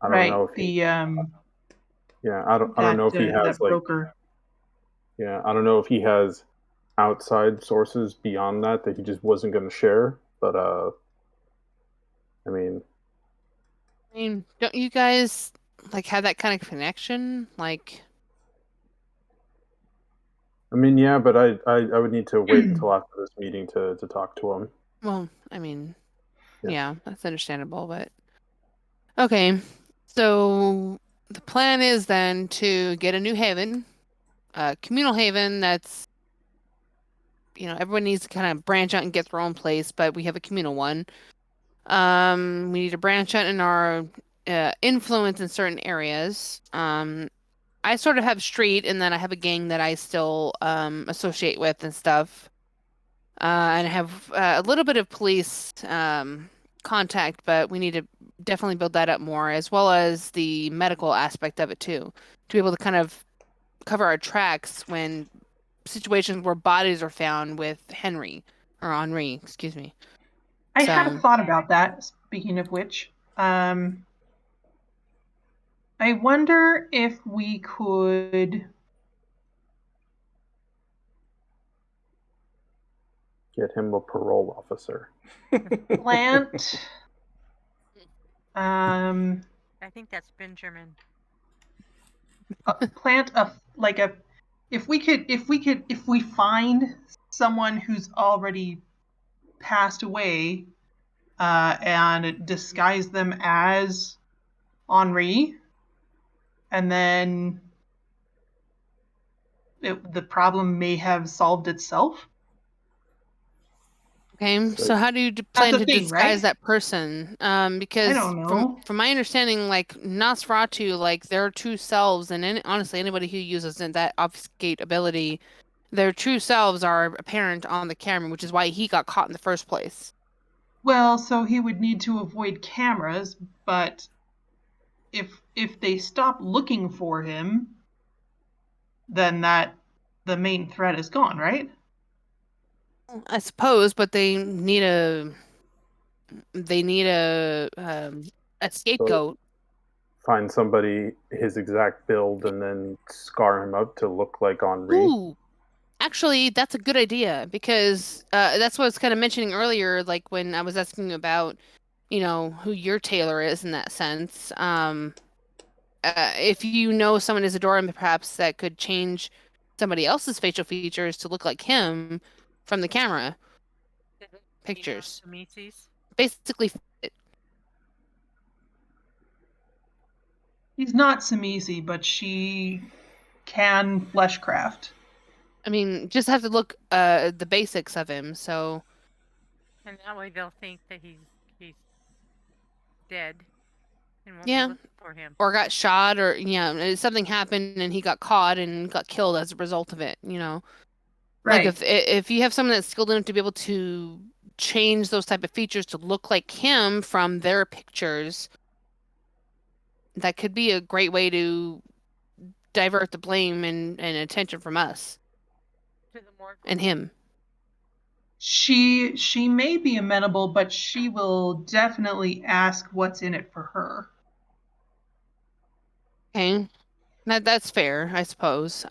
I don't know Right, if he. the Yeah, I don't know if he has that like. broker. Yeah, I don't know if he has outside sources beyond that that he just wasn't going to share. But I mean, I mean, don't you guys like have that kind of connection? Like, yeah, but I would need to wait until after this meeting to talk to him. well, I mean, Yeah. yeah, that's understandable, but okay. So the plan is then to get a new haven, a communal haven that's, everyone needs to kind of branch out and get their own place, but we have a communal one. We need to branch out in our influence in certain areas. I sort of have street, and then I have a gang that I still associate with and stuff. And I have a little bit of police contact, but we need to definitely build that up more, as well as the medical aspect of it too, to be able to kind of cover our tracks when situations where bodies are found with Henri, excuse me. I had a So, thought about that. Speaking of which, I wonder if we could Get him a parole officer. plant. I think that's Benjamin. Plant a if we find someone who's already passed away and disguise them as Henri, and then the problem may have solved itself. okay, so how do you That's plan the to thing, right? disguise that person? I Because don't from know. from my understanding, like Nosferatu, like there are two selves, and honestly, anybody who uses that obfuscate ability, their true selves are apparent on the camera, which is why he got caught in the first place. Well, so he would need to avoid cameras, but if they stop looking for him, then the main threat is gone, right? I suppose, but they need a So scapegoat. find somebody his exact build and then scar him up to look like Henri. Ooh, actually, that's a good idea because that's what I was kind of mentioning earlier, like when I was asking you about, who your tailor is in that sense. If you know someone is Adora, perhaps that could change somebody else's facial features to look like him from the camera pictures. Macy's. Basically, He's not Samisi, but she can fleshcraft. I mean, just have to look the basics of him. So And that way they'll think that he's dead and won't be yeah, looking for him. or got shot, or something happened and he got caught and got killed as a result of it. Like Right. if you have someone that's skilled enough to be able to change those type of features to look like him from their pictures, that could be a great way to divert the blame and attention from us To the morgue. and him. She may be amenable, but she will definitely ask what's in it for her. Okay, that's fair, I suppose.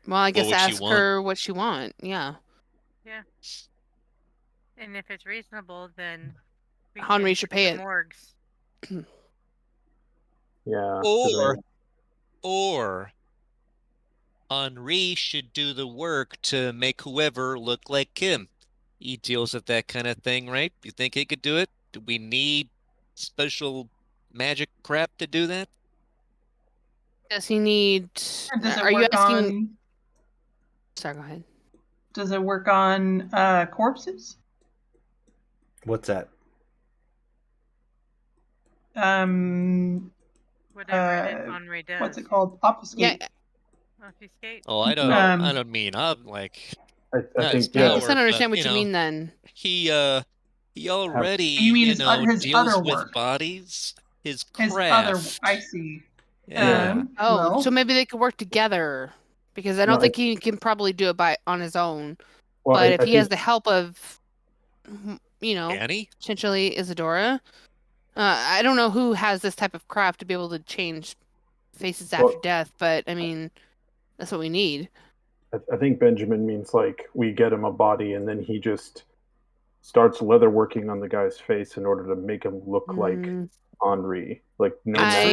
Well, I What guess would she ask want? her what she want. Yeah. Yeah. And if it's reasonable, then Henry should pay it. Morgues. Yeah. 'cause Or Henri should do the work to make whoever look like Kim. He deals with that kind of thing, right? You think he could do it? Do we need special magic crap to do that? Does he need? Does it Are you work asking? on? Sorry, go ahead. Does it work on corpses? What's that? Whatever Henri does. What's it called? Obfuscate. Yeah. Obfuscate? Oh, I don't. Um, I don't mean. I'm like. I not think his I power, guess I don't understand but, what you mean then. He already, You mean his other deals with work? bodies. His His craft. other, I see. Yeah. Oh, well, so maybe they could work together, because I don't No, think he can probably do it on his own. well, But I if he has think- the help of, Annie? potentially Isadora, I don't know who has this type of craft to be able to change faces after Well- death, but I mean, that's what we need. I think Benjamin means like we get him a body and then he just starts leather working on the guy's face in order to make him look like Henri. Like no matter.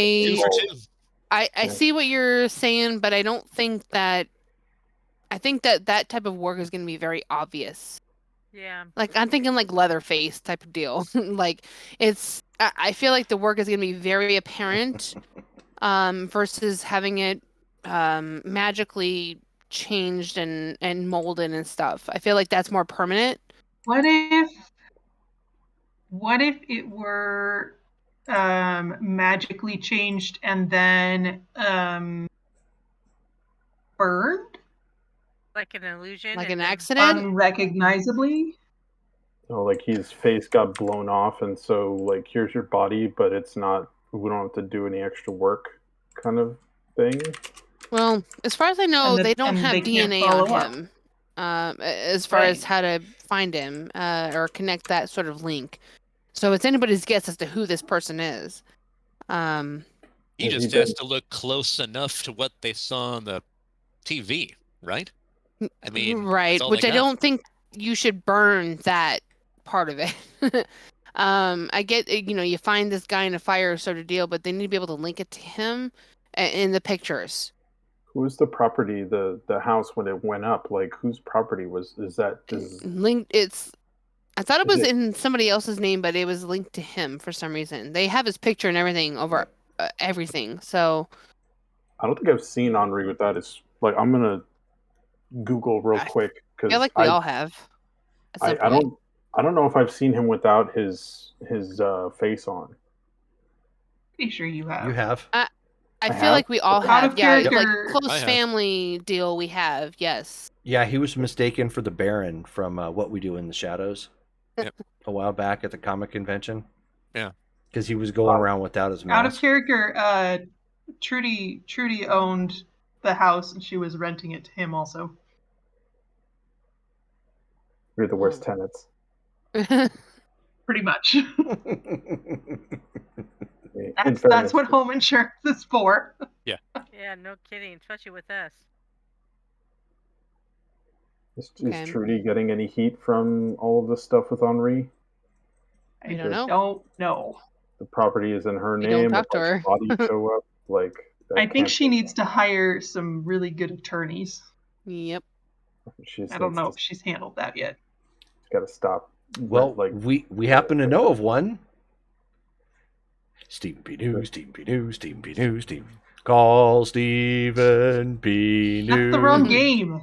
I see what you're saying, but I don't think that. I think that type of work is going to be very obvious. Yeah. Like I'm thinking like Leatherface type of deal. Like I feel like the work is going to be very apparent, versus having it magically changed and molded and stuff. I feel like that's more permanent. what if it were magically changed and then burned? Like an illusion? Like and an then- accident? Unrecognizably? Like his face got blown off, and so like here's your body, but it's not. We don't have to do any extra work, kind of thing. Well, as far as I know, they don't have they can't DNA on follow up. him. As far as how to find him or connect that sort of link. So it's anybody's guess as to who this person is. He just has to look close enough to what they saw on the TV, right? I mean, right, that's all which they I got. don't think you should burn that part of it. I get, you find this guy in a fire sort of deal, but they need to be able to link it to him in the pictures. Who's the property? The house when it went up. Like whose property is that? Linked. I thought it was in somebody else's name, but it was linked to him for some reason. They have his picture and everything over everything. So I don't think I've seen Henri with that. It's like I'm gonna Google real quick I feel like we all have. I don't know if I've seen him without his face on. Pretty sure you have. You have. I feel like we all Out have. of Yeah, like character- close I have. family deal we have. Yes. Yeah, he was mistaken for the Baron from What We Do in the Shadows. Yep. A while back at the comic convention. Yeah. Because he was going around without his mask. Out of character, Trudy owned the house and she was renting it to him also. You're the worst tenants. Pretty much. In That's fairness, what home insurance is for. Yeah. Yeah, no kidding, especially with us. Is Okay. Trudy getting any heat from all of this stuff with Henri? We don't know. Don't know. The property is in her We don't name. talk to a bunch of bodies show up. Like that I think can't she be- needs to hire some really good attorneys. Yep. She's I don't know if she's handled that yet. got to stop. Well, like we happen to know of one. Stephen P. News, Stephen P. News, Stephen P. News, Stephen. Call Stephen P. News. That's the wrong game.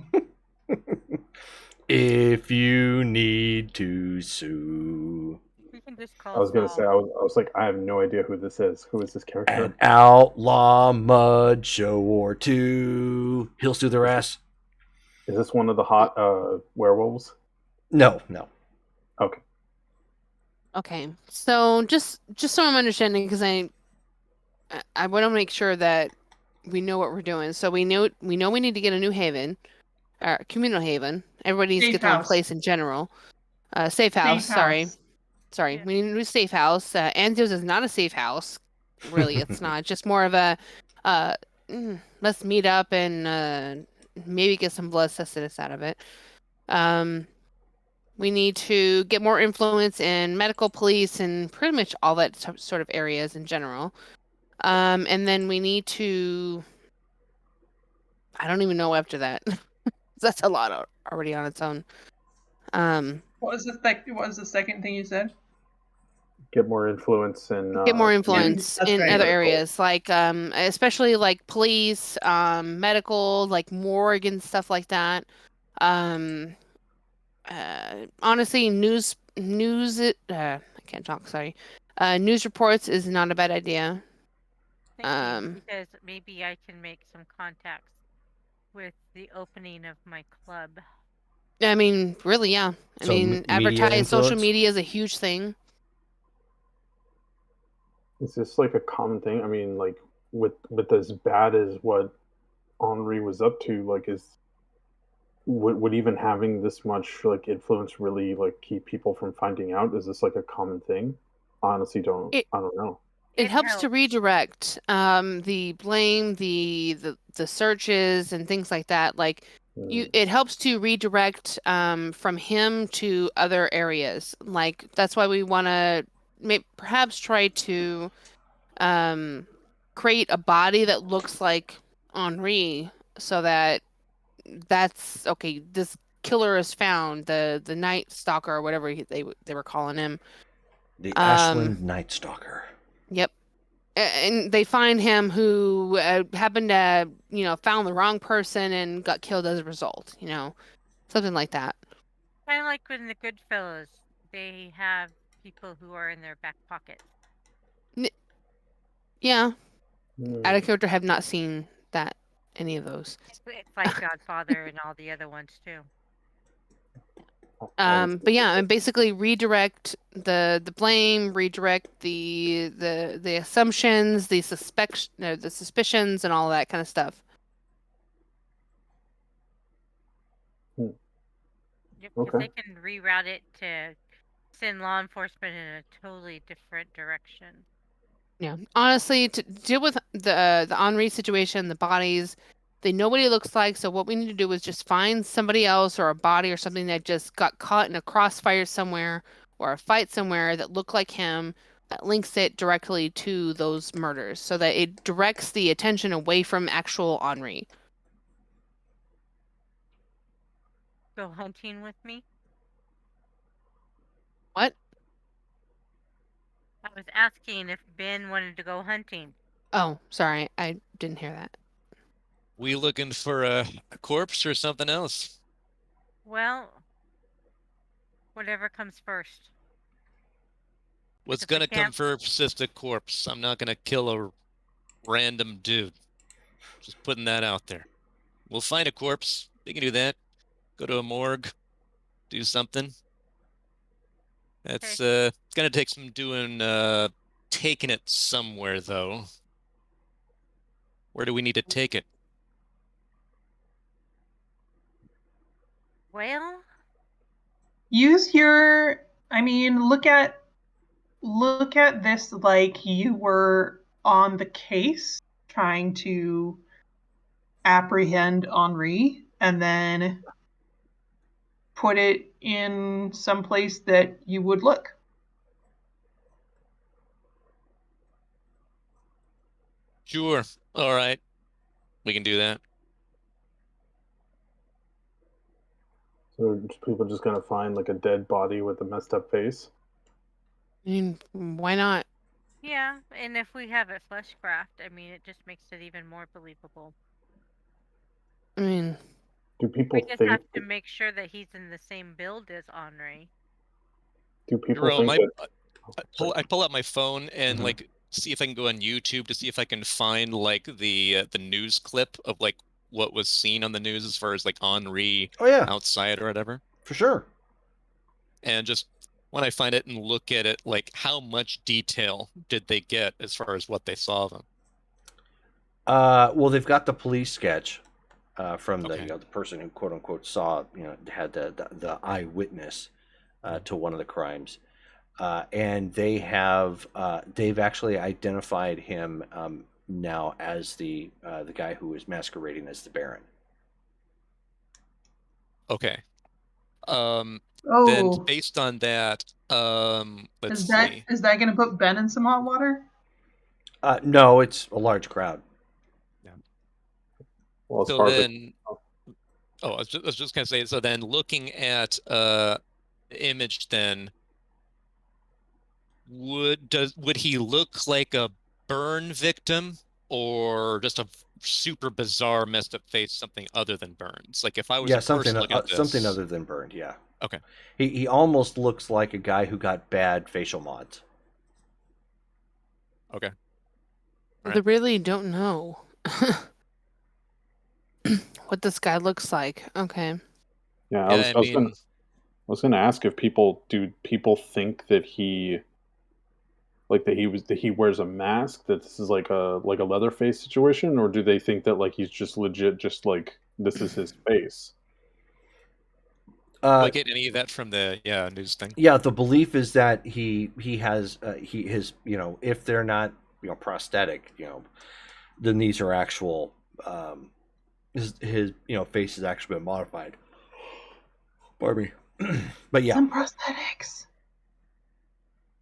If you need to sue. You can just call I was gonna Saul. say, I was like, I have no idea who this is. Who is this character? An outlaw mud show or two. He'll sue their ass. Is this one of the hot werewolves? No. Okay. Okay. So just so I'm understanding, because I want to make sure that we know what we're doing. So we know we need to get a new haven, communal haven. Everybody needs to Safe get their own house. place in general. Safe house. Sorry. Yeah. We need a new safe house. Anzio's is not a safe house. Really, it's not. Just more of a let's meet up and maybe get some blood sustenance out of it. We need to get more influence in medical police and pretty much all that sort of areas in general. And then we need to, I don't even know after that. That's a lot already on its own. What was the second thing you said? Get more influence and Get more influence That's in right. other medical. areas, like especially like police, medical, like morgue and stuff like that. Um, Honestly, I can't talk, sorry. News reports is not a bad idea. Thank you, because maybe I can make some contacts with the opening of my club. I mean, really, yeah. I So mean, media advertise, social influence? media is a huge thing. Is this like a common thing? I mean, like with as bad as what Henri was up to, like would even having this much like influence really like keep people from finding out? Is this like a common thing? Honestly, It I don't know. it helps to helps. redirect the blame, the searches and things like that. Like it helps to redirect from him to other areas. Like that's why we want to perhaps try to create a body that looks like Henri, so that's okay. This killer is found, the Night Stalker or whatever they were calling him. The Ashland Night Stalker. Yep. And they find him who happened to, found the wrong person and got killed as a result, something like that. Kind of like in the Goodfellas, they have people who are in their back pockets. Yeah. Out of character, have not seen any of those. It's like Godfather and all the other ones too. But yeah, and basically redirect the blame, redirect the assumptions, the suspicions, and all that kind of stuff. Yep, because they can reroute it to send law enforcement in a totally different direction. Yeah, honestly, to deal with the Henri situation, the bodies, they know what he looks like. So what we need to do is just find somebody else or a body or something that just got caught in a crossfire somewhere or a fight somewhere that looked like him, that links it directly to those murders, so that it directs the attention away from actual Henri. Go hunting with me? What? I was asking if Ben wanted to go hunting. Oh, sorry, I didn't hear that. We looking for a corpse or something else? Well, whatever comes first. What's gonna come first is the corpse. I'm not gonna kill a random dude. Just putting that out there. We'll find a corpse. We can do that. Go to a morgue. Do something. That's it's gonna take some doing, taking it somewhere though. Where do we need to take it? Well, use your, look at this like you were on the case trying to apprehend Henri, and then put it in some place that you would look. Sure. All right. We can do that. So people just gonna find like a dead body with a messed up face? I mean, why not? yeah, and if we have it fleshcraft, it just makes it even more believable. I mean, do people we just have to make sure that he's in the same build as Henri. Do people Jerome, think I pull out my phone and like see if I can go on YouTube to see if I can find like the news clip of like what was seen on the news as far as like Henri outside or whatever. For sure. And just when I find it and look at it, like how much detail did they get as far as what they saw of him? Well, they've got the police sketch from the the person who quote unquote saw, had the eyewitness to one of the crimes. And they've actually identified him now as the guy who is masquerading as the Baron. Okay. Then Oh, based on that, let's is that see. going to put Ben in some hot water? No, it's a large crowd. Well, as So far as then, I was just gonna say. So then, looking at the image, then would he look like a burn victim or just a super bizarre, messed up face, something other than burns? Like if I was a person looking at something this, other than burned. Yeah. okay. He almost looks like a guy who got bad facial mods. Okay. They Right. really don't know what this guy looks like. Okay. yeah, Yeah, I mean, I was gonna ask if people think that he that he wears a mask, that this is like a leather face situation, or do they think that like he's just legit, just like this is his face? Uh, get any of that from the news thing? yeah, the belief is that he has his if they're not prosthetic, then these are actual his face has actually been modified. Pardon me. But yeah, Some prosthetics.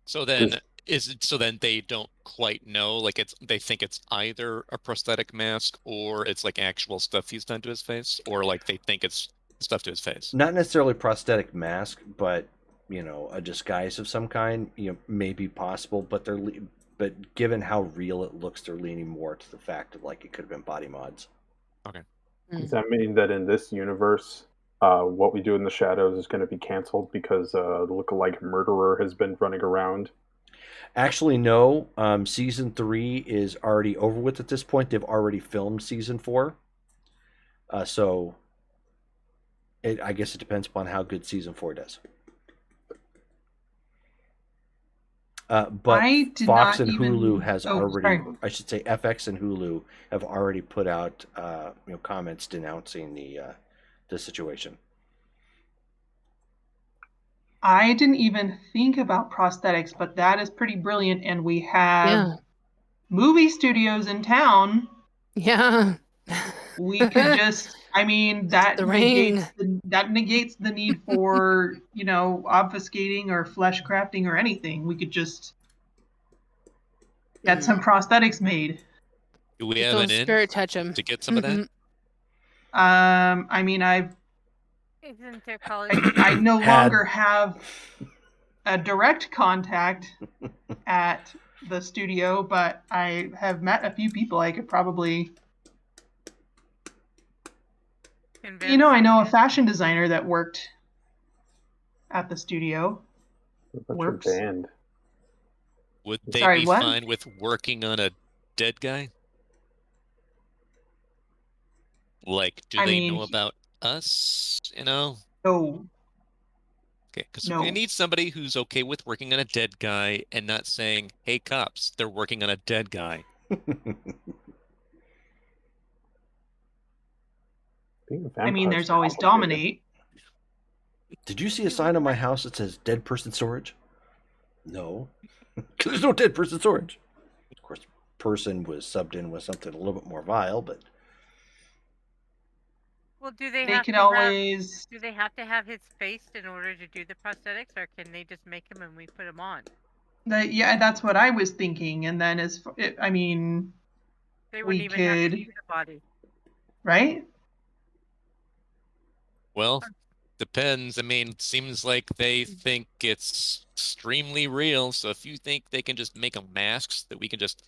So then they don't quite know, like they think it's either a prosthetic mask or it's like actual stuff he's done to his face, or like they think it's stuff to his face. not necessarily prosthetic mask, but a disguise of some kind, may be possible. But but given how real it looks, they're leaning more to the fact that like it could have been body mods. Okay. Does that mean that in this universe, What We Do in the Shadows is going to be canceled because the lookalike murderer has been running around? Actually, no. Season 3 is already over with at this point. They've already filmed season 4. So I guess it depends upon how good season 4 does. But Fox and Hulu has already, I should say FX and Hulu have already put out comments denouncing the situation. I didn't even think about prosthetics, but that is pretty brilliant. And we have movie studios in town. Yeah. We could just, I mean, that negates the need for, obfuscating or flesh crafting or anything. We could just get some prosthetics made. Do we have an in spirit touch him to get some of that? I mean, Isn't there college? I no longer have a direct contact at the studio, but I have met a few people I could probably convince. I know a fashion designer that worked at the studio. Works. Band. Would they be fine with working on a dead guy? Like, do they know about us? No. Okay, because we need somebody who's okay with working on a dead guy and not saying, "Hey, cops, they're working on a dead guy." I mean, there's always Dominate. Did you see a sign on my house that says "dead person storage"? No, because there's no dead person storage. Of course, person was subbed in with something a little bit more vile, but. Well, do they have to have his face in order to do the prosthetics, or can they just make him and we put him on? Yeah, that's what I was thinking. And then I mean, they wouldn't even have to see the body, right? Well, depends. I mean, it seems like they think it's extremely real. So if you think they can just make them masks that we can just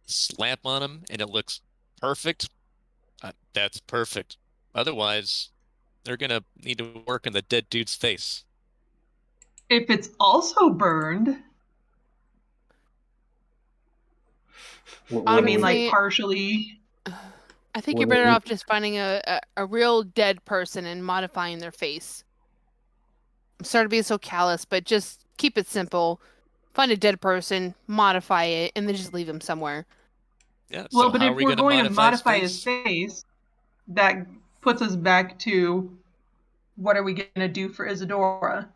slap on them and it looks perfect, that's perfect. Otherwise, they're going to need to work on the dead dude's face. If it's also burned. I mean, like partially. I think you're better off just finding a real dead person and modifying their face. I'm sorry to be so callous, but just keep it simple. Find a dead person, modify it, and then just leave them somewhere. Yeah. Well, but if we're going to modify his face, that puts us back to what are we going to do for Isadora?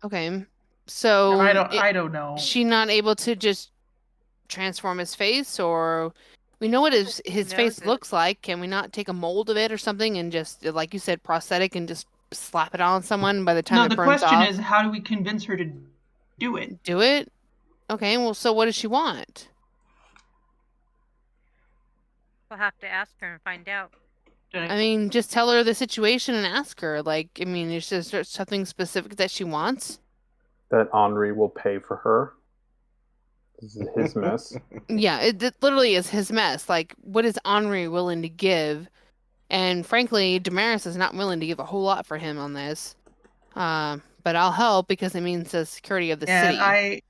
Okay. So I don't know. Is she not able to just transform his face, or we know what his face looks like? Can we not take a mold of it or something and just, like you said, prosthetic and just slap it on someone by the time No, it the burns question off? is, how do we convince her to do it? Do it? Okay, well, so what does she want? We'll have to ask her and find out. I mean, just tell her the situation and ask her. Like, I mean, is there something specific that she wants? That Henri will pay for her. This is his mess. Yeah, it literally is his mess. Like, what is Henri willing to give? And frankly, Damaris is not willing to give a whole lot for him on this. But I'll help because it means the security of the city.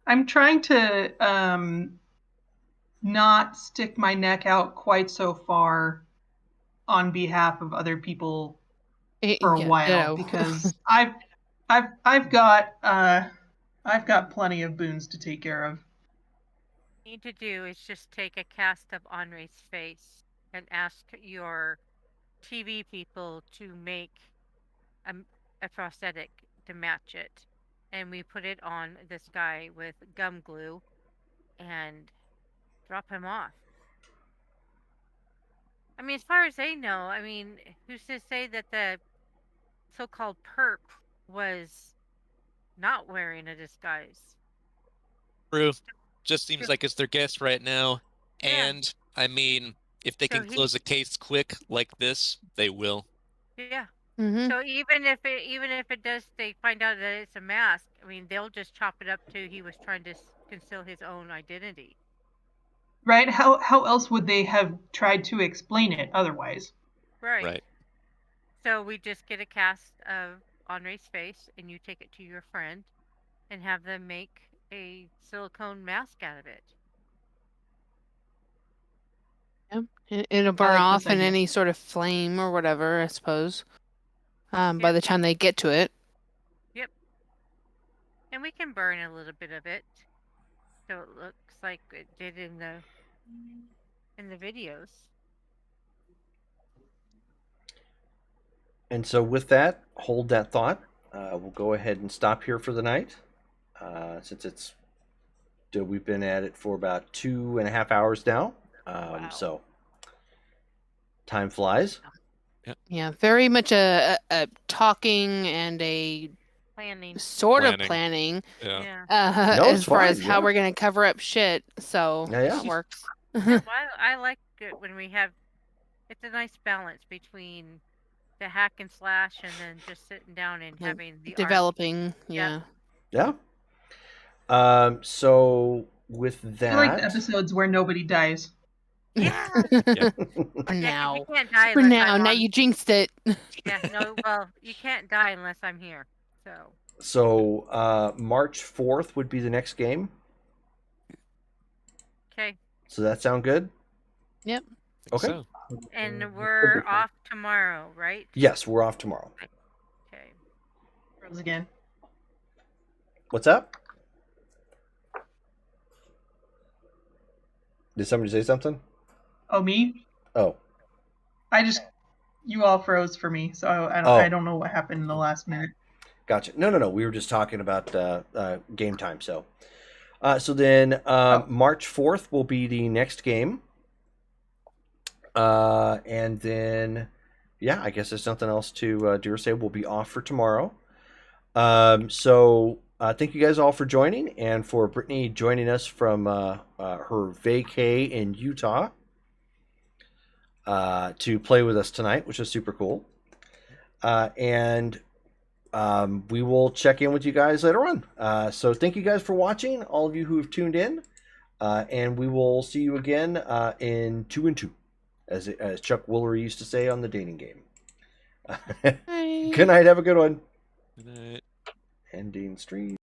I'm trying to not stick my neck out quite so far on behalf of other people for a while because I've got plenty of boons to take care of. What you need to do is just take a cast of Henri's face and ask your TV people to make a prosthetic to match it. And we put it on this guy with gum glue and drop him off. I mean, as far as they know, I mean, who's to say that the so-called perp was not wearing a disguise? True. Just seems like it's their guess right now. Yeah. And, I mean, if they can close a case quick like this, they will. Yeah. Mm-hmm. So even if it does, they find out that it's a mask. I mean, they'll just chop it up to he was trying to conceal his own identity. Right? How else would they have tried to explain it otherwise? Right. So we just get a cast of Henri's face, and you take it to your friend, and have them make a silicone mask out of it. Yeah, it'll burn off in any sort of flame or whatever, I suppose. By the time they get to it. Yep. And we can burn a little bit of it, so it looks like it did in the videos. And so with that, hold that thought. We'll go ahead and stop here for the night. Since we've been at it for about 2.5 hours now. Wow. So time flies. Yeah, very much a talking and a planning. Sort of planning. Yeah. As far as how we're gonna cover up shit. So that works. Well, I like it when we have. It's a nice balance between the hack and slash, and then just sitting down and having the developing. art. Yeah. Yeah. So with that, I like the episodes where nobody dies. Yeah. For now. You can't die For unless now. I'm Now on. you jinxed it. Yeah. No. Well, you can't die unless I'm here. So. So March 4th would be the next game. Okay. So that sound good? Yep. Okay. So. And we're off tomorrow, right? Yes, we're off tomorrow. Okay. Rose again. What's up? Did somebody say something? Oh, me? Oh. You all froze for me, so I don't know what happened in the last minute. Gotcha. No. We were just talking about game time. So then March 4th will be the next game. And then, yeah, I guess there's nothing else to do or say. We'll be off for tomorrow. So thank you guys all for joining, and for Brittany joining us from her vacay in Utah to play with us tonight, which is super cool. And we will check in with you guys later on. So thank you guys for watching, all of you who have tuned in, and we will see you again in 2 and 2, as Chuck Woolery used to say on the dating game. Good night. Have a good one. Good night. Ending stream.